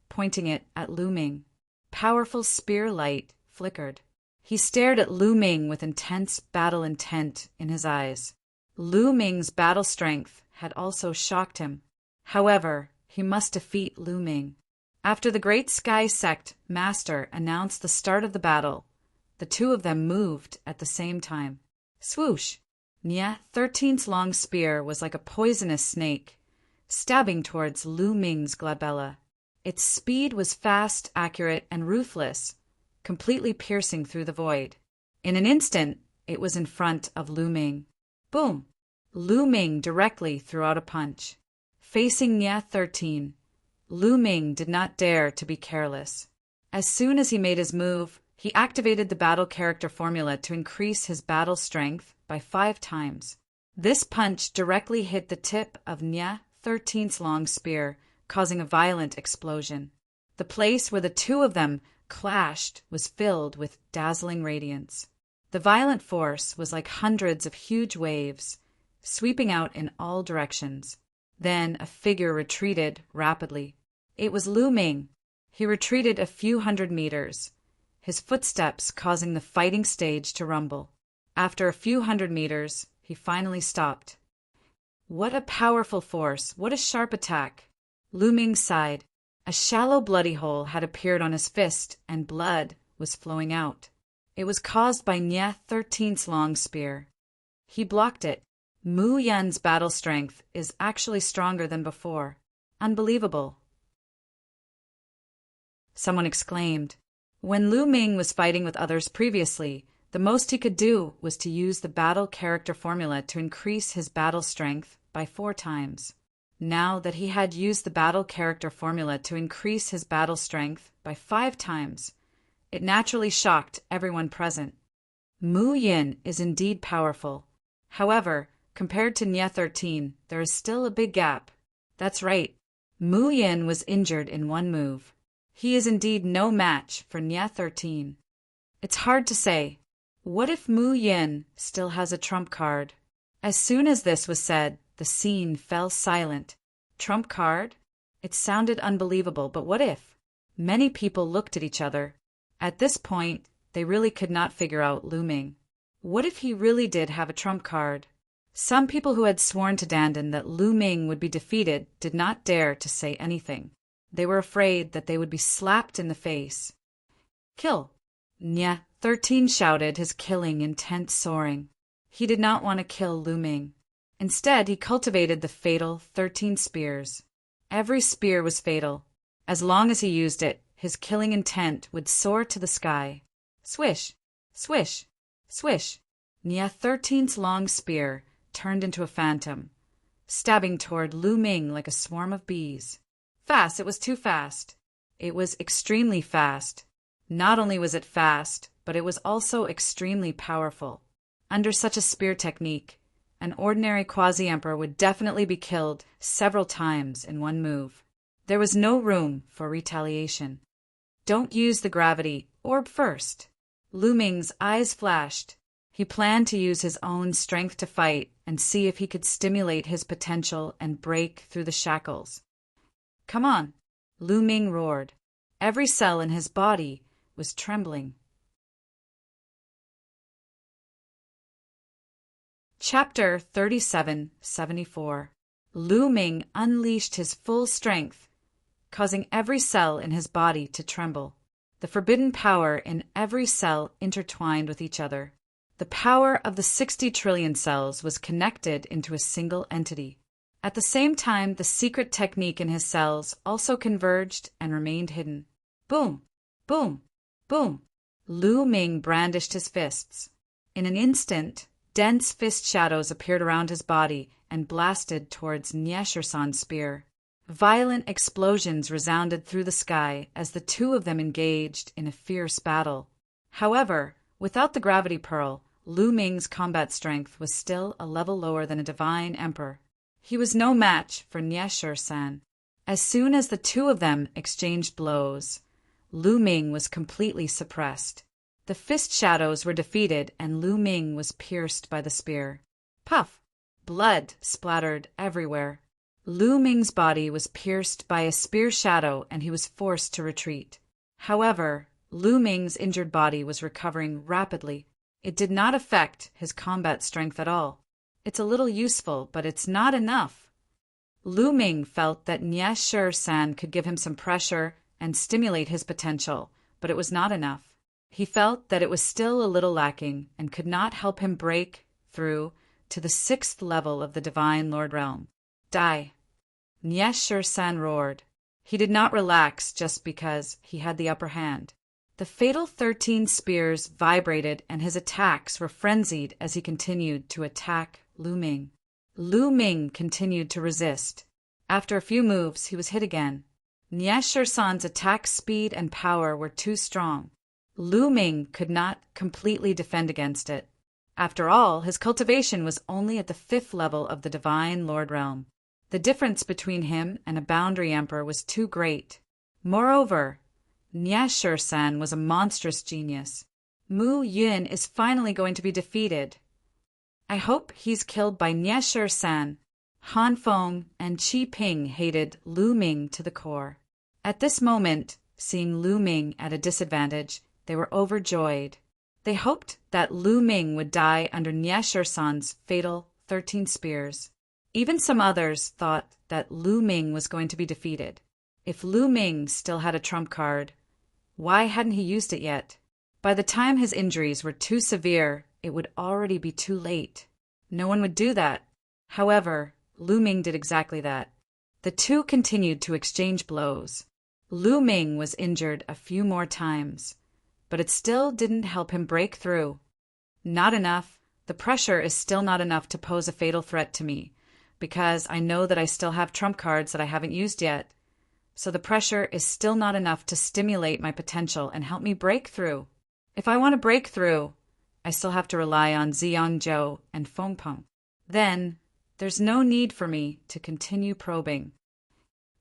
pointing it at Lu Ming. Powerful spear light flickered. He stared at Lu Ming with intense battle intent in his eyes. Lu Ming's battle strength had also shocked him. However, he must defeat Lu Ming. After the great sky sect master announced the start of the battle, the two of them moved at the same time. Swoosh! Nye 13's long spear was like a poisonous snake, stabbing towards Lu Ming's glabella. Its speed was fast, accurate, and ruthless, completely piercing through the void. In an instant, it was in front of Lu Ming. Boom! Lu Ming directly threw out a punch. Facing Nye 13, Lu Ming did not dare to be careless. As soon as he made his move, he activated the battle character formula to increase his battle strength by 5 times. This punch directly hit the tip of Nye 13's long spear, causing a violent explosion. The place where the two of them clashed was filled with dazzling radiance. The violent force was like hundreds of huge waves, sweeping out in all directions. Then a figure retreated rapidly. It was Lu Ming. He retreated a few hundred meters, his footsteps causing the fighting stage to rumble. After a few hundred meters, he finally stopped. What a powerful force! What a sharp attack! Lu Ming sighed. A shallow bloody hole had appeared on his fist, and blood was flowing out. It was caused by Nye 13's long spear. He blocked it. Mu Yan's battle strength is actually stronger than before. Unbelievable! Someone exclaimed. When Lu Ming was fighting with others previously, the most he could do was to use the battle character formula to increase his battle strength by 4 times. Now that he had used the battle character formula to increase his battle strength by 5 times, it naturally shocked everyone present. Mu Yin is indeed powerful. However, compared to Nye 13, there is still a big gap. That's right, Mu Yin was injured in one move. He is indeed no match for Nye 13. It's hard to say. What if Mu Yin still has a trump card? As soon as this was said, the scene fell silent. Trump card? It sounded unbelievable, but what if? Many people looked at each other. At this point, they really could not figure out Lu Ming. What if he really did have a trump card? Some people who had sworn to Dandan that Lu Ming would be defeated did not dare to say anything. They were afraid that they would be slapped in the face. Kill! Nye 13 shouted, his killing intent soaring. He did not want to kill Lu Ming. Instead, he cultivated the fatal 13 spears. Every spear was fatal. As long as he used it, his killing intent would soar to the sky. Swish! Swish! Swish! Nye 13's long spear turned into a phantom, stabbing toward Lu Ming like a swarm of bees. Fast! It was too fast. It was extremely fast. Not only was it fast, but it was also extremely powerful. Under such a spear technique, an ordinary quasi-emperor would definitely be killed several times in one move. There was no room for retaliation. Don't use the gravity orb first. Lu Ming's eyes flashed. He planned to use his own strength to fight and see if he could stimulate his potential and break through the shackles. Come on, Lu Ming roared. Every cell in his body was trembling. Chapter 3774. Lu Ming unleashed his full strength, causing every cell in his body to tremble. The forbidden power in every cell intertwined with each other. The power of the 60 trillion cells was connected into a single entity. At the same time, the secret technique in his cells also converged and remained hidden. Boom! Boom! Boom! Lu Ming brandished his fists. In an instant, dense fist shadows appeared around his body and blasted towards Nye 13's spear. Violent explosions resounded through the sky as the two of them engaged in a fierce battle. However, without the gravity pearl, Lu Ming's combat strength was still a level lower than a divine emperor. He was no match for Nye 13. As soon as the two of them exchanged blows, Lu Ming was completely suppressed. The fist shadows were defeated and Lu Ming was pierced by the spear. Puff! Blood splattered everywhere. Lu Ming's body was pierced by a spear shadow and he was forced to retreat. However, Lu Ming's injured body was recovering rapidly. It did not affect his combat strength at all. It's a little useful, but it's not enough. Lu Ming felt that Nie Shi-san could give him some pressure and stimulate his potential, but it was not enough. He felt that it was still a little lacking and could not help him break through to the 6th level of the Divine Lord Realm. Die! Nie Shi-san roared. He did not relax just because he had the upper hand. The fatal 13 spears vibrated and his attacks were frenzied as he continued to attack Lu Ming. Lu Ming continued to resist. After a few moves, he was hit again. Nie Shi-san's attack speed and power were too strong. Lu Ming could not completely defend against it. After all, his cultivation was only at the 5th level of the Divine Lord Realm. The difference between him and a boundary emperor was too great. Moreover, Nie Shi-san was a monstrous genius. Mu Yun is finally going to be defeated. I hope he's killed by Nie Shi-san. Han Feng and Qi Ping hated Lu Ming to the core. At this moment, seeing Lu Ming at a disadvantage, they were overjoyed. They hoped that Lu Ming would die under Nie Shi-san's fatal 13 spears. Even some others thought that Lu Ming was going to be defeated. If Lu Ming still had a trump card, why hadn't he used it yet? By the time his injuries were too severe, it would already be too late. No one would do that. However, Lu Ming did exactly that. The two continued to exchange blows. Lu Ming was injured a few more times, but it still didn't help him break through. Not enough. The pressure is still not enough to pose a fatal threat to me, because I know that I still have trump cards that I haven't used yet. So the pressure is still not enough to stimulate my potential and help me break through. If I want to break through, I still have to rely on Ziyangzhou and Fengpeng. Then, there's no need for me to continue probing.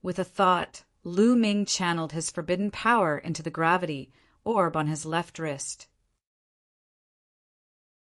With a thought, Lu Ming channeled his forbidden power into the gravity orb on his left wrist.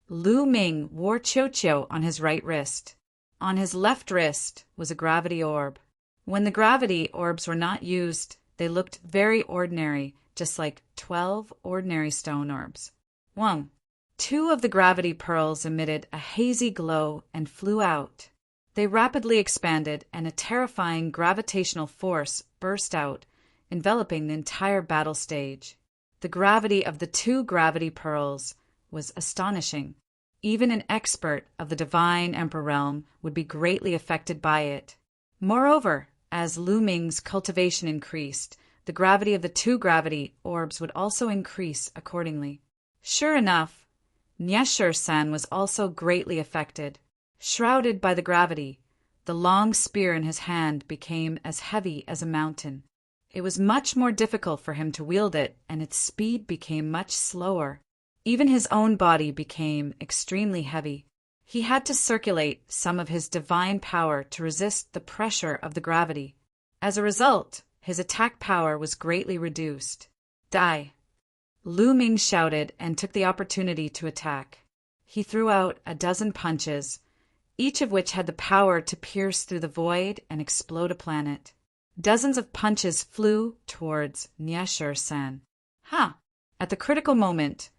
Lu Ming wore Qiuqiu on his right wrist. On his left wrist was a gravity orb. When the gravity orbs were not used, they looked very ordinary, just like 12 ordinary stone orbs. 1. 2 of the gravity pearls emitted a hazy glow and flew out. They rapidly expanded, and a terrifying gravitational force burst out, enveloping the entire battle stage. The gravity of the 2 gravity pearls was astonishing. Even an expert of the Divine Emperor realm would be greatly affected by it. Moreover, as Lu Ming's cultivation increased, the gravity of the 2 gravity orbs would also increase accordingly. Sure enough, Nie Shi-san was also greatly affected. Shrouded by the gravity, the long spear in his hand became as heavy as a mountain. It was much more difficult for him to wield it, and its speed became much slower. Even his own body became extremely heavy. He had to circulate some of his divine power to resist the pressure of the gravity. As a result, his attack power was greatly reduced. Die! Lu Ming shouted and took the opportunity to attack. He threw out a dozen punches, each of which had the power to pierce through the void and explode a planet. Dozens of punches flew towards Nie Shi-san. Ha! At the critical moment,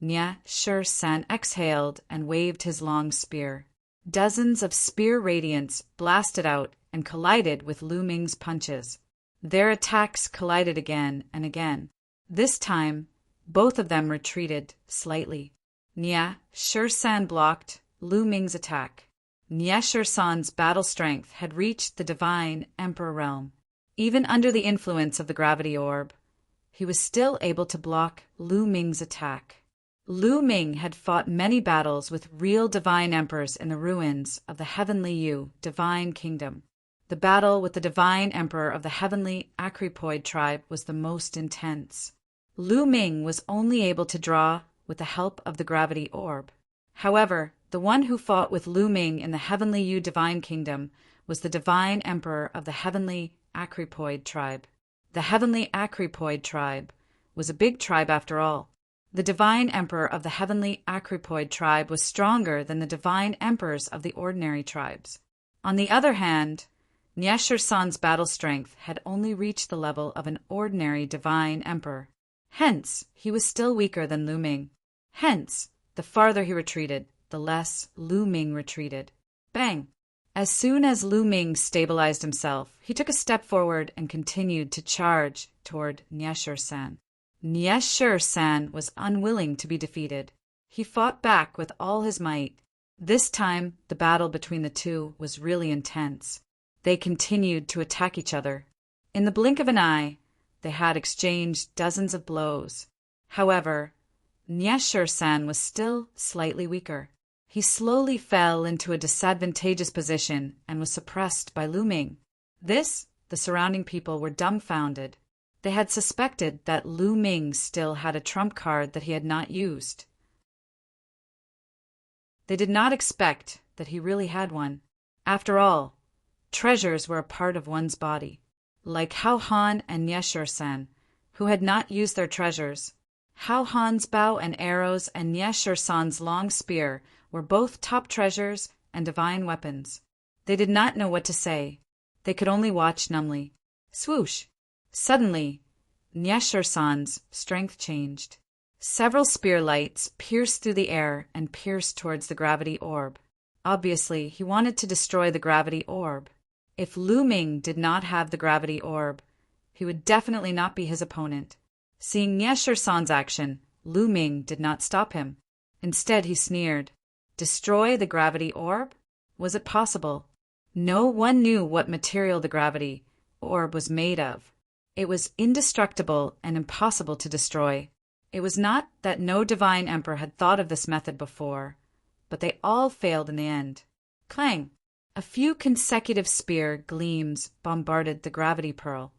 Nie Shi-san exhaled and waved his long spear. Dozens of spear radiants blasted out and collided with Lu Ming's punches. Their attacks collided again and again. This time, both of them retreated slightly. Nie Shi-san blocked Lu Ming's attack. Nie Shi-san's battle strength had reached the Divine Emperor realm. Even under the influence of the gravity orb, he was still able to block Lu Ming's attack. Lu Ming had fought many battles with real divine emperors in the ruins of the Heavenly Yu Divine Kingdom. The battle with the divine emperor of the Heavenly Acripoid tribe was the most intense. Lu Ming was only able to draw with the help of the gravity orb. However, the one who fought with Lu Ming in the Heavenly Yu Divine Kingdom was the divine emperor of the Heavenly Acripoid tribe. The Heavenly Acripoid tribe was a big tribe after all. The divine emperor of the Heavenly Acripoid tribe was stronger than the divine emperors of the ordinary tribes. On the other hand, Nie Shi-san's battle strength had only reached the level of an ordinary divine emperor. Hence, he was still weaker than Lu Ming. Hence, the farther he retreated, the less Lu Ming retreated. Bang! As soon as Lu Ming stabilized himself, he took a step forward and continued to charge toward Niesher-san. Niesher-san was unwilling to be defeated. He fought back with all his might. This time, the battle between the two was really intense. They continued to attack each other. In the blink of an eye, they had exchanged dozens of blows. However, Niesher-san was still slightly weaker. He slowly fell into a disadvantageous position and was suppressed by Lu Ming. The surrounding people were dumbfounded. They had suspected that Lu Ming still had a trump card that he had not used. They did not expect that he really had one. After all, treasures were a part of one's body. Like Hao Han and Niesher-san, who had not used their treasures, Hao Han's bow and arrows and Niesher-san's long spear were both top treasures and divine weapons. They did not know what to say. They could only watch numbly. Swoosh! Suddenly, Niesher-san's strength changed. Several spear lights pierced through the air and pierced towards the gravity orb. Obviously, he wanted to destroy the gravity orb. If Lu Ming did not have the gravity orb, he would definitely not be his opponent. Seeing Niesher-san's action, Lu Ming did not stop him. Instead, he sneered. Destroy the gravity orb? Was it possible? No one knew what material the gravity orb was made of. It was indestructible and impossible to destroy. It was not that no divine emperor had thought of this method before, but they all failed in the end. Clang! A few consecutive spear gleams bombarded the gravity pearl,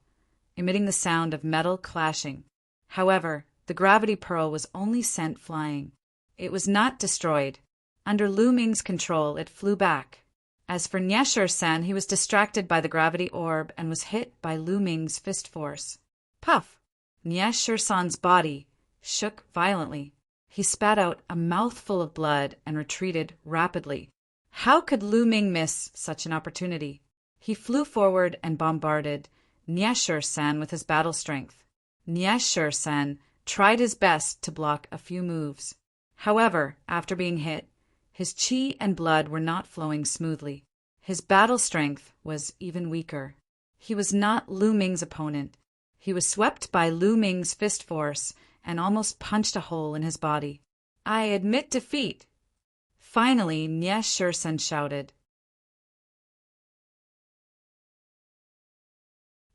emitting the sound of metal clashing. However, the gravity pearl was only sent flying. It was not destroyed. Under Lu Ming's control, it flew back. As for Niesher-san, he was distracted by the gravity orb and was hit by Lu Ming's fist force. Puff! Niesher-san's body shook violently. He spat out a mouthful of blood and retreated rapidly. How could Lu Ming miss such an opportunity? He flew forward and bombarded Niesher-san with his battle strength. Niesher-san tried his best to block a few moves. However, after being hit, his chi and blood were not flowing smoothly. His battle strength was even weaker. He was not Lu Ming's opponent. He was swept by Lu Ming's fist force and almost punched a hole in his body. I admit defeat. Finally, Niesher-san shouted.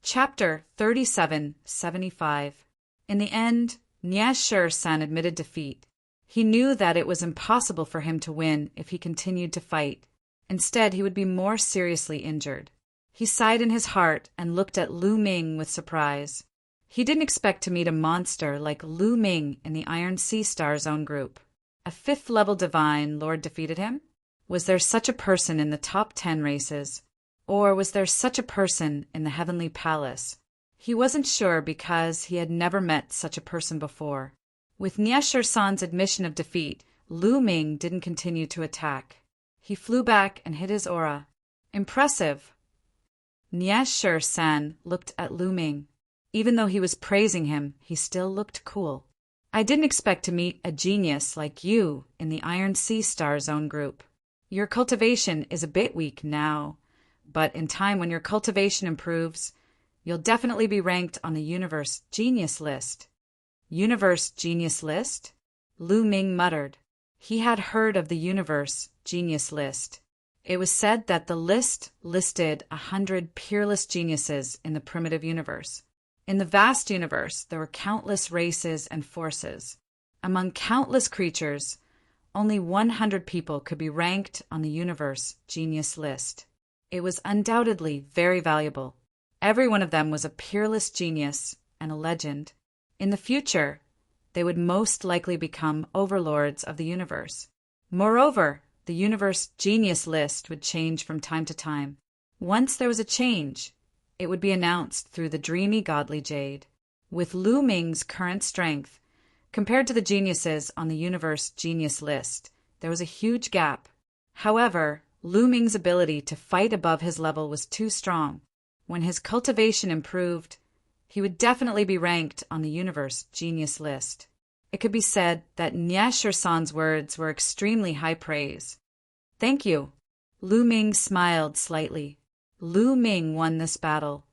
Chapter 3775. In the end, Niesher-san admitted defeat. He knew that it was impossible for him to win if he continued to fight. Instead, he would be more seriously injured. He sighed in his heart and looked at Lu Ming with surprise. He didn't expect to meet a monster like Lu Ming in the Iron Sea Star Zone group. A 5th-level divine lord defeated him? Was there such a person in the top 10 races? Or was there such a person in the Heavenly Palace? He wasn't sure because he had never met such a person before. With Niesher-san's admission of defeat, Lu Ming didn't continue to attack. He flew back and hid his aura. Impressive! Niesher-san looked at Lu Ming. Even though he was praising him, he still looked cool. I didn't expect to meet a genius like you in the Iron Sea Star Zone group. Your cultivation is a bit weak now, but in time when your cultivation improves, you'll definitely be ranked on the Universe Genius List. Universe Genius List? Lu Ming muttered. He had heard of the Universe Genius List. It was said that the list listed 100 peerless geniuses in the primitive universe. In the vast universe, there were countless races and forces. Among countless creatures, only 100 people could be ranked on the Universe Genius List. It was undoubtedly very valuable. Every one of them was a peerless genius and a legend. In the future, they would most likely become overlords of the universe. Moreover, the Universe Genius List would change from time to time. Once there was a change, it would be announced through the dreamy godly jade. With Lu Ming's current strength, compared to the geniuses on the Universe Genius List, there was a huge gap. However, Lu Ming's ability to fight above his level was too strong. When his cultivation improved, he would definitely be ranked on the Universe Genius List. It could be said that Niesher-san's words were extremely high praise. Thank you. Lu Ming smiled slightly. Lu Ming won this battle.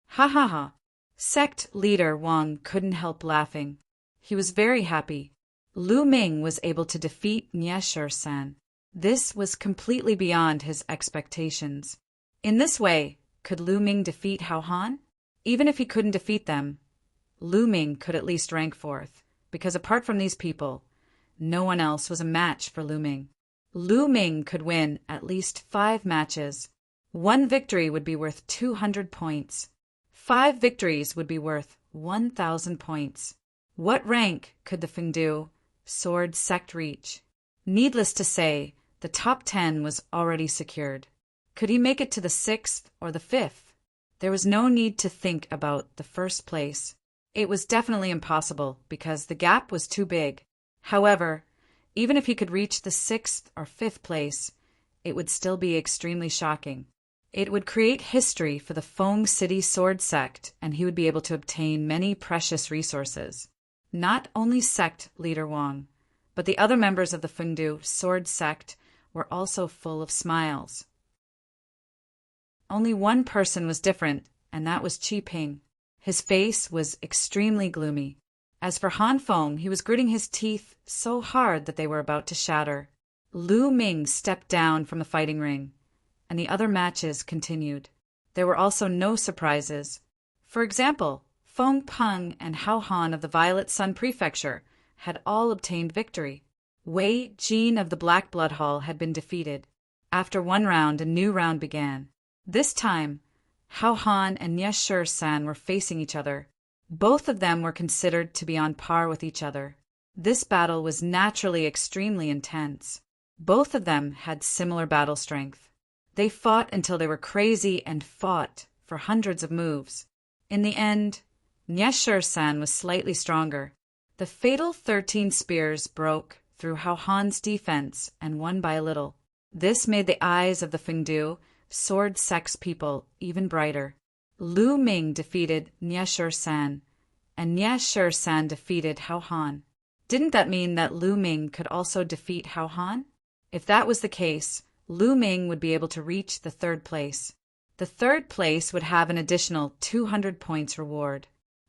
Ha ha ha. Sect leader Wang couldn't help laughing. He was very happy. Lu Ming was able to defeat Nye-Shur-san. This was completely beyond his expectations. In this way, could Lu Ming defeat Hao Han? Even if he couldn't defeat them, Lu Ming could at least rank fourth, because apart from these people, no one else was a match for Lu Ming. Lu Ming could win at least 5 matches. 1 victory would be worth 200 points. 5 victories would be worth 1,000 points. What rank could the Fengdu sword sect reach? Needless to say, the top 10 was already secured. Could he make it to the 6th or the 5th? There was no need to think about the first place. It was definitely impossible because the gap was too big. However, even if he could reach the 6th or 5th place, it would still be extremely shocking. It would create history for the Feng City Sword Sect, and he would be able to obtain many precious resources. Not only sect leader Wang, but the other members of the Fengdu Sword Sect were also full of smiles. Only one person was different, and that was Qi Ping. His face was extremely gloomy. As for Han Feng, he was gritting his teeth so hard that they were about to shatter. Lu Ming stepped down from the fighting ring, and the other matches continued. There were also no surprises. For example, Feng Peng and Hao Han of the Violet Sun Prefecture had all obtained victory. Wei Jin of the Black Blood Hall had been defeated. After one round, a new round began. This time, Hao Han and Nye-Shur-san were facing each other. Both of them were considered to be on par with each other. This battle was naturally extremely intense. Both of them had similar battle strength. They fought until they were crazy and fought for hundreds of moves. In the end, Nye-Shur-san was slightly stronger. The fatal 13 spears broke through Hao Han's defense and won by a little. This made the eyes of the Fengdu sword sect's people even brighter. Lu Ming defeated Nye-Shur-san, and Nye-Shur-san defeated Hao Han. Didn't that mean that Lu Ming could also defeat Hao Han? If that was the case, Lu Ming would be able to reach the 3rd place. The 3rd place would have an additional 200 points reward.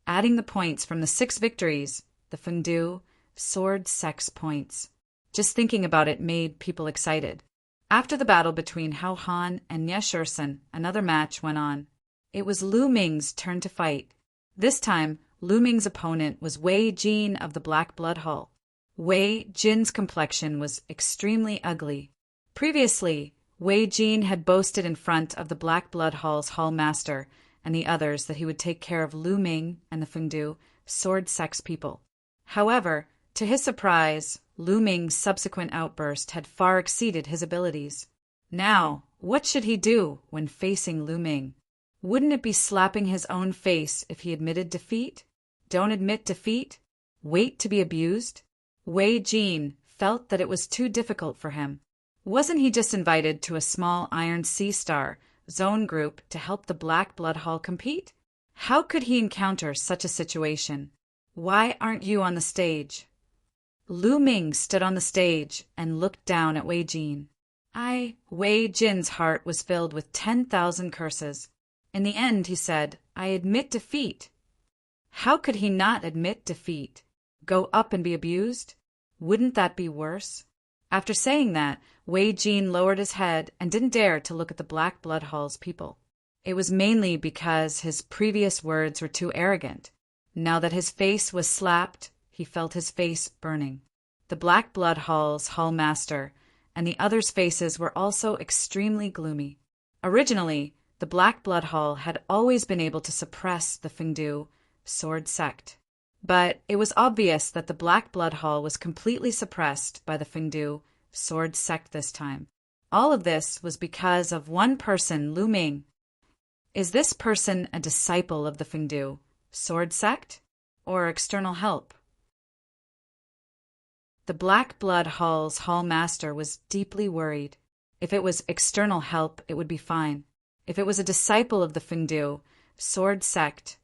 Adding the points from the 6 victories, the Fengdu sword sect's points. Just thinking about it made people excited. After the battle between Hao Han and Nye-Shur-san, another match went on. It was Lu Ming's turn to fight. This time, Lu Ming's opponent was Wei Jin of the Black Blood Hall. Wei Jin's complexion was extremely ugly. Previously, Wei Jin had boasted in front of the Black Blood Hall's Hall Master and the others that he would take care of Lu Ming and the Fengdu sword sect's people. However, to his surprise, Lu Ming's subsequent outburst had far exceeded his abilities. Now, what should he do when facing Lu Ming? Wouldn't it be slapping his own face if he admitted defeat? Don't admit defeat? Wait to be abused? Wei Jin felt that it was too difficult for him. Wasn't he just invited to a small Iron Sea Star zone group to help the Black Blood Hall compete? How could he encounter such a situation? Why aren't you on the stage? Lu Ming stood on the stage and looked down at Wei Jin. Wei Jin's heart was filled with 10,000 curses. In the end, he said, I admit defeat. How could he not admit defeat? Go up and be abused? Wouldn't that be worse? After saying that, Wei Jin lowered his head and didn't dare to look at the Black Blood Hall's people. It was mainly because his previous words were too arrogant. Now that his face was slapped, he felt his face burning. The Black Blood Hall's Hall Master and the others' faces were also extremely gloomy. Originally, the Black Blood Hall had always been able to suppress the Fengdu sword sect. But it was obvious that the Black Blood Hall was completely suppressed by the Fengdu sword sect this time. All of this was because of one person, Lu Ming. Is this person a disciple of the Fengdu sword sect or external help? The Black Blood Hall's Hall Master was deeply worried. If it was external help, it would be fine. If it was a disciple of the Fengdu sword sect,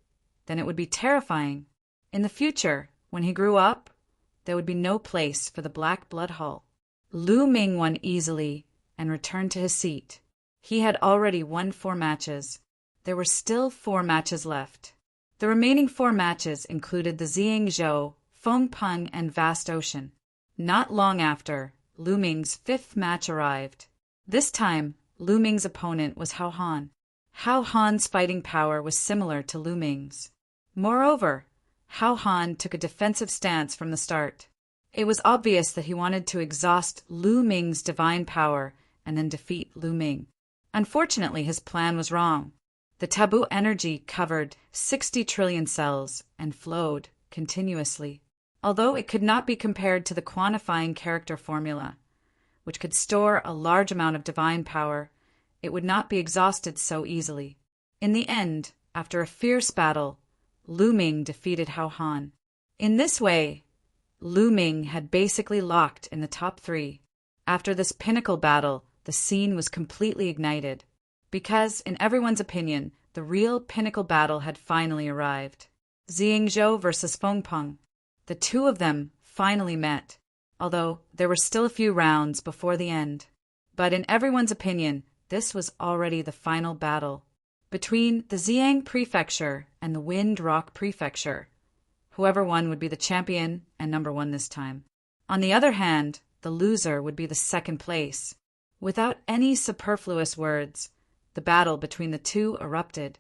then it would be terrifying. In the future, when he grew up, there would be no place for the Black Blood Hall. Lu Ming won easily, and returned to his seat. He had already won 4 matches. There were still 4 matches left. The remaining 4 matches included the Zhang, Feng Peng, and Vast Ocean. Not long after, Lu Ming's 5th match arrived. This time, Lu Ming's opponent was Hao Han. Hao Han's fighting power was similar to Lu Ming's. Moreover, Hao Han took a defensive stance from the start. It was obvious that he wanted to exhaust Lu Ming's divine power and then defeat Lu Ming. Unfortunately, his plan was wrong. The taboo energy covered 60 trillion cells and flowed continuously. Although it could not be compared to the quantifying character formula, which could store a large amount of divine power, it would not be exhausted so easily. In the end, after a fierce battle, Lu Ming defeated Hao Han. In this way, Lu Ming had basically locked in the top 3. After this pinnacle battle, the scene was completely ignited, because, in everyone's opinion, the real pinnacle battle had finally arrived. Zhang versus Feng Peng. The 2 of them finally met, although there were still a few rounds before the end. But in everyone's opinion, this was already the final battle. Between the Xiang Prefecture and the Wind Rock Prefecture, whoever won would be the champion and number 1 this time. On the other hand, the loser would be the 2nd place. Without any superfluous words, the battle between the 2 erupted.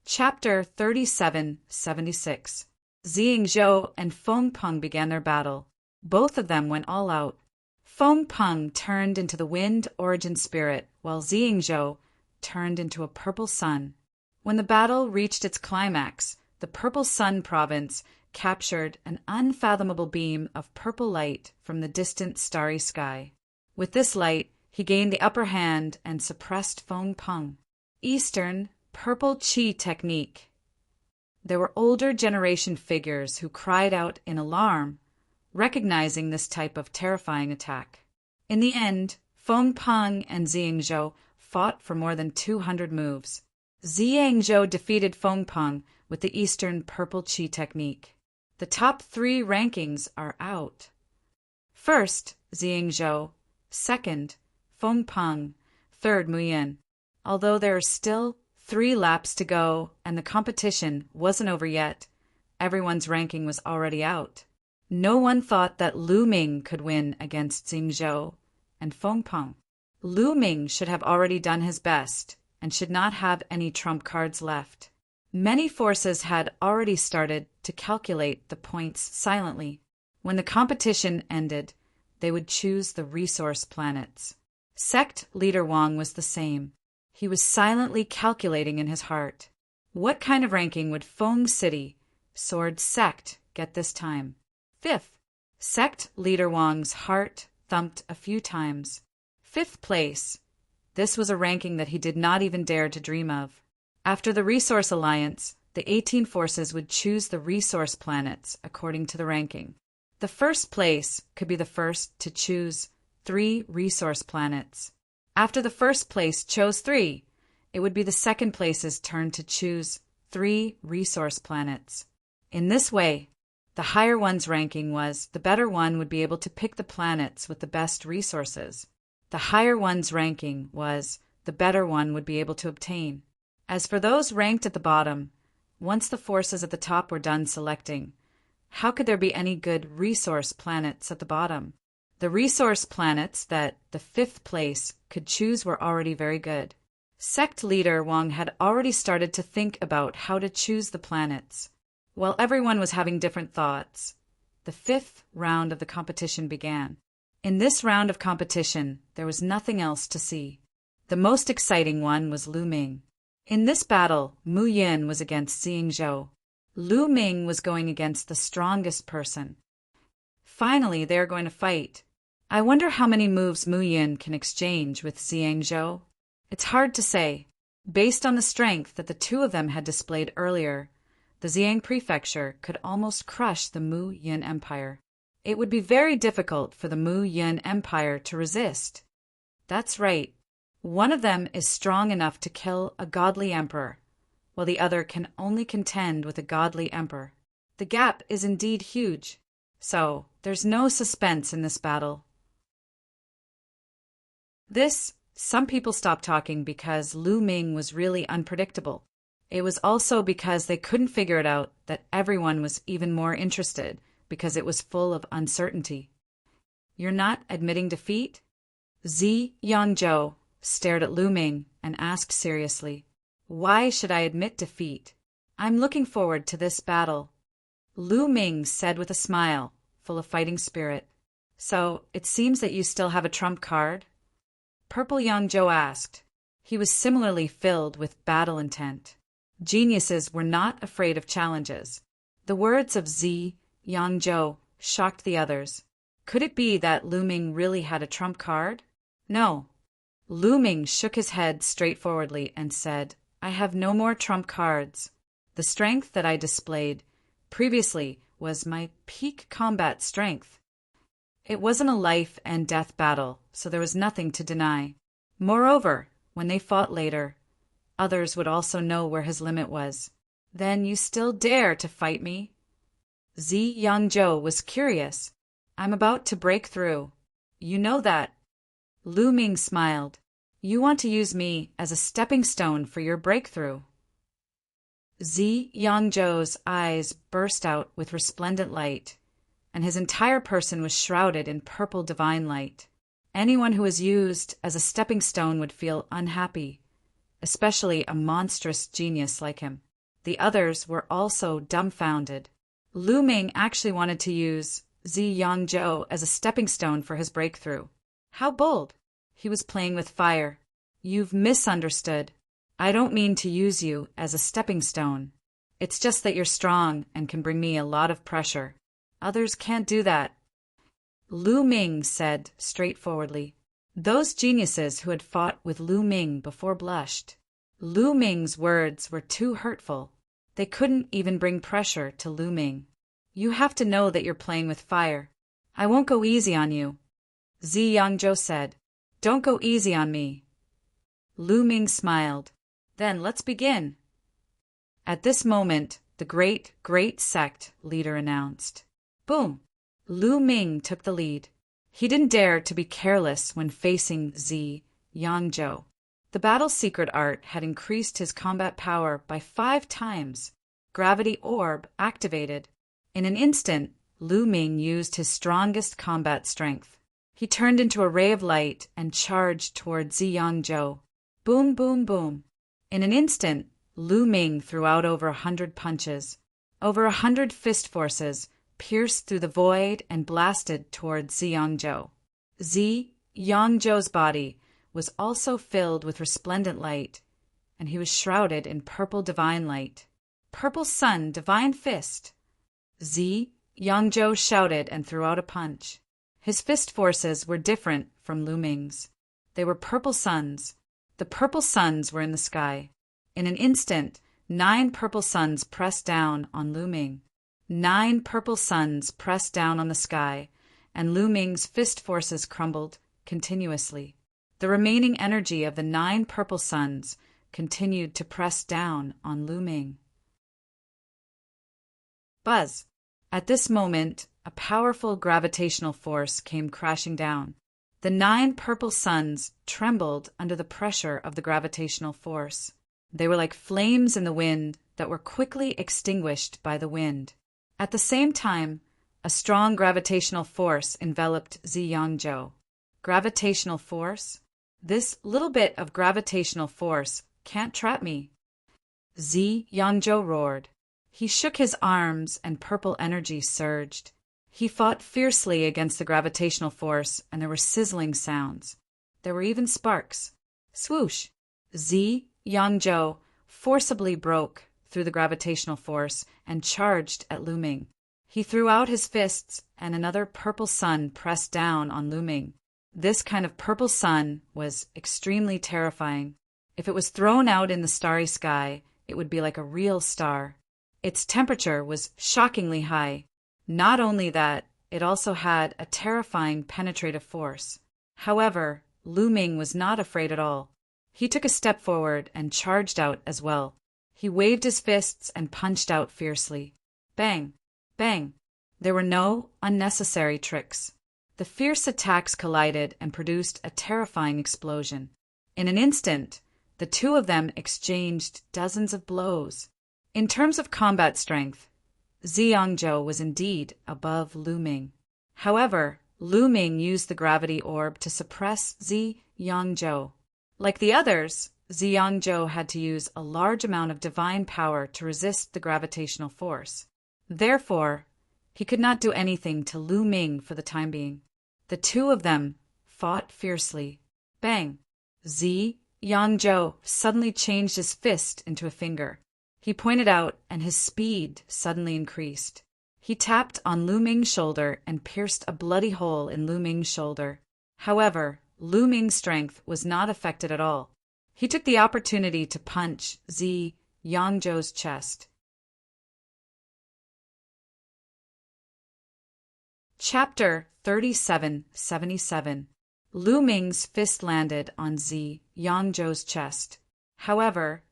Chapter 3776. Zhang and Feng Peng began their battle. Both of them went all out. Feng Peng turned into the wind origin spirit, while Zhang turned into a purple sun. When the battle reached its climax, the purple sun province captured an unfathomable beam of purple light from the distant starry sky. With this light, he gained the upper hand and suppressed Feng Peng. Eastern Purple Chi Technique. There were older generation figures who cried out in alarm, recognizing this type of terrifying attack. In the end, Feng Peng and Zhang fought for more than 200 moves. Zhang defeated Feng Peng with the Eastern Purple Chi Technique. The top 3 rankings are out. First, Zhang, second, Feng Peng, third, Mu Yin. Although there are still 3 laps to go and the competition wasn't over yet, everyone's ranking was already out. No one thought that Lu Ming could win against Zhang and Feng Peng. Lu Ming should have already done his best and should not have any trump cards left. Many forces had already started to calculate the points silently. When the competition ended, they would choose the resource planets. Sect leader Wang was the same. He was silently calculating in his heart. What kind of ranking would Feng City, Sword Sect, get this time? 5th. Sect leader Wang's heart thumped a few times. 5th place. This was a ranking that he did not even dare to dream of. After the Resource Alliance, the 18 forces would choose the resource planets according to the ranking. The first place could be the first to choose 3 resource planets. After the first place chose 3, it would be the second place's turn to choose 3 resource planets. In this way, the higher one's ranking was, the better one would be able to pick the planets with the best resources. The higher one's ranking was, the better one would be able to obtain. As for those ranked at the bottom, once the forces at the top were done selecting, how could there be any good resource planets at the bottom? The resource planets that the 5th place could choose were already very good. Sect leader Wang had already started to think about how to choose the planets. While everyone was having different thoughts, the 5th round of the competition began. In this round of competition, there was nothing else to see. The most exciting one was Lu Ming. In this battle, Mu Yin was against Zhang. Lu Ming was going against the strongest person. Finally, they are going to fight. I wonder how many moves Mu Yin can exchange with Zhang. It's hard to say. Based on the strength that the 2 of them had displayed earlier, the Xiang Prefecture could almost crush the Mu Yin Empire. It would be very difficult for the Mu Yin Empire to resist. That's right. One of them is strong enough to kill a godly emperor, while the other can only contend with a godly emperor. The gap is indeed huge. So, There's no suspense in this battle. Some people stopped talking because Lu Ming was really unpredictable. It was also because they couldn't figure it out that everyone was even more interested because it was full of uncertainty. You're not admitting defeat? Zi Yangzhou stared at Lu Ming and asked seriously, "Why should I admit defeat? I'm looking forward to this battle." Lu Ming said with a smile, full of fighting spirit, "So, it seems that you still have a trump card?" Purple Yangzhou asked. He was similarly filled with battle intent. Geniuses were not afraid of challenges. The words of Zi Yangzhou shocked the others. Could it be that Lu Ming really had a trump card? No. Lu Ming shook his head straightforwardly and said, "I have no more trump cards. The strength that I displayed previously was my peak combat strength." It wasn't a life and death battle, so there was nothing to deny. Moreover, when they fought later, others would also know where his limit was. "Then you still dare to fight me?" Zi Yangzhou was curious. "I'm about to break through. You know that." Lu Ming smiled. "You want to use me as a stepping stone for your breakthrough." Zi Yangzhou's eyes burst out with resplendent light, and his entire person was shrouded in purple divine light. Anyone who was used as a stepping stone would feel unhappy, especially a monstrous genius like him. The others were also dumbfounded. Lu Ming actually wanted to use Zi Yangzhou as a stepping stone for his breakthrough. How bold! He was playing with fire. "You've misunderstood. I don't mean to use you as a stepping stone. It's just that you're strong and can bring me a lot of pressure. Others can't do that." Lu Ming said straightforwardly. Those geniuses who had fought with Lu Ming before blushed. Lu Ming's words were too hurtful. They couldn't even bring pressure to Lu Ming. "You have to know that you're playing with fire. I won't go easy on you." Zi Yangzhou said, "Don't go easy on me." Lu Ming smiled. "Then let's begin." At this moment, the great sect leader announced. Boom! Lu Ming took the lead. He didn't dare to be careless when facing Zi Yangzhou. The battle's secret art had increased his combat power by 5 times. Gravity orb activated. In an instant, Lu Ming used his strongest combat strength. He turned into a ray of light and charged toward Zi Yangzhou. Boom, boom, boom. In an instant, Lu Ming threw out over 100 punches. Over 100 fist forces pierced through the void and blasted toward Zi Yangzhou. Zi Yangzhou's body was also filled with resplendent light, and he was shrouded in purple divine light. "Purple Sun, Divine Fist!" Zi Yangzhou shouted and threw out a punch. His fist forces were different from Lu Ming's. They were purple suns. The purple suns were in the sky. In an instant, 9 purple suns pressed down on Lu Ming. 9 purple suns pressed down on the sky, and Lu Ming's fist forces crumbled continuously. The remaining energy of the 9 purple suns continued to press down on Lu Ming. Buzz! At this moment, a powerful gravitational force came crashing down. The 9 purple suns trembled under the pressure of the gravitational force. They were like flames in the wind that were quickly extinguished by the wind. At the same time, a strong gravitational force enveloped Zi Yangzhou. Gravitational force? This little bit of gravitational force can't trap me. Zi Yangzhou roared. He shook his arms and purple energy surged. He fought fiercely against the gravitational force, and there were sizzling sounds. There were even sparks. Swoosh! Zi Yangzhou forcibly broke through the gravitational force and charged at Lu Ming. He threw out his fists, and another purple sun pressed down on Lu Ming. This kind of purple sun was extremely terrifying. If it was thrown out in the starry sky, it would be like a real star. Its temperature was shockingly high. Not only that, it also had a terrifying penetrative force. However, Lu Ming was not afraid at all. He took a step forward and charged out as well. He waved his fists and punched out fiercely. Bang! Bang! There were no unnecessary tricks. The fierce attacks collided and produced a terrifying explosion. In an instant, the two of them exchanged dozens of blows. In terms of combat strength, Ziyangzhou was indeed above Lu Ming. However, Lu Ming used the gravity orb to suppress Ziyangzhou. Like the others, Ziyangzhou had to use a large amount of divine power to resist the gravitational force. Therefore, he could not do anything to Lu Ming for the time being. The two of them fought fiercely. Bang! Ziyangzhou suddenly changed his fist into a finger. He pointed out, and his speed suddenly increased. He tapped on Lu Ming's shoulder and pierced a bloody hole in Lu Ming's shoulder. However, Lu Ming's strength was not affected at all. He took the opportunity to punch Ziyangzhou's chest. Chapter 3777. Lu Ming's fist landed on Ziyangzhou's chest. However,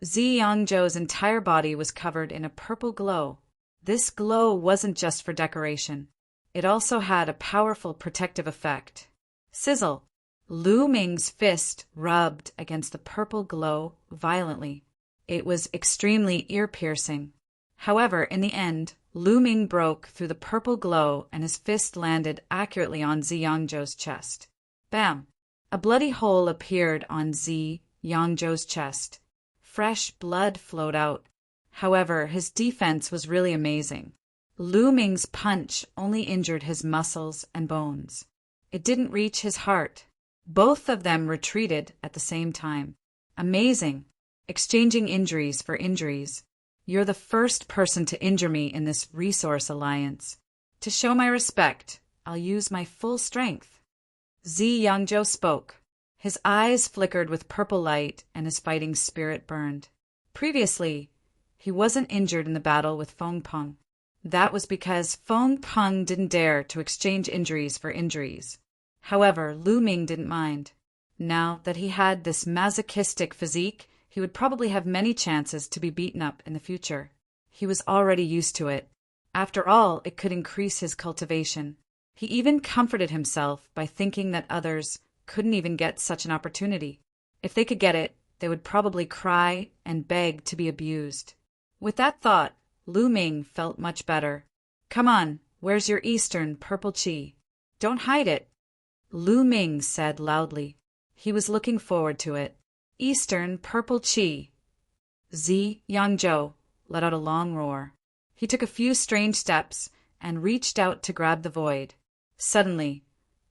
Ziyangzhou's entire body was covered in a purple glow. This glow wasn't just for decoration. It also had a powerful protective effect. Sizzle! Lu Ming's fist rubbed against the purple glow violently. It was extremely ear-piercing. However, in the end, Lu Ming broke through the purple glow and his fist landed accurately on Ziyangzhou's chest. Bam! A bloody hole appeared on Ziyangzhou's chest. Fresh blood flowed out. However, his defense was really amazing. Lu Ming's punch only injured his muscles and bones. It didn't reach his heart. Both of them retreated at the same time. Amazing. Exchanging injuries for injuries. You're the first person to injure me in this resource alliance. To show my respect, I'll use my full strength. Ziyangzhou spoke. His eyes flickered with purple light and his fighting spirit burned. Previously, he wasn't injured in the battle with Feng Peng. That was because Feng Peng didn't dare to exchange injuries for injuries. However, Lu Ming didn't mind. Now that he had this masochistic physique, he would probably have many chances to be beaten up in the future. He was already used to it. After all, it could increase his cultivation. He even comforted himself by thinking that others couldn't even get such an opportunity. If they could get it, they would probably cry and beg to be abused. With that thought, Lu Ming felt much better. Come on, where's your Eastern purple chi? Don't hide it, Lu Ming said loudly. He was looking forward to it. Eastern purple chi. Ziyangzhou let out a long roar. He took a few strange steps and reached out to grab the void. Suddenly,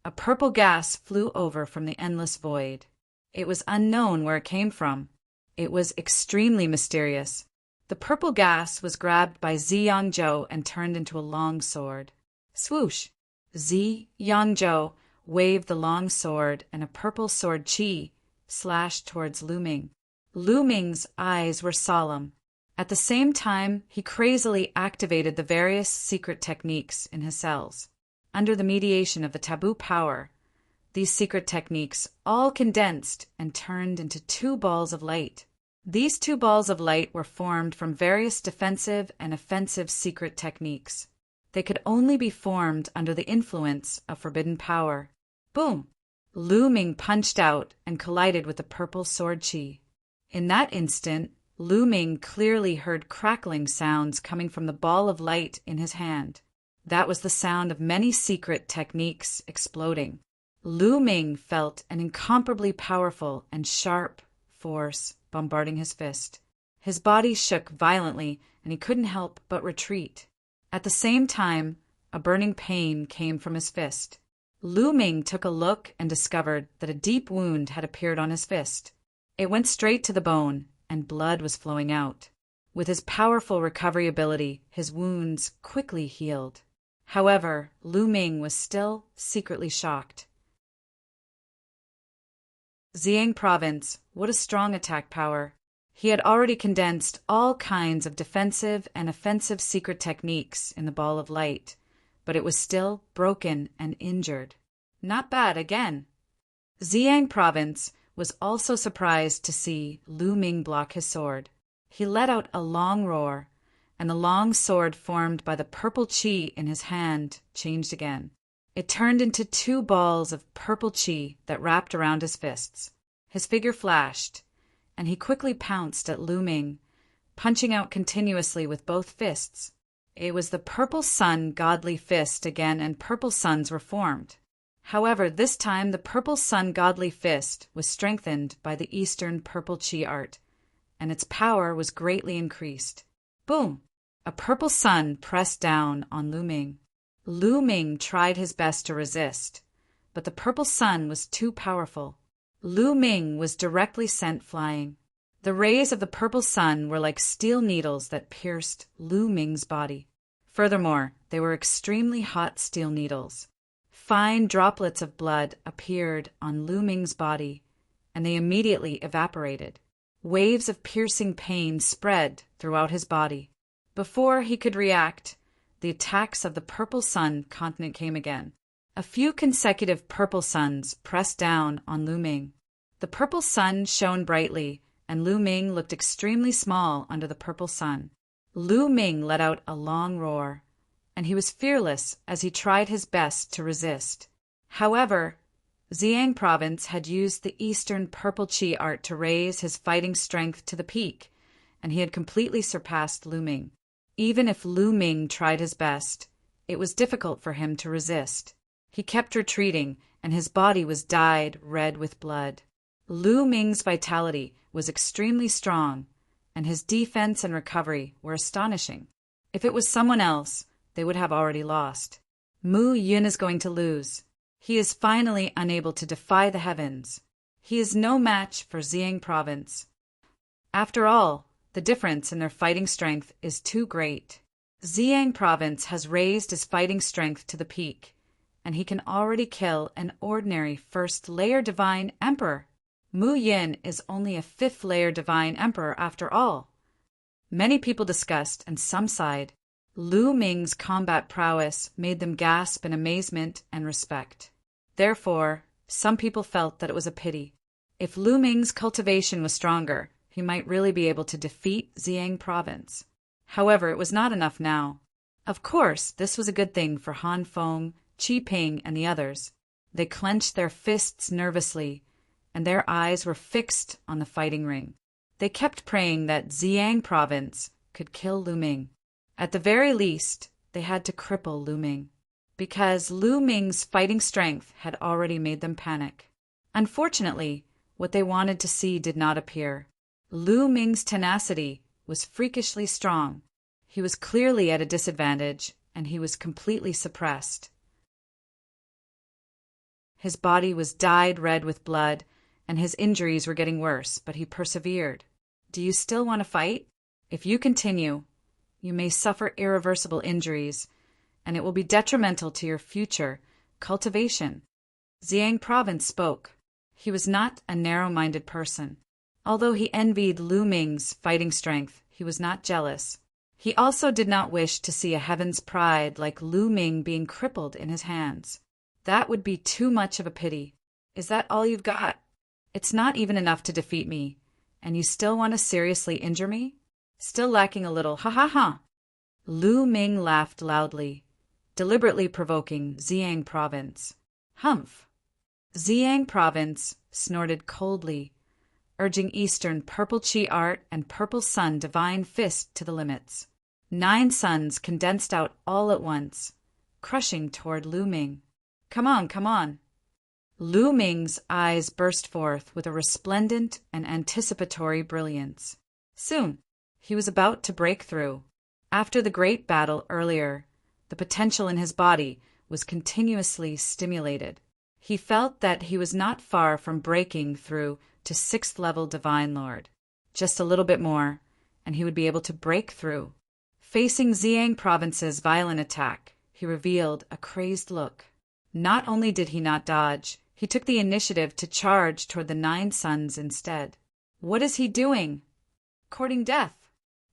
a purple gas flew over from the endless void. It was unknown where it came from. It was extremely mysterious. The purple gas was grabbed by Ziyangzhou and turned into a long sword. Swoosh! Ziyangzhou waved the long sword and a purple sword chi slashed towards Lu Ming. Lu Ming's eyes were solemn. At the same time, he crazily activated the various secret techniques in his cells. Under the mediation of the taboo power, these secret techniques all condensed and turned into two balls of light. These two balls of light were formed from various defensive and offensive secret techniques. They could only be formed under the influence of forbidden power. Boom! Lu Ming punched out and collided with the purple sword chi. In that instant, Lu Ming clearly heard crackling sounds coming from the ball of light in his hand. That was the sound of many secret techniques exploding. Lu Ming felt an incomparably powerful and sharp force bombarding his fist. His body shook violently, and he couldn't help but retreat. At the same time, a burning pain came from his fist. Lu Ming took a look and discovered that a deep wound had appeared on his fist. It went straight to the bone, and blood was flowing out. With his powerful recovery ability, his wounds quickly healed. However, Lu Ming was still secretly shocked. Xiang Province, what a strong attack power. He had already condensed all kinds of defensive and offensive secret techniques in the ball of light, but it was still broken and injured. Not bad again. Xiang Province was also surprised to see Lu Ming block his sword. He let out a long roar, and the long sword formed by the purple chi in his hand changed again. It turned into 2 balls of purple chi that wrapped around his fists. His figure flashed, and he quickly pounced at Lu Ming, punching out continuously with both fists. It was the Purple Sun Godly Fist again, and purple suns were formed. However, this time the Purple Sun Godly Fist was strengthened by the Eastern Purple Chi art, and its power was greatly increased. Boom! A purple sun pressed down on Lu Ming. Lu Ming tried his best to resist, but the purple sun was too powerful. Lu Ming was directly sent flying. The rays of the purple sun were like steel needles that pierced Lu Ming's body. Furthermore, they were extremely hot steel needles. Fine droplets of blood appeared on Lu Ming's body, and they immediately evaporated. Waves of piercing pain spread throughout his body. Before he could react, the attacks of the purple sun continent came again. A few consecutive purple suns pressed down on Lu Ming. The purple sun shone brightly, and Lu Ming looked extremely small under the purple sun. Lu Ming let out a long roar, and he was fearless as he tried his best to resist. However, Zhejiang province had used the Eastern Purple Chi art to raise his fighting strength to the peak, and he had completely surpassed Lu Ming. Even if Lu Ming tried his best, it was difficult for him to resist. He kept retreating, and his body was dyed red with blood. Lu Ming's vitality was extremely strong, and his defense and recovery were astonishing. If it was someone else, they would have already lost. Mu Yun is going to lose. He is finally unable to defy the heavens. He is no match for Zhejiang province. After all, the difference in their fighting strength is too great. Zhejiang province has raised his fighting strength to the peak, and he can already kill an ordinary first-layer divine emperor. Mu Yin is only a 5th-layer divine emperor after all. Many people discussed, and some sighed. Lu Ming's combat prowess made them gasp in amazement and respect. Therefore, some people felt that it was a pity. If Lu Ming's cultivation was stronger, he might really be able to defeat Zhejiang province. However, it was not enough now. Of course, this was a good thing for Han Feng, Qi Ping, and the others. They clenched their fists nervously, and their eyes were fixed on the fighting ring. They kept praying that Zhejiang province could kill Lu Ming. At the very least, they had to cripple Lu Ming, because Lu Ming's fighting strength had already made them panic. Unfortunately, what they wanted to see did not appear. Lu Ming's tenacity was freakishly strong. He was clearly at a disadvantage, and he was completely suppressed. His body was dyed red with blood, and his injuries were getting worse, but he persevered. Do you still want to fight? If you continue, you may suffer irreversible injuries, and it will be detrimental to your future cultivation. Zhejiang province spoke. He was not a narrow-minded person. Although he envied Lu Ming's fighting strength, he was not jealous. He also did not wish to see a heaven's pride like Lu Ming being crippled in his hands. That would be too much of a pity. Is that all you've got? It's not even enough to defeat me, and you still want to seriously injure me? Still lacking a little, ha ha ha. Lu Ming laughed loudly, deliberately provoking Zhejiang province. Humph. Zhejiang province snorted coldly, urging Eastern Purple Chi art and Purple Sun divine fist to the limits. 9 suns condensed out all at once, crushing toward Lu Ming. Come on, come on. Lu Ming's eyes burst forth with a resplendent and anticipatory brilliance. Soon, he was about to break through. After the great battle earlier, the potential in his body was continuously stimulated. He felt that he was not far from breaking through to 6th-level Divine Lord. Just a little bit more, and he would be able to break through. Facing Zhejiang province's violent attack, he revealed a crazed look. Not only did he not dodge, he took the initiative to charge toward the 9 suns instead. What is he doing? Courting death.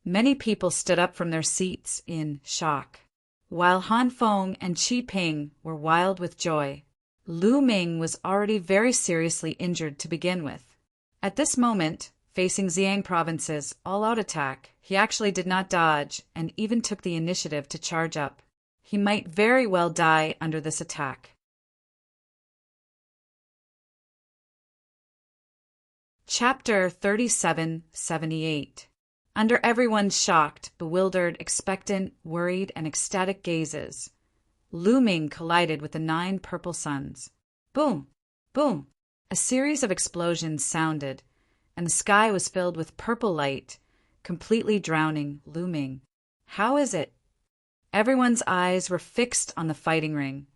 Many people stood up from their seats in shock. While Han Feng and Qi Ping were wild with joy, Lu Ming was already very seriously injured to begin with. At this moment, Facing Xiang province's all-out attack, he actually did not dodge and even took the initiative to charge up. He might very well die under this attack. Chapter 3778. Under everyone's shocked, bewildered, expectant, worried, and ecstatic gazes, Lu Ming collided with the 9 purple suns. Boom! Boom! A series of explosions sounded, and the sky was filled with purple light, completely drowning Lu Ming. How is it? Everyone's eyes were fixed on the fighting ring,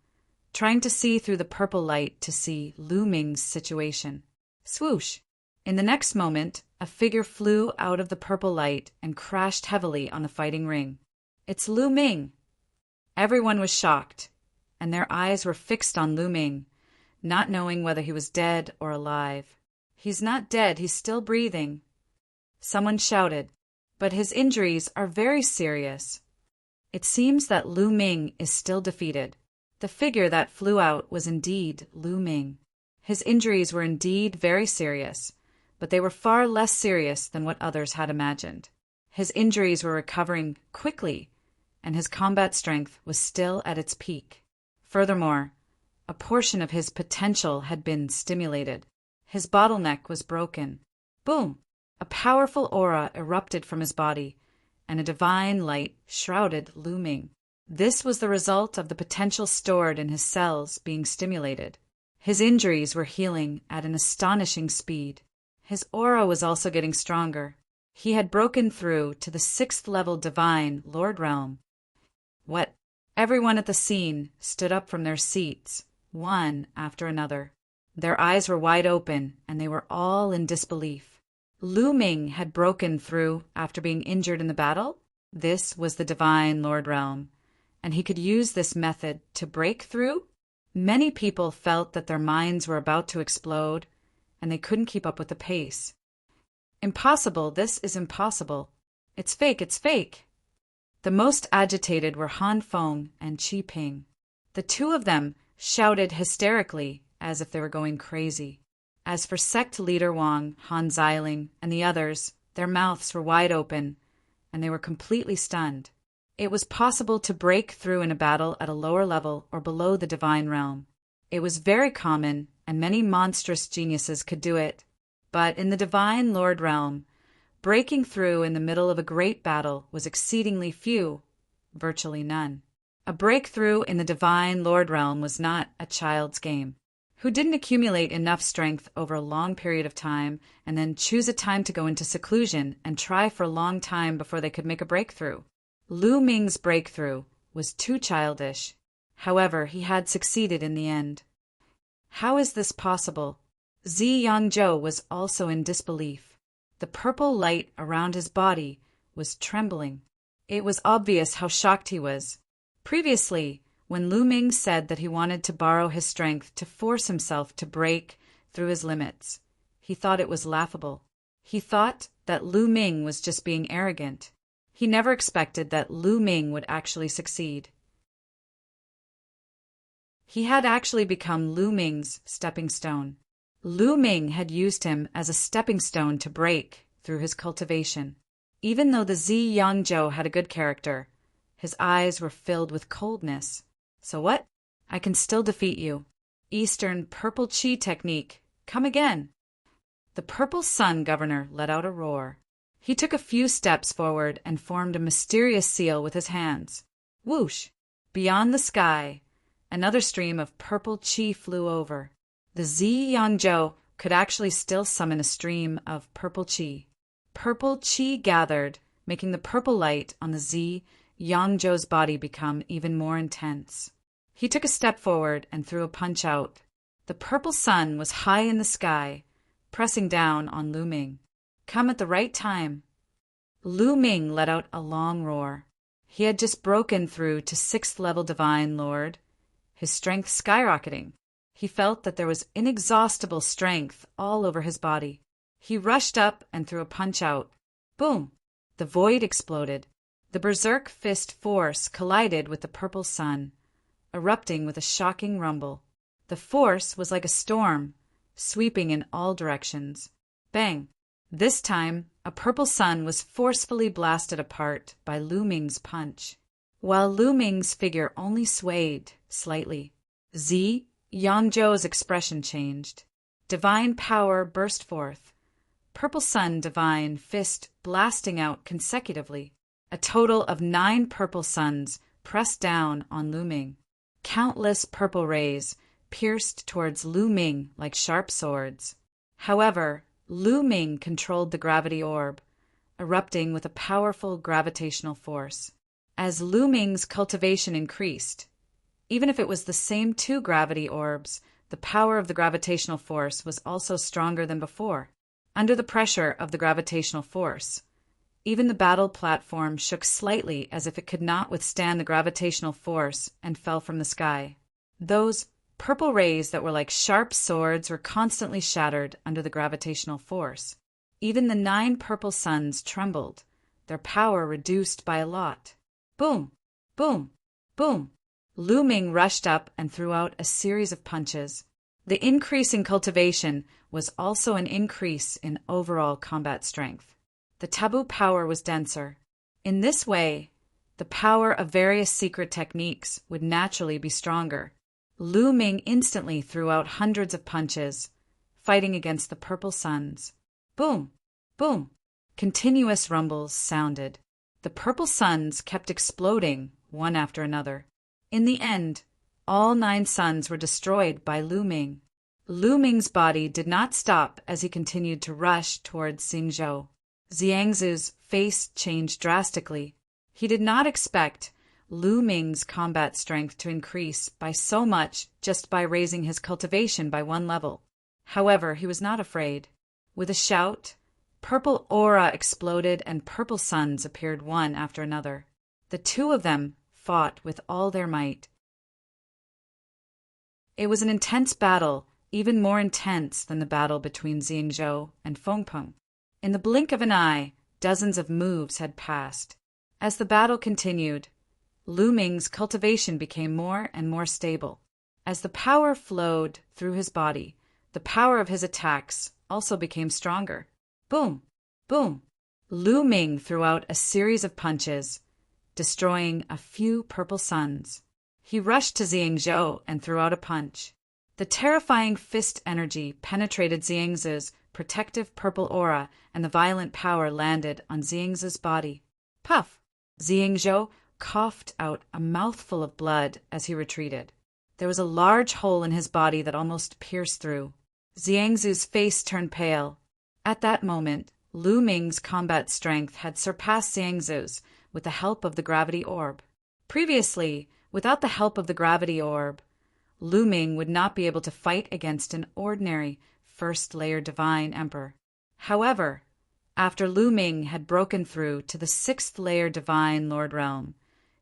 trying to see through the purple light to see Lu Ming's situation. Swoosh! In the next moment, a figure flew out of the purple light and crashed heavily on the fighting ring. It's Lu Ming! Everyone was shocked, and their eyes were fixed on Lu Ming, not knowing whether he was dead or alive. He's not dead, he's still breathing. Someone shouted, but his injuries are very serious. It seems that Lu Ming is still defeated. The figure that flew out was indeed Lu Ming. His injuries were indeed very serious, but they were far less serious than what others had imagined. His injuries were recovering quickly, and his combat strength was still at its peak. Furthermore, a portion of his potential had been stimulated. His bottleneck was broken. Boom! A powerful aura erupted from his body, and a divine light shrouded Lu Ming. This was the result of the potential stored in his cells being stimulated. His injuries were healing at an astonishing speed. His aura was also getting stronger. He had broken through to the 6th level divine Lord Realm. What? Everyone at the scene stood up from their seats, one after another. Their eyes were wide open, and they were all in disbelief. Lu Ming had broken through after being injured in the battle? This was the divine Lord Realm, and he could use this method to break through? Many people felt that their minds were about to explode, and they couldn't keep up with the pace. Impossible, this is impossible. It's fake, it's fake. The most agitated were Han Feng and Qi Ping. The 2 of them shouted hysterically as if they were going crazy. As for sect leader Wang, Han Xiling, and the others, their mouths were wide open, and they were completely stunned. It was possible to break through in a battle at a lower level or below the divine realm. It was very common, and many monstrous geniuses could do it. But in the divine Lord Realm, breaking through in the middle of a great battle was exceedingly few, virtually none. A breakthrough in the divine Lord Realm was not a child's game. Who didn't accumulate enough strength over a long period of time and then choose a time to go into seclusion and try for a long time before they could make a breakthrough? Lu Ming's breakthrough was too childish. However, he had succeeded in the end. How is this possible? Zi Yangzhou was also in disbelief. The purple light around his body was trembling. It was obvious how shocked he was. Previously, when Lu Ming said that he wanted to borrow his strength to force himself to break through his limits, he thought it was laughable. He thought that Lu Ming was just being arrogant. He never expected that Lu Ming would actually succeed. He had actually become Lu Ming's stepping stone. Lu Ming had used him as a stepping stone to break through his cultivation. Even though the Zi Yangzhou had a good character, his eyes were filled with coldness. So what? I can still defeat you. Eastern Purple Qi technique. Come again. The Purple Sun Governor let out a roar. He took a few steps forward and formed a mysterious seal with his hands. Whoosh! Beyond the sky, another stream of purple qi flew over. The Zi Yangzhou could actually still summon a stream of purple qi. Purple qi gathered, making the purple light on the Zi Yangzhou's body become even more intense. He took a step forward and threw a punch out. The purple sun was high in the sky, pressing down on Lu Ming. Come at the right time. Lu Ming let out a long roar. He had just broken through to 6th level Divine Lord, his strength skyrocketing. He felt that there was inexhaustible strength all over his body. He rushed up and threw a punch out. Boom! The void exploded. The berserk fist force collided with the purple sun, erupting with a shocking rumble. The force was like a storm, sweeping in all directions. Bang! This time, a purple sun was forcefully blasted apart by Lu Ming's punch, while Lu Ming's figure only swayed slightly. Yangzhou's expression changed. Divine power burst forth. Purple sun, divine fist blasting out consecutively. A total of 9 purple suns pressed down on Lu Ming. Countless purple rays pierced towards Lu Ming like sharp swords. However, Lu Ming controlled the gravity orb, erupting with a powerful gravitational force. As Lu Ming's cultivation increased, even if it was the same 2 gravity orbs, the power of the gravitational force was also stronger than before. Under the pressure of the gravitational force, even the battle platform shook slightly as if it could not withstand the gravitational force and fell from the sky. Those purple rays that were like sharp swords were constantly shattered under the gravitational force. Even the 9 purple suns trembled, their power reduced by a lot. Boom! Boom! Boom! Lu Ming rushed up and threw out a series of punches. The increase in cultivation was also an increase in overall combat strength. The taboo power was denser. In this way, the power of various secret techniques would naturally be stronger. Lu Ming instantly threw out hundreds of punches, fighting against the purple suns. Boom! Boom! Continuous rumbles sounded. The purple suns kept exploding one after another. In the end, all 9 suns were destroyed by Lu Ming. Lu Ming's body did not stop as he continued to rush towards Xingzhou. Xiangzu's face changed drastically. He did not expect Lu Ming's combat strength to increase by so much just by raising his cultivation by 1 level. However, he was not afraid. With a shout, purple aura exploded and purple suns appeared one after another. The 2 of them fought with all their might. It was an intense battle, even more intense than the battle between Xingzhou and Fengpeng. In the blink of an eye, dozens of moves had passed. As the battle continued, Lu Ming's cultivation became more and more stable. As the power flowed through his body, the power of his attacks also became stronger. Boom! Boom! Lu Ming threw out a series of punches, destroying a few purple suns. He rushed to Xingzhou and threw out a punch. The terrifying fist energy penetrated Xiangzu's protective purple aura, and the violent power landed on Xiangzu's body. Puff! Xiangzhou coughed out a mouthful of blood as he retreated. There was a large hole in his body that almost pierced through. Xiangzu's face turned pale. At that moment, Lu Ming's combat strength had surpassed Xiangzu's with the help of the gravity orb. Previously, without the help of the gravity orb, Lu Ming would not be able to fight against an ordinary first-layer divine emperor. However, after Lu Ming had broken through to the 6th-layer divine lord realm,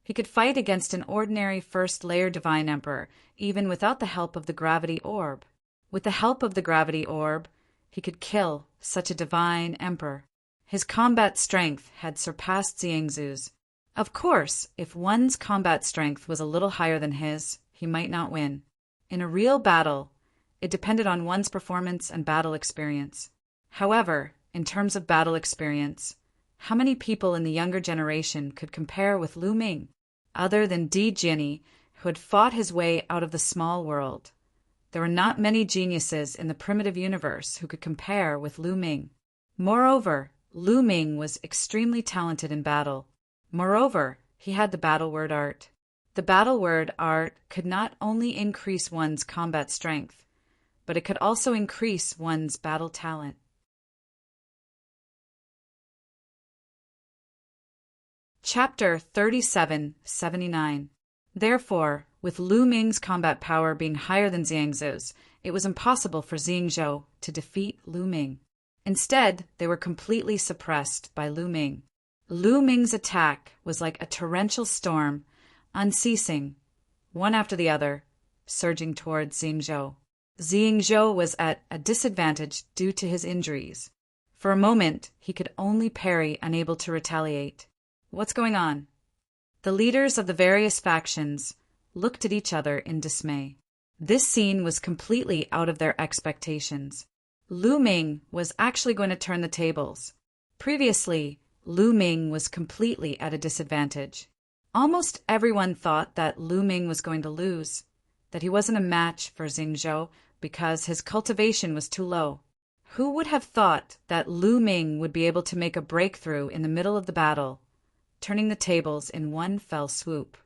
he could fight against an ordinary first-layer divine emperor even without the help of the gravity orb. With the help of the gravity orb, he could kill such a divine emperor. His combat strength had surpassed Xiangzu's. Of course, if one's combat strength was a little higher than his, he might not win. In a real battle, it depended on one's performance and battle experience. However, in terms of battle experience, how many people in the younger generation could compare with Lu Ming, other than Di Jiani, who had fought his way out of the small world? There were not many geniuses in the primitive universe who could compare with Lu Ming. Moreover, Lu Ming was extremely talented in battle. Moreover, he had the battle word art. The battle word art could not only increase one's combat strength, but it could also increase one's battle talent. Chapter 3779. Therefore, with Lu Ming's combat power being higher than Xiangzu's, it was impossible for Xingzhou to defeat Lu Ming. Instead, they were completely suppressed by Lu Ming. Lu Ming's attack was like a torrential storm, unceasing, one after the other, surging towards Xingzhou. Xingzhou was at a disadvantage due to his injuries. For a moment, he could only parry, unable to retaliate. What's going on? The leaders of the various factions looked at each other in dismay. This scene was completely out of their expectations. Lu Ming was actually going to turn the tables. Previously, Lu Ming was completely at a disadvantage. Almost everyone thought that Lu Ming was going to lose, that he wasn't a match for Xingzhou because his cultivation was too low. Who would have thought that Lu Ming would be able to make a breakthrough in the middle of the battle, turning the tables in one fell swoop?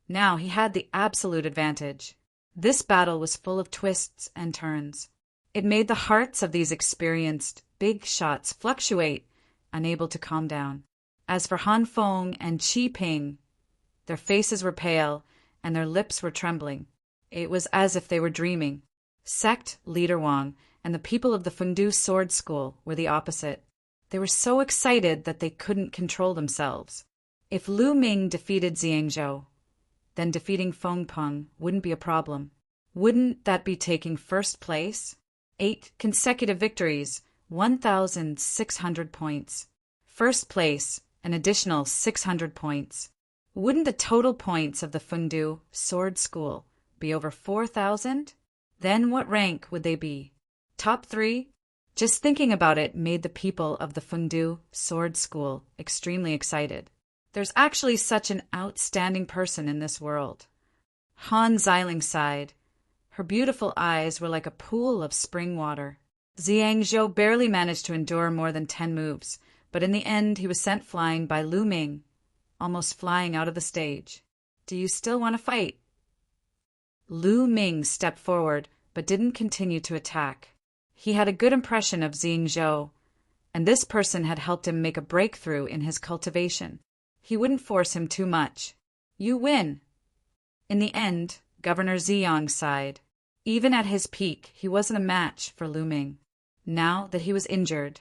Now he had the absolute advantage. This battle was full of twists and turns. It made the hearts of these experienced big shots fluctuate, unable to calm down. As for Han Feng and Qi Ping, their faces were pale and their lips were trembling. It was as if they were dreaming. Sect leader Wang and the people of the Fengdu sword school were the opposite. They were so excited that they couldn't control themselves. If Lu Ming defeated Xiangzhou, then defeating Feng Peng wouldn't be a problem. Wouldn't that be taking first place? 8 consecutive victories, 1,600 points. First place, an additional 600 points. Wouldn't the total points of the Fengdu sword school be over 4,000? Then what rank would they be? Top 3? Just thinking about it made the people of the Fengdu sword school extremely excited. There's actually such an outstanding person in this world. Han Xiling sighed. Her beautiful eyes were like a pool of spring water. Xiangzhou barely managed to endure more than 10 moves, but in the end he was sent flying by Lu Ming, almost flying out of the stage. Do you still want to fight? Lu Ming stepped forward, but didn't continue to attack. He had a good impression of Xiangzhou, and this person had helped him make a breakthrough in his cultivation. He wouldn't force him too much. You win. In the end, Governor Ziyang sighed. Even at his peak, he wasn't a match for Lu Ming. Now that he was injured,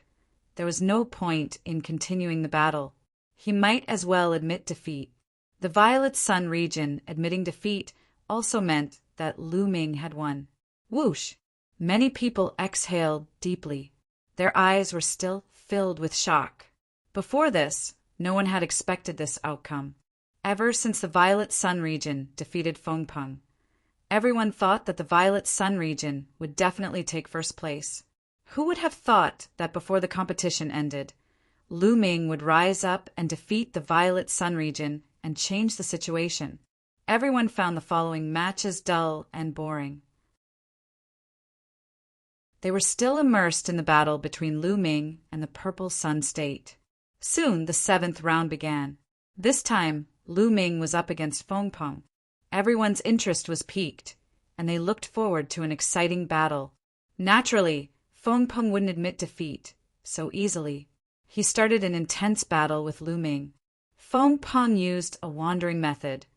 there was no point in continuing the battle. He might as well admit defeat. The Violet Sun region admitting defeat also meant that Lu Ming had won. Whoosh! Many people exhaled deeply. Their eyes were still filled with shock. Before this, no one had expected this outcome. Ever since the Violet Sun region defeated Feng Peng, everyone thought that the Violet Sun region would definitely take first place. Who would have thought that before the competition ended, Lu Ming would rise up and defeat the Violet Sun region and change the situation? Everyone found the following matches dull and boring. They were still immersed in the battle between Lu Ming and the Purple Sun State. Soon the 7th round began. This time, Lu Ming was up against Feng Peng. Everyone's interest was piqued, and they looked forward to an exciting battle. Naturally, Feng Peng wouldn't admit defeat so easily. He started an intense battle with Lu Ming. Feng Peng used a wandering method,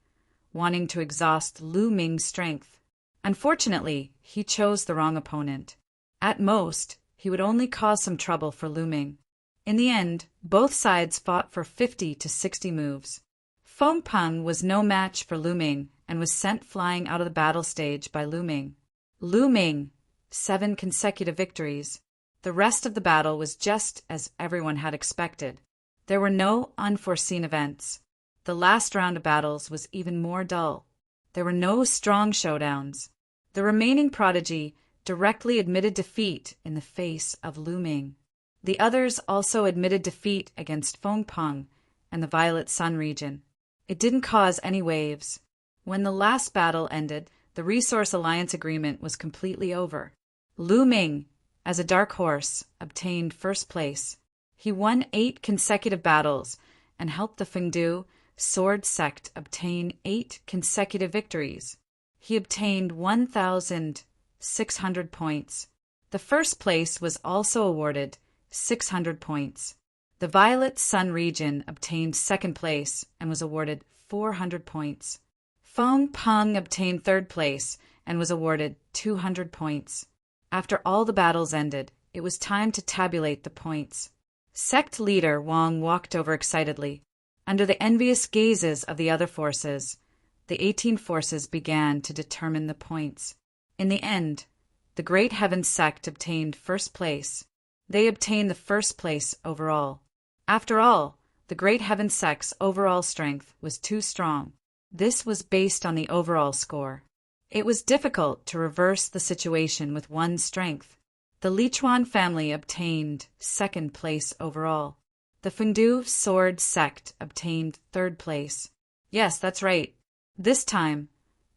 wanting to exhaust Lu Ming's strength. Unfortunately, he chose the wrong opponent. At most, he would only cause some trouble for Lu Ming. In the end, both sides fought for 50 to 60 moves. Feng Peng was no match for Lu Ming and was sent flying out of the battle stage by Lu Ming. Lu Ming, 7 consecutive victories. The rest of the battle was just as everyone had expected. There were no unforeseen events. The last round of battles was even more dull. There were no strong showdowns. The remaining prodigy directly admitted defeat in the face of Lu Ming. The others also admitted defeat against Feng Peng and the Violet Sun region. It didn't cause any waves. When the last battle ended, the Resource Alliance agreement was completely over. Lu Ming, as a dark horse, obtained first place. He won 8 consecutive battles and helped the Fengdu sword sect obtain 8 consecutive victories. He obtained 1,600 points. The first place was also awarded 600 points. The Violet Sun region obtained second place and was awarded 400 points. Feng Peng obtained third place and was awarded 200 points. After all the battles ended, it was time to tabulate the points. Sect leader Wang walked over excitedly. Under the envious gazes of the other forces, the 18 forces began to determine the points. In the end, the Great Heaven sect obtained first place. They obtained the first place overall. After all, the Great Heaven sect's overall strength was too strong. This was based on the overall score. It was difficult to reverse the situation with one's strength. The Lichuan family obtained second place overall. The Fengdu sword sect obtained third place. Yes, that's right. This time,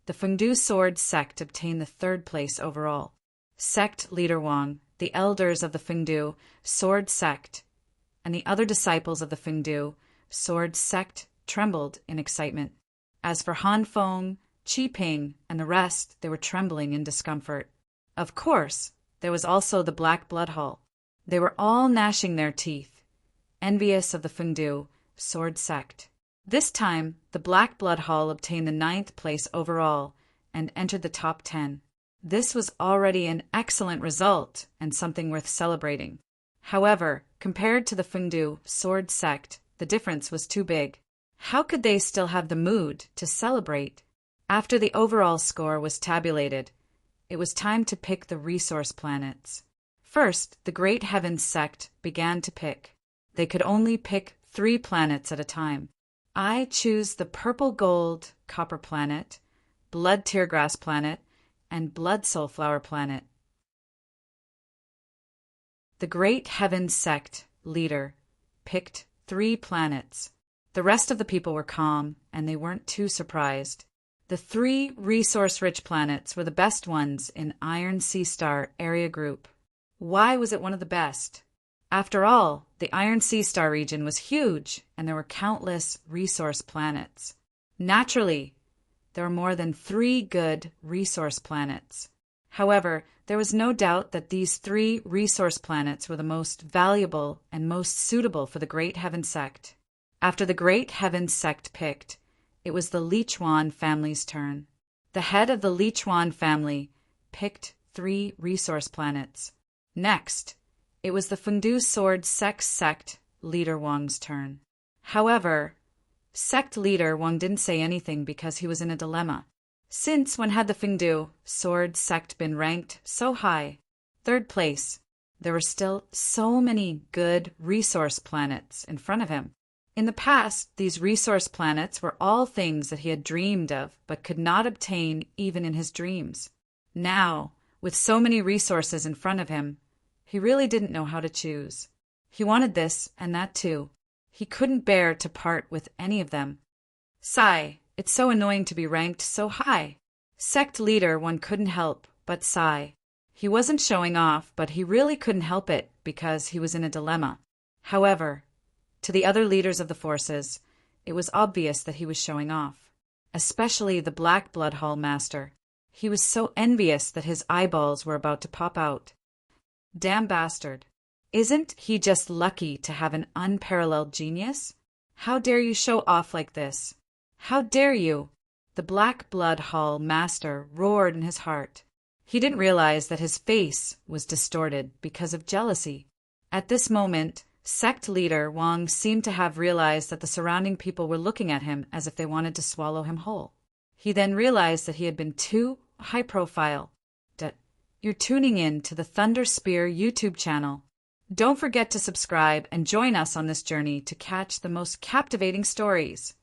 the Fengdu sword sect obtained the third place overall. Sect leader Wang, the elders of the Fengdu sword sect, and the other disciples of the Fengdu sword sect trembled in excitement. As for Han Feng, Qi Ping, and the rest, they were trembling in discomfort. Of course, there was also the Black Blood Hall. They were all gnashing their teeth, envious of the Fengdu sword sect. This time, the Black Blood Hall obtained the 9th place overall and entered the top 10. This was already an excellent result and something worth celebrating. However, compared to the Fengdu sword sect, the difference was too big. How could they still have the mood to celebrate? After the overall score was tabulated, it was time to pick the resource planets. First, the Great Heavens sect began to pick. They could only pick 3 planets at a time. I choose the Purple Gold Copper Planet, Blood Teargrass Planet, and Blood Soulflower Planet. The Great Heavens sect leader picked 3 planets. The rest of the people were calm, and they weren't too surprised. The 3 resource-rich planets were the best ones in Iron Sea Star area group. Why was it one of the best? After all, the Iron Sea Star region was huge, and there were countless resource planets. Naturally, there were more than 3 good resource planets. However, there was no doubt that these 3 resource planets were the most valuable and most suitable for the Great Heaven sect. After the Great Heaven sect picked, it was the Lichuan family's turn. The head of the Lichuan family picked 3 resource planets. Next, it was the Fengdu sword sect leader Wang's turn. However, sect leader Wang didn't say anything because he was in a dilemma. Since when had the Fengdu sword sect been ranked so high, 3rd place, there were still so many good resource planets in front of him. In the past, these resource planets were all things that he had dreamed of but could not obtain even in his dreams. Now, with so many resources in front of him, he really didn't know how to choose. He wanted this and that too. He couldn't bear to part with any of them. Sigh, it's so annoying to be ranked so high. Sect leader one couldn't help but sigh. He wasn't showing off, but he really couldn't help it because he was in a dilemma. However, to the other leaders of the forces, it was obvious that he was showing off. Especially the Black Blood Hall master. He was so envious that his eyeballs were about to pop out. Damn bastard. Isn't he just lucky to have an unparalleled genius? How dare you show off like this? How dare you? The Black Blood Hall master roared in his heart. He didn't realize that his face was distorted because of jealousy. At this moment, sect leader Wang seemed to have realized that the surrounding people were looking at him as if they wanted to swallow him whole. He then realized that he had been too high profile. You're tuning in to the Thunder Spear YouTube channel. Don't forget to subscribe and join us on this journey to catch the most captivating stories.